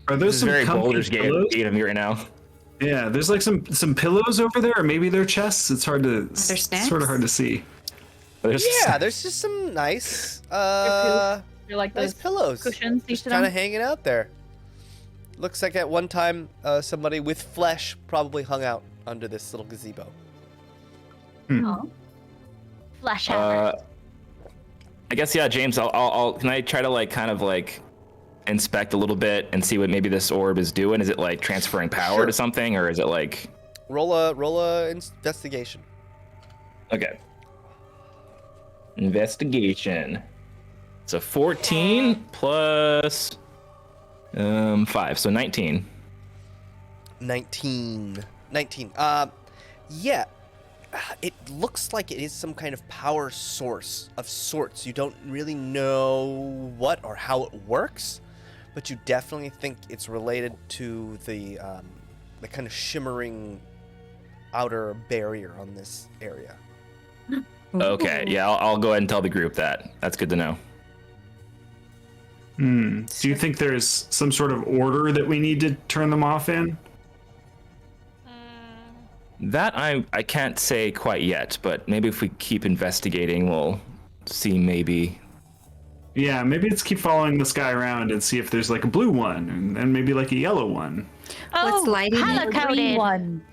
Are This those is some very comfy Boulder's Gate pillows? of me right now. Yeah, there's like some pillows over there, or maybe they're chests. It's hard to. there snacks? Sort of hard to see. There's Yeah, there's just some nice, You're like nice those pillows. cushions you Just sit kind on. of hanging out there. Looks like at one time somebody with flesh probably hung out under this little gazebo. Oh. Flesh out. I guess yeah, James. I'll can I try to like kind of like inspect a little bit and see what maybe this orb is doing? Is it like transferring power Sure. to something, or is it like Roll a investigation. okay? Investigation. It's a 14 plus 5, so 19. 19. Yeah. It looks like it is some kind of power source of sorts. You don't really know what or how it works, but you definitely think it's related to the kind of shimmering outer barrier on this area. Okay, yeah, I'll go ahead and tell the group that. That's good to know. Do you think there's some sort of order that we need to turn them off in? That I can't say quite yet, but maybe if we keep investigating, we'll see maybe. Yeah, maybe let's keep following this guy around and see if there's like a blue one and maybe like a yellow one. What's lighting it? color Green coded. one.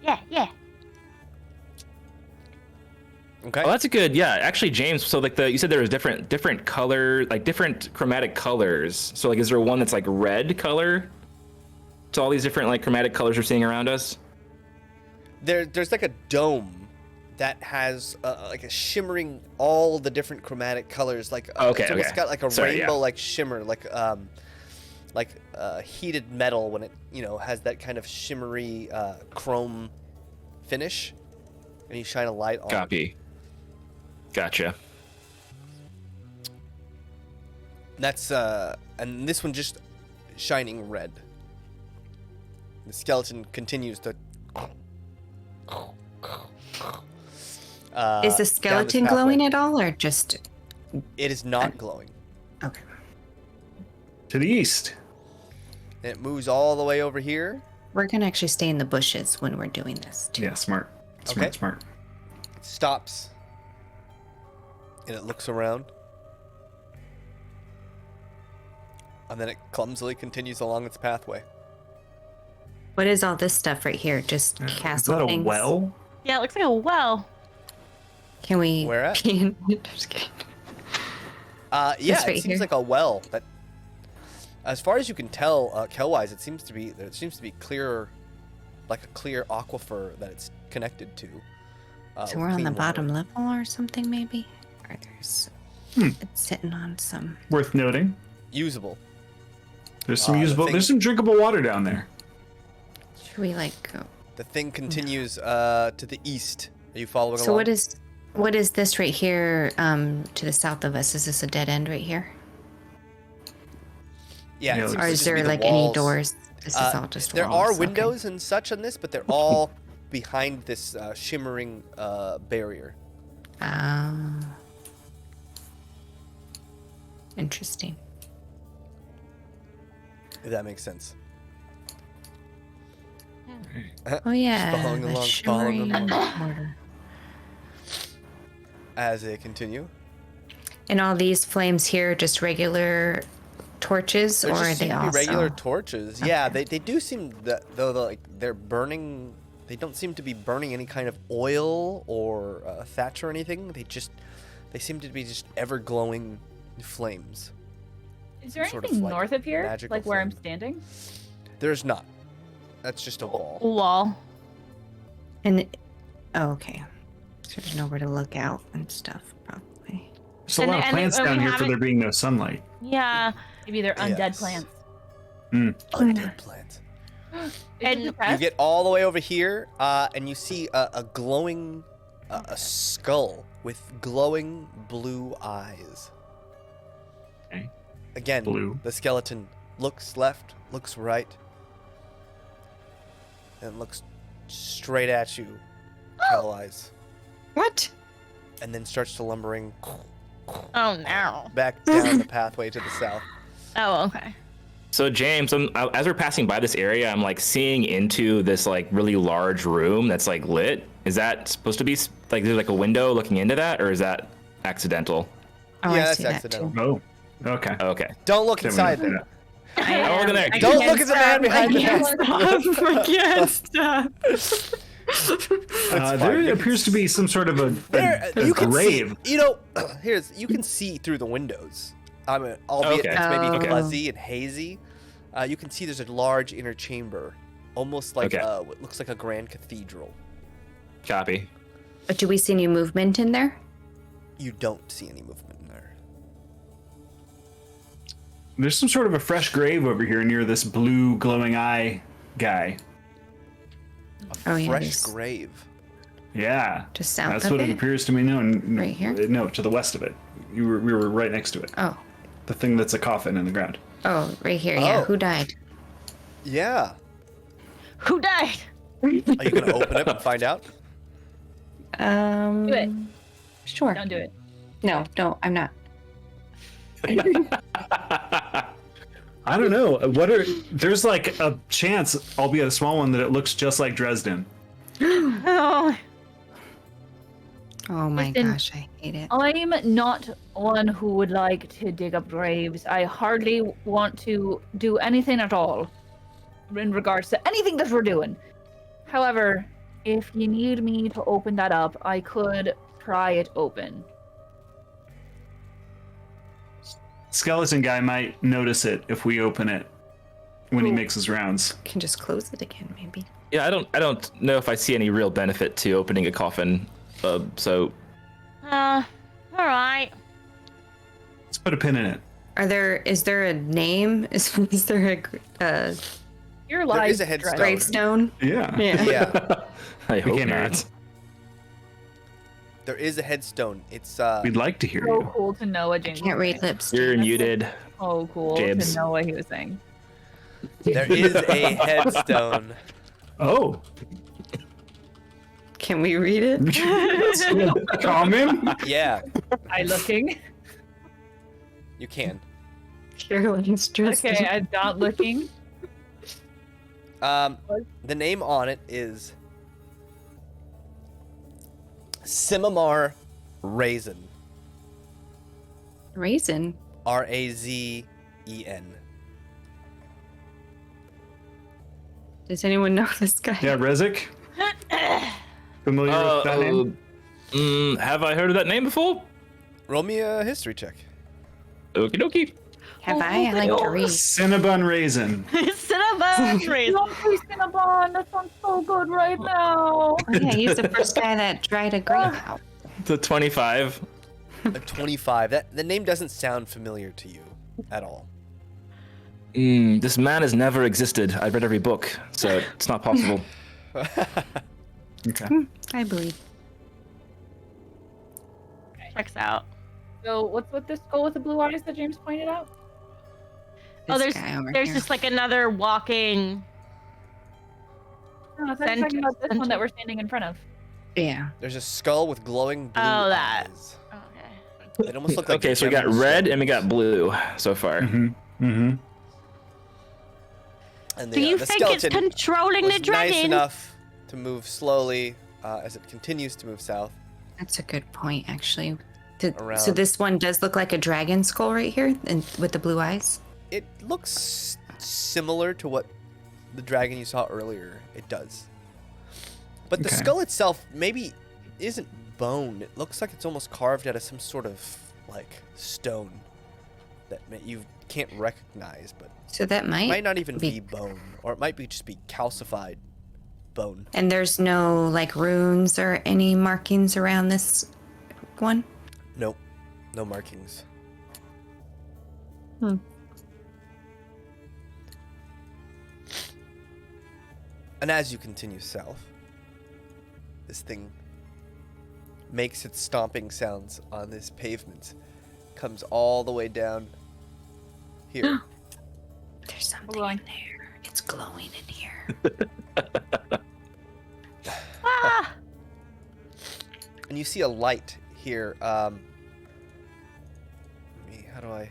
Yeah. Okay. Oh, that's a good. Yeah, actually, Jaymes. So like you said there was different color, like different chromatic colors. So like, is there one that's like red color? To all these different like chromatic colors we're seeing around us. There's like a dome that has like a shimmering all the different chromatic colors. Like it's got like a rainbow like shimmer, like heated metal when it has that kind of shimmery chrome finish, and you shine a light on. Copy. Gotcha. That's and this one just shining red. The skeleton continues to. Is the skeleton glowing at all, or just? It is not glowing. Okay. To the east. And it moves all the way over here. We're gonna actually stay in the bushes when we're doing this. Too. Yeah, smart. Smart. It stops. And it looks around. And then it clumsily continues along its pathway. What is all this stuff right here? Just castle Is that a things? well? Yeah, it looks like a well. Can we? Where at? Just kidding. Yeah, This it right seems here. like a well that, as far as you can tell, Kel-wise, it seems to be clear, like a clear aquifer that it's connected to. So with we're on the clean bottom water. level or something, maybe? Or there's it's sitting on some. Worth noting. Usable. There's some the usable. thing- There's some drinkable water down there. Should we like go? The thing continues to the east. Are you following So along? what is this right here to the south of us? Is this a dead end right here? Yeah. Yeah, it seems Or to is just there be the like any walls. doors? This is all just There walls. are Okay. windows and such on this, but they're all behind this shimmering barrier. Interesting. If that makes sense. Oh yeah, following the along, shimmering following along. mortar. As they continue. And all these flames here, just regular torches, There or are just they seem to be also regular torches. Yeah, they do seem that though like they're burning. They don't seem to be burning any kind of oil or thatch or anything. They seem to be just ever glowing flames. Is there Sort of anything like north of here, magical like where I'm flame. standing? There's not. That's just a wall. Wall. And okay, so there's nowhere to look out and stuff, probably. There's a lot of And plants are we down here for having- there being no sunlight. Yeah. Maybe they're undead Yes. plants. Undead plants. And You get all the way over here, and you see a glowing, a skull with glowing blue eyes. Okay. Again, Blue. the skeleton looks left, looks right, and looks straight at you, Hell eyes, What? and then starts to lumbering oh no. back down the pathway to the south. Oh, okay. So Jaymes, as we're passing by this area, I'm like seeing into this like really large room that's like lit. Is that supposed to be like there's like a window looking into that, or is that accidental? Oh, Yeah, I that's see that accidental. too. Oh, okay. Okay. Don't look Then we inside don't do there. that. I look in there. Don't look at the man behind the desk. I can't stop. fine. There You can appears to be some sort of There, a you can grave. see. You can see through the windows. Albeit Okay. it's maybe Okay. fuzzy and hazy. You can see there's a large inner chamber, almost like Okay. what looks like a grand cathedral. Copy. But do we see any movement in there? You don't see any movement in there. There's some sort of a fresh grave over here near this blue glowing eye guy. Oh, yeah, Fresh there's- grave. Yeah. Just south That's of what it it? appears to me. No, Right here? No, to the west of it. We were right next to it. Oh, The thing that's a coffin in the ground. oh, right here. Yeah. Oh. Who died? Yeah. Who died? Are you gonna open it and find out? Do it. Sure. Don't do it. No, I'm not. I don't know. There's like a chance, albeit a small one, that it looks just like Dresden. Oh. Oh my Listen, gosh, I hate it. I'm not one who would like to dig up graves. I hardly want to do anything at all in regards to anything that we're doing. However, if you need me to open that up, I could pry it open. Skeleton guy might notice it if we open it when he makes his rounds. Can just close it again, maybe. Yeah, I don't know if I see any real benefit to opening a coffin. So All right. Let's put a pin in it. Is there a name? Is there a Your There life is a headstone. gravestone? Yeah. Yeah, I hope can't hear not. it. there is a headstone. It's We'd like to hear So you. cool to know what James Can't was read saying. lips. You're James. muted. So cool Jaymes. to know what he was saying. there is a headstone. Oh. Can we read it? Common? Yeah, I looking. you can. Caroline's dressed. Okay, I'm not looking. The name on it is Simamar Raisin. Raisin. Razen. Does anyone know this guy? Yeah, Rezik? Familiar with that name? Have I heard of that name before? Roll me a history check. Okie dokie. Have I? I like to read. Cinnabon Raisin. Cinnabon raisin. Cinnabon, that sounds so good right now. Oh, yeah, he's the first guy that dried a grape out. The 25. A 25. The name doesn't sound familiar to you at all. This man has never existed. I've read every book, so it's not possible. Okay. I believe. Checks out. So what's with this skull with the blue eyes that James pointed out? Oh, This there's guy over there's here. just like another walking. No, I thought you were talking about this one Center. that we're standing in front of. Yeah. There's a skull with glowing blue that. eyes. Okay. It almost looked like Okay, so we got gemstones. red and we got blue so far. Mm-hmm. And Do you the think it's skeleton controlling was the dragon? nice enough to move slowly as it continues to move south. That's a good point, actually. So Around. this one does look like a dragon skull right here, and with the blue eyes. It looks similar to what the dragon you saw earlier. It does. But the Okay. skull itself maybe isn't bone. It looks like it's almost carved out of some sort of like stone that you can't recognize, but So that it might might. not even be be- bone, or it might be just be calcified bone. And there's no like runes or any markings around this one. Nope, no markings. Hmm. And as you continue south, this thing makes its stomping sounds on this pavement, comes all the way down here. There's something Glowing. in there. It's glowing in here. Ah! And you see a light here. How do I?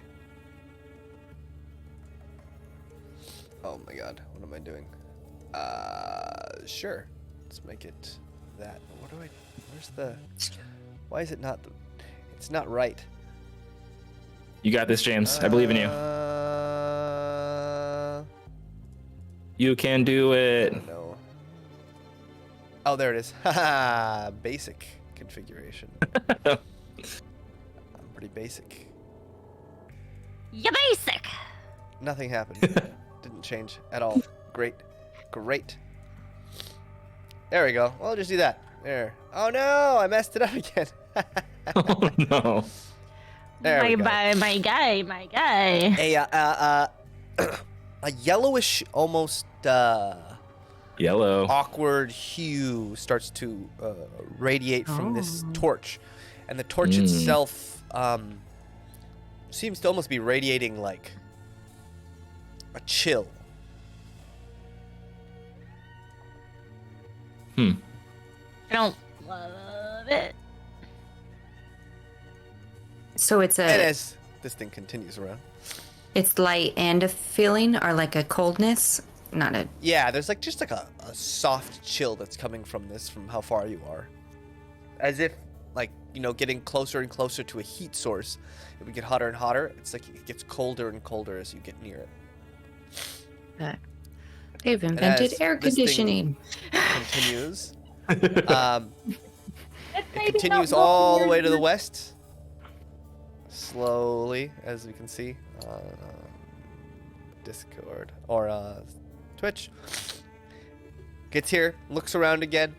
Oh my god, what am I doing? Sure. Let's make it that. What do I? Where's the? Why is it not? It's not right. You got this, James. I believe in you. You can do it. No. Oh, there it is. Haha, basic configuration. I'm pretty basic. You basic. Nothing happened. Didn't change at all. Great. Great. There we go. Well, I'll just do that. There. Oh no, I messed it up again. Oh no. There we go. My guy. A a yellowish, almost Yellow. awkward hue starts to radiate from this torch, and the torch itself seems to almost be radiating like a chill. I don't love it. So it's And a as this thing continues around, it's light and a feeling, or like a coldness, not a. yeah, there's like just like a soft chill that's coming from this, from how far you are, as if like, you know, getting closer and closer to a heat source. It would get hotter and hotter. It's like it gets colder and colder as you get near it. They've invented as air this thing conditioning. Continues. It's It Maybe continues not all the more way to the than- west. Slowly, as we can see. Discord or Twitch. Gets here, looks around again,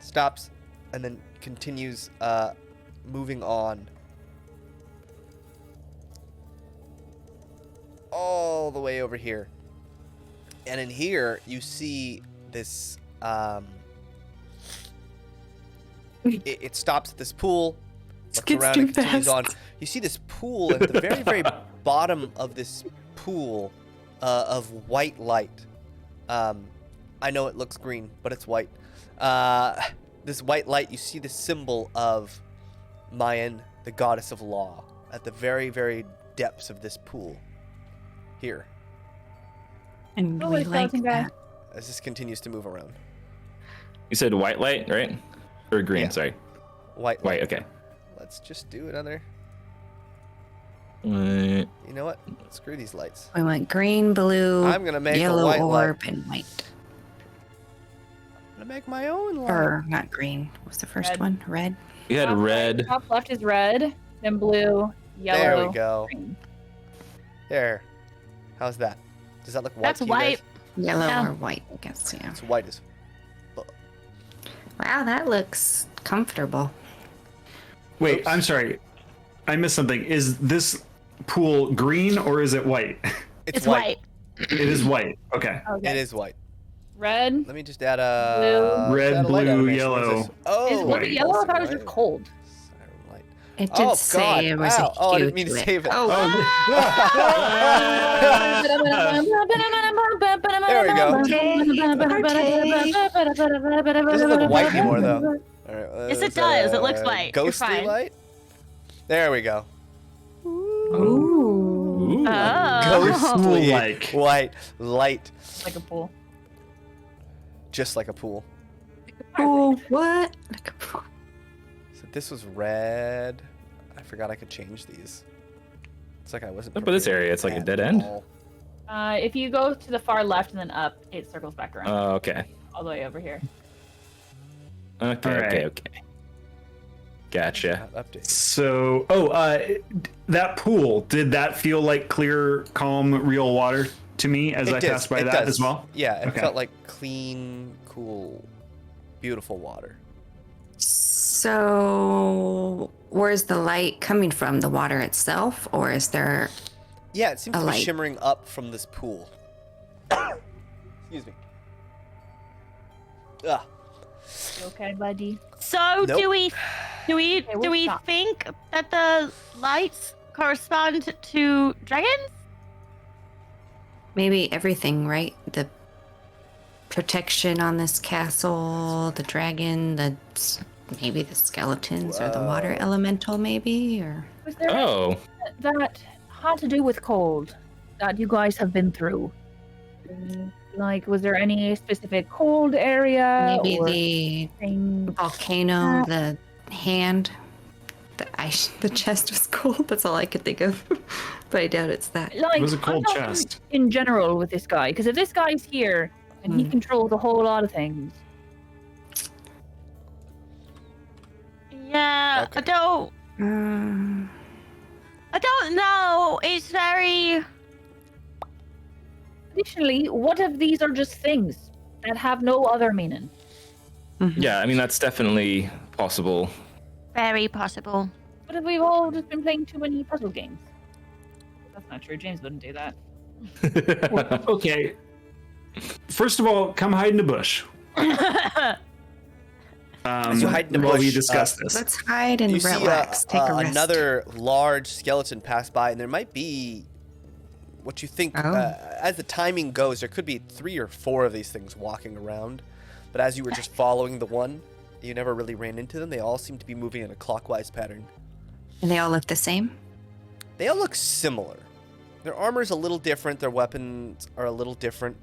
stops, and then continues moving on. All the way over here. And in here, you see this. It stops at this pool. Looks around and continues on. You see this pool at the very, very bottom of this pool of white light. I know it looks green, but it's white. This white light, you see the symbol of Mayan, the goddess of law, at the very, very depths of this pool. Here, And Oh, we it's like skeleton guy. that. as this continues to move around. You said white light, right? Or green? Yeah. Sorry, White white. light. Okay. Let's just do another. Uh, You know what? Screw these lights. We went green, blue, I'm gonna make a yellow white light. orb, and white. I'm gonna make my own light. Or not green. What's the first Red. one? Red. we had Top right- red. Top left is red, then blue, yellow. There we go. Green. There. How's that? Does that look white? That's to you guys? white. Yellow Yeah. or white, I guess, yeah. It's white as. Wow, that looks comfortable. Wait, Oops. I'm sorry. I missed something. Is this pool green or is it white? It's white. It is white. Okay. Okay. It is white. Red. Let me just add a. Red, add a light blue, animation. What is yellow. this? Oh, Is blue white. yellow? I thought it was just Siren cold. light. It did Oh, say God. it was Ow. a Oh, I hue didn't mean to it. save it. Oh, There we go. Doesn't look white anymore, though. All right, Yes, it does. It looks white. You're Ghostly fine. light. There we go. Ooh. Oh. Ghostly Like. white light, Like a pool. just like a pool. oh, what? So this was red. I forgot I could change these. It's like I wasn't. Up in this prepared area, it's like a at dead end. all. If you go to the far left and then up, it circles back around Oh, okay. all the way over here. Okay. All right. Okay. Okay. Gotcha. Not updated. So, that pool, did that feel like clear, calm, real water to me as I does, passed by it that does. as well? Yeah, it Okay. felt like clean, cool, beautiful water. So, where's the light coming from? The water itself? Or is there. Yeah, it seems A to be light. shimmering up from this pool. Excuse me. Ugh. You okay, buddy? So Nope. do we we'll stop. think that the lights correspond to dragons? Maybe everything, right? The protection on this castle, the dragon, maybe the skeletons or the water elemental, maybe? Or. Was there Oh. that had to do with cold that you guys have been through? Like, was there any specific cold area? Maybe or the thing? volcano, the hand, the chest was cold. That's all I could think of. But I doubt it's that. Like, It was a I'm cold talking chest. in general with this guy, because if this guy's here and he controls a whole lot of things, Yeah, Okay. I don't know. It's very additionally, what if these are just things that have no other meaning? Yeah. I mean, that's definitely possible. very possible. What if we've all just been playing too many puzzle games? That's not true. James wouldn't do that. Okay. First of all, come hide in the bush. As you hide in the while we bush, discuss this. Let's hide and You see relax. Take a rest. another large skeleton pass by, and there might be what you think. Oh. As the timing goes, there could be 3 or 4 of these things walking around. But as you were just following the one, you never really ran into them. They all seem to be moving in a clockwise pattern. And they all look the same? They all look similar. Their armor's a little different. Their weapons are a little different.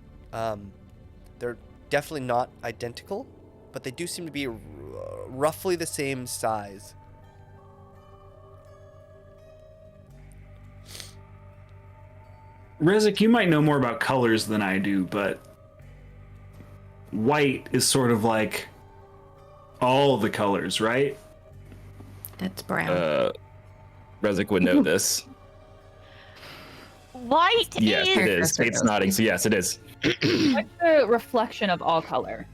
They're definitely not identical, but they do seem to be roughly the same size. Rezik, you might know more about colors than I do, but white is sort of like all the colors, right? It's brown. Rezik would know this. White Yes, is it is. Fate's nodding, so yes, it is. What's the reflection of all color?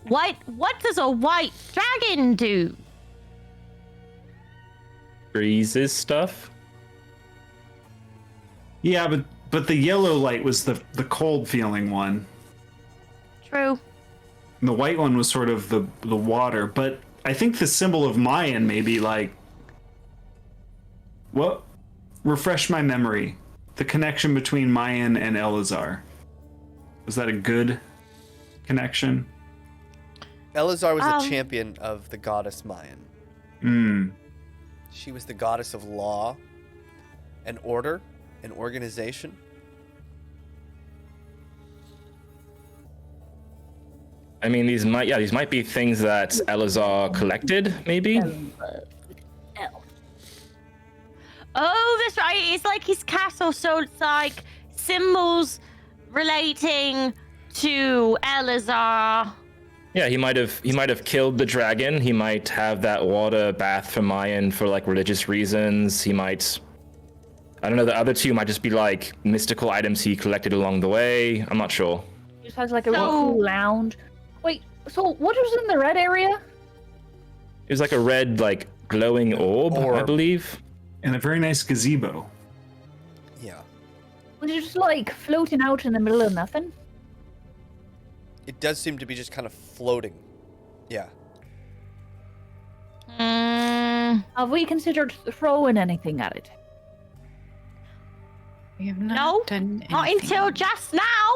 white. What does a white dragon do? Freezes stuff. Yeah, but the yellow light was the cold feeling one. True. And the white one was sort of the water, but I think the symbol of Mayan maybe like what? Refresh my memory. The connection between Mayan and Elazar. Was that a good connection? Elazar was a champion of the goddess Mayan. Hmm. She was the goddess of law and order and organization. I mean, these might be things that Elazar collected, maybe. Oh, that's right. It's like his castle, so it's like symbols relating to Elazar. Yeah, he might have killed the dragon. He might have that water bath for Mayan for like religious reasons. He might, I don't know. The other two might just be like mystical items he collected along the way. I'm not sure. He just has like a real cool lounge. Wait, so what was in the red area? It was like a red, like glowing orb, I believe. And a very nice gazebo. Yeah. Was it just like floating out in the middle of nothing? It does seem to be just kind of floating. Yeah. Have we considered throwing anything at it? We have No, not done not anything. until just now.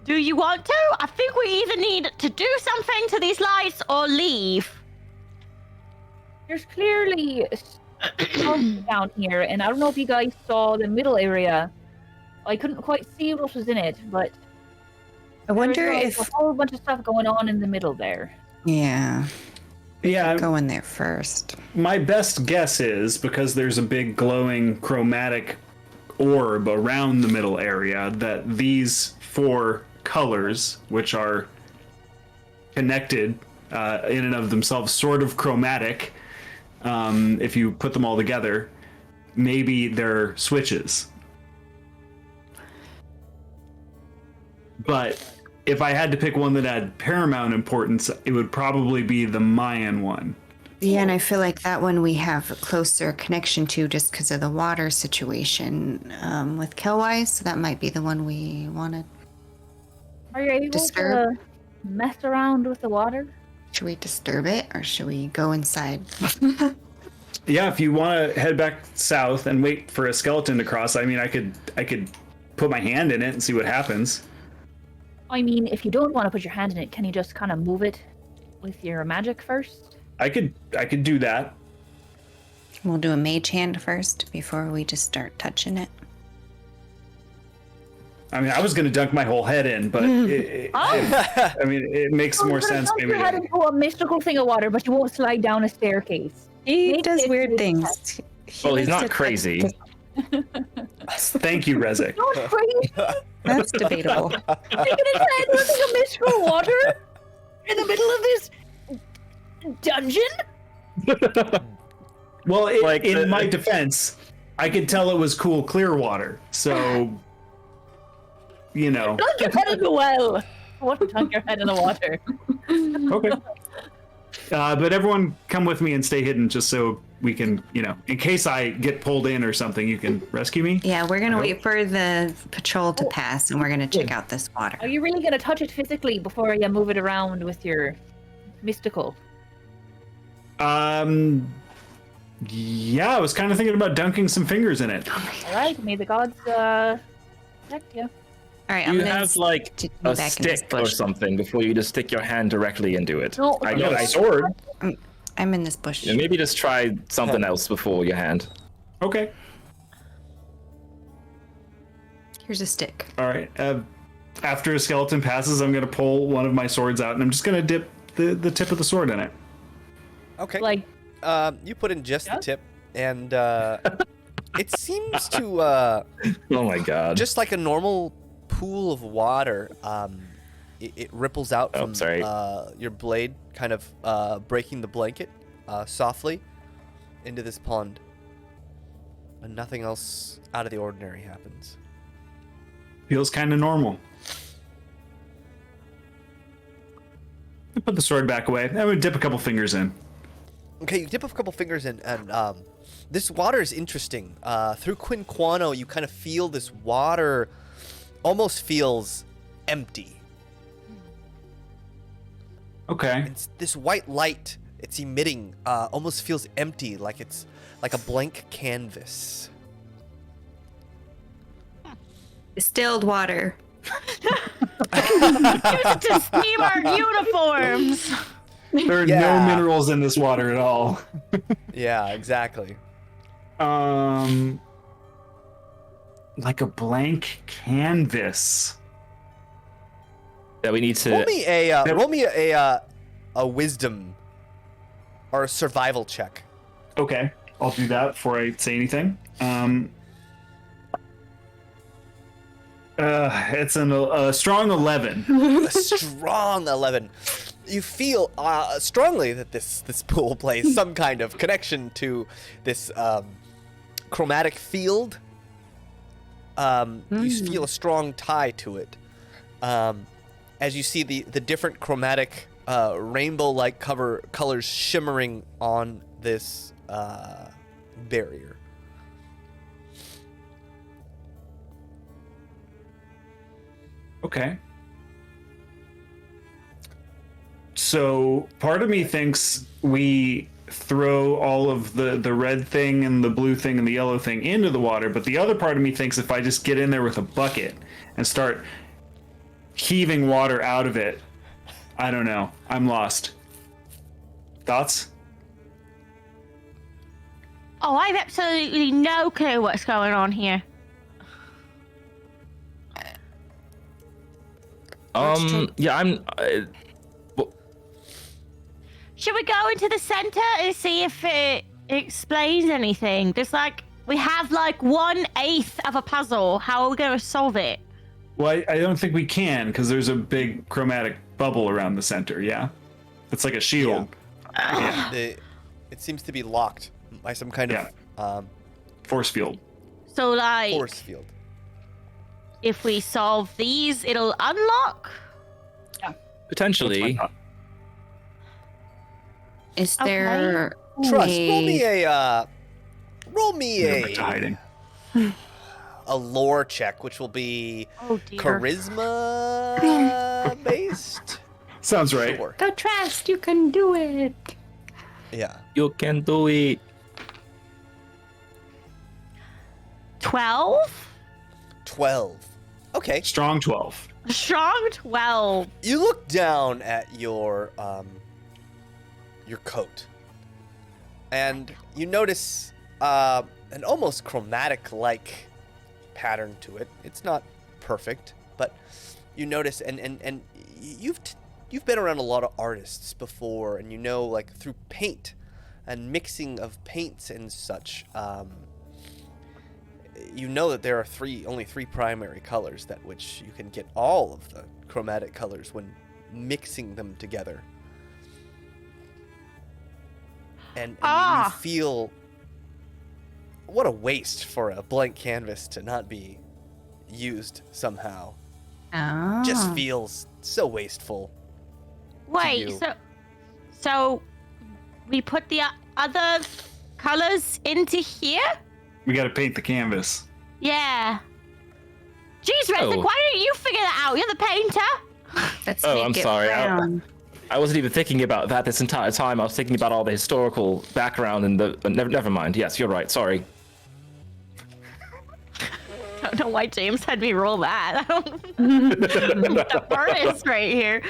Do you want to? I think we either need to do something to these lights or leave. There's clearly something down here, and I don't know if you guys saw the middle area. I couldn't quite see what was in it, but I wonder there's if a whole bunch of stuff going on in the middle there. yeah, Yeah, go in there first. my best guess is because there's a big glowing chromatic orb around the middle area that these four colors, which are connected in and of themselves, sort of chromatic, if you put them all together, maybe they're switches. But if I had to pick one that had paramount importance, it would probably be the Mayan one. Yeah, and I feel like that one we have a closer connection to just because of the water situation with Kelwise. So that might be the one we want to. Are you able Disturb? to mess around with the water? Should we disturb it or should we go inside? Yeah, if you want to head back south and wait for a skeleton to cross, I mean, I could put my hand in it and see what happens. I mean, if you don't want to put your hand in it, can you just kind of move it with your magic first? I could do that. We'll do a mage hand first before we just start touching it. I mean, I was going to dunk my whole head in, but I mean, it makes more sense Dunk maybe. your head into a mystical thing of water, but you won't slide down a staircase. He Make does it weird really things. Well, he's likes not to touch crazy. Thank you, Rezik. Not crazy. That's debatable. Taking his head into a mystical water in the middle of this dungeon? Well, Like in the- my defense, I could tell it was cool, clear water. So, you know. Dunk your head in the well. I want to dunk your head in the water. Okay. But everyone come with me and stay hidden just so we can, you know, in case I get pulled in or something, you can rescue me. Yeah, we're going to wait for the patrol to pass and we're going to check out this water. Are you really going to touch it physically before you move it around with your mystical? Yeah, I was kind of thinking about dunking some fingers in it. All right, may the gods protect you. All right, Do I'm you going have like to a back in this stick or bush. something before you just stick your hand directly into it? No, I I know. got a sword. I'm in this bush. Yeah, maybe just try something else before your hand. Okay. Here's a stick. All right. After a skeleton passes, I'm going to pull one of my swords out and I'm just going to dip the tip of the sword in it. Okay. like You put in just Yeah. the tip, and it seems to Oh my god. just like a normal pool of water. It ripples out from your blade, kind of breaking the blanket softly into this pond. And nothing else out of the ordinary happens. Feels kind of normal. I put the sword back away. I would dip a couple fingers in. Okay, you dip a couple fingers in, and this water is interesting. Through Quinquano, you kind of feel this water almost feels empty. Okay. It's this white light it's emitting almost feels empty, like it's like a blank canvas. Distilled water. Use it to steam our uniforms. There are no minerals in this water at all. Yeah, exactly. Like a blank canvas. That we need to roll me a wisdom or a survival check. Okay, I'll do that before I say anything. It's a strong 11. A strong 11. You feel strongly that this pool plays some kind of connection to this chromatic field. You feel a strong tie to it. As you see the different chromatic rainbow-like colors shimmering on this barrier. Okay. So part of me thinks we throw all of the red thing and the blue thing and the yellow thing into the water, but the other part of me thinks if I just get in there with a bucket and start heaving water out of it, I don't know. I'm lost. Thoughts? Oh, I have absolutely no clue what's going on here. Yeah, I'm. Should we go into the center and see if it explains anything? We have 1/8 of a puzzle. How are we going to solve it? Well, I don't think we can because there's a big chromatic bubble around the center. Yeah, it's like a shield. Yeah. It seems to be locked by some kind of force field. So force field. If we solve these, it'll unlock? Potentially. Is there Trust, roll me hiding. a lore check, which will be dear. charisma based. Sounds right. Sure. Go trust, you can do it. Yeah. You can do it. 12? 12. Okay. Strong 12. Strong 12. You look down at your coat, and you notice an almost chromatic-like pattern to it. It's not perfect, but you notice, and you've been around a lot of artists before, and you know, through paint and mixing of paints and such, you know that there are only three primary colors that which you can get all of the chromatic colors when mixing them together. And you feel what a waste for a blank canvas to not be used somehow. Oh. Just feels so wasteful. Wait, so we put the other colors into here? We got to paint the canvas. Yeah. Jeez, Resnick, why didn't you figure that out? You're the painter. Let's Oh, make I'm it sorry. brown. I wasn't even thinking about that this entire time. I was thinking about all the historical background and never mind. Yes, you're right. Sorry. I don't know why James had me roll that. The artist right here.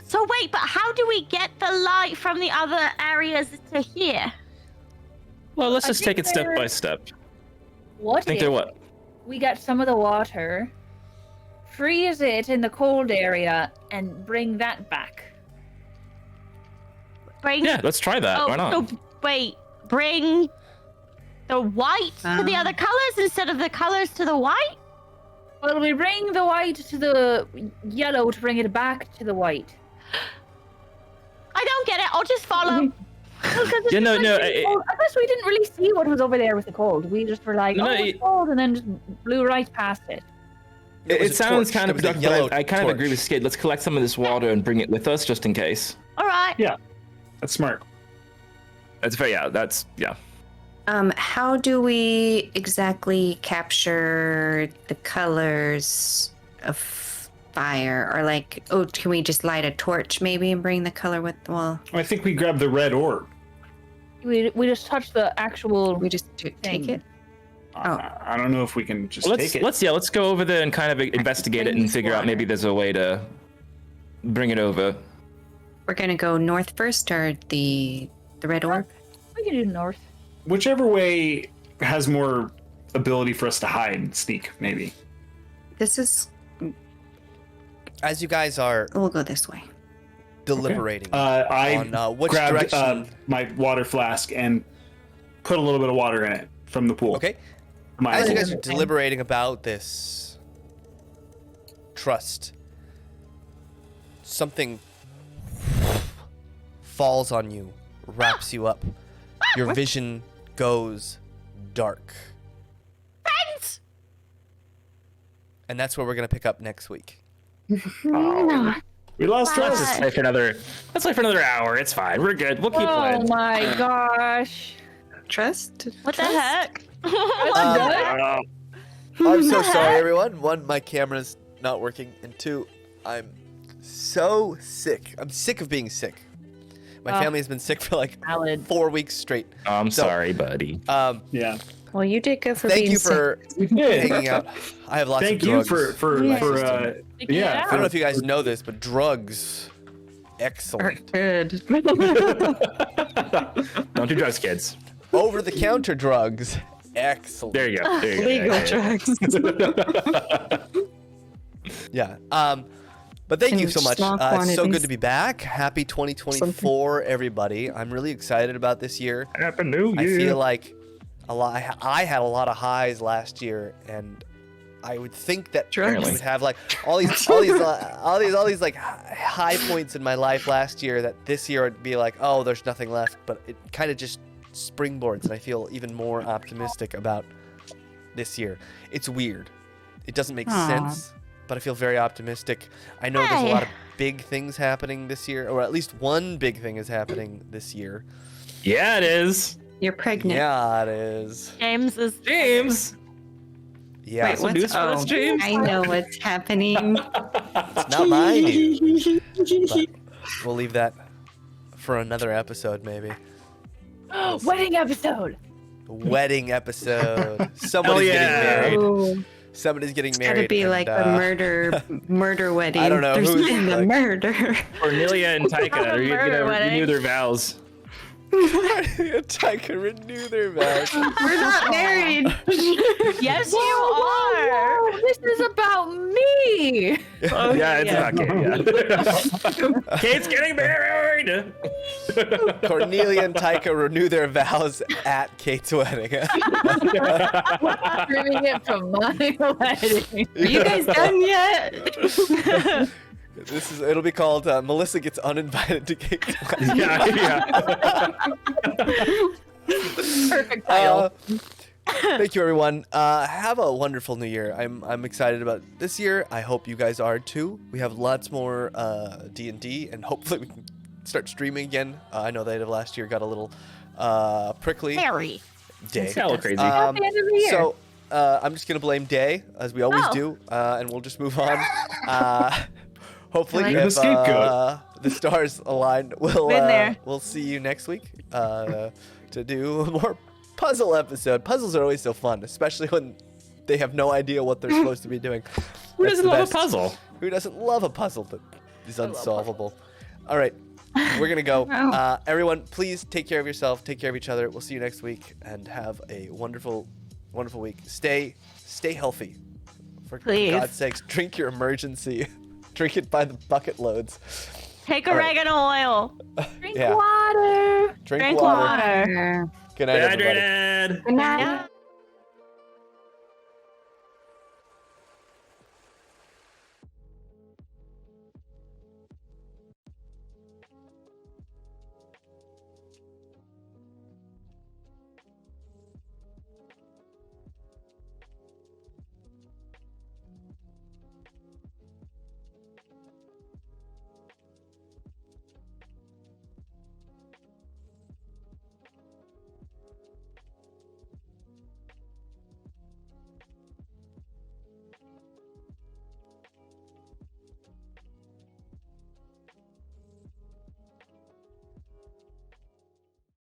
So wait, but how do we get the light from the other areas to here? Well, let's just take it step by step. What Think if they're what? we got some of the water, freeze it in the cold area, and bring that back? Bring. Yeah, let's try that. Why not? So wait, bring the white to the other colors instead of the colors to the white? Well, we bring the white to the yellow to bring it back to the white. I don't get it. I'll just follow. Yeah, no. I guess we didn't really see what was over there with the cold. We just were like, No, it's cold, and then just blew right past it. It sounds torch. kind of There was a productive, yellow but I kind of agree torch. with Skid. Let's collect some of this water and bring it with us just in case. All right. Yeah, that's smart. That's fair. Yeah, that's yeah. How do we exactly capture the colors of fire? Or like, oh, can we just light a torch maybe and bring the color with? Well, I think we grab the red orb. We just touched the actual. we just take it. I don't know if we can just take it. Let's go over there and kind of investigate it and figure out maybe there's a way to bring it over. We're gonna go north first, or the red orb. We can do north. Whichever way has more ability for us to hide and sneak, maybe. This is. As you guys are We'll go this way. deliberating I on which grabbed direction. my water flask and put a little bit of water in it from the pool. Okay. My As you pool. guys are deliberating about this trust, something falls on you, wraps you up. Your vision goes dark. Friends! And that's where we're going to pick up next week. Oh, we lost Let's trust. just play for another. Let's play for another hour. It's fine. We're good. We'll keep Oh playing. my gosh. Trust. What the heck? Oh, I'm so sorry, everyone. One, my camera's not working. And two, I'm so sick. I'm sick of being sick. My family has been sick for like Valid. 4 weeks straight. I'm So- sorry, buddy. yeah. Well, you did good for Thank being you sick. for hanging out. I have lots Thank of you drugs. for Yeah. I don't know if you guys know this, but drugs, excellent. Good. Don't do drugs, kids. Over-the-counter drugs, excellent. There you go. There you go. Legal Yeah, drugs. Yeah. But thank you In so much. small It's so good quantities. to be back. Happy 2024, everybody. I'm really excited about this year. yeah. Happy New I Year. feel like I had a lot of highs last year, and I would think that I Drugs. would have like all these like high points in my life last year. That this year would be like, oh, there's nothing left. But it kind of just springboards, and I feel even more optimistic about this year. It's weird. It doesn't make sense, but I feel very optimistic. I know there's a lot of big things happening this year, or at least one big thing is happening this year. Yeah, it is. You're pregnant. Yeah, it is. James is. James. Yeah, Wait, Some what's news for us, James? I know what's happening. it's not my news, but we'll leave that for another episode, maybe. Wedding episode. Wedding episode. Somebody's yeah. getting married. Oh, Somebody's getting it's married. gotta be and, like a murder wedding. I don't know There's who's, been a like- murder. Cornelia and Taika Have a are murder gonna wedding. renew their vows. I can renew their vows. We're not married. Yes, you are. Whoa, this is about me. Yeah, it's about Kate. Yeah. Kate's getting married. Cornelia and Taika renew their vows at Kate's wedding. Streaming it from my wedding. Are you guys done yet? It'll be called Melissa Gets Uninvited to Kate's wedding. Yeah. Perfect title. Thank you, everyone. Have a wonderful new year. I'm excited about this year. I hope you guys are too. We have lots more D&D, and hopefully we can start streaming again. I know the end of last year got a little prickly. Harry. Day. It's hella crazy. At the end of the year. So I'm just gonna blame Daye, as we always do, and we'll just move on. Hopefully, I like if the scapegoat. the stars align, we'll Been there. we'll see you next week to do a more puzzle episode. Puzzles are always so fun, especially when they have no idea what they're supposed to be doing. Who That's doesn't the love best. a puzzle? Who doesn't love a puzzle that is unsolvable? All right, we're gonna go. Everyone, please take care of yourself. Take care of each other. We'll see you next week, and have a wonderful, wonderful week. Stay healthy. For Please. God's sakes, drink your emergency. Drink it by the bucket loads. Take All right. oregano oil. Drink Yeah. water. Drink Drink water. water. Good night, everybody. Dehydrated. Good night. Yeah.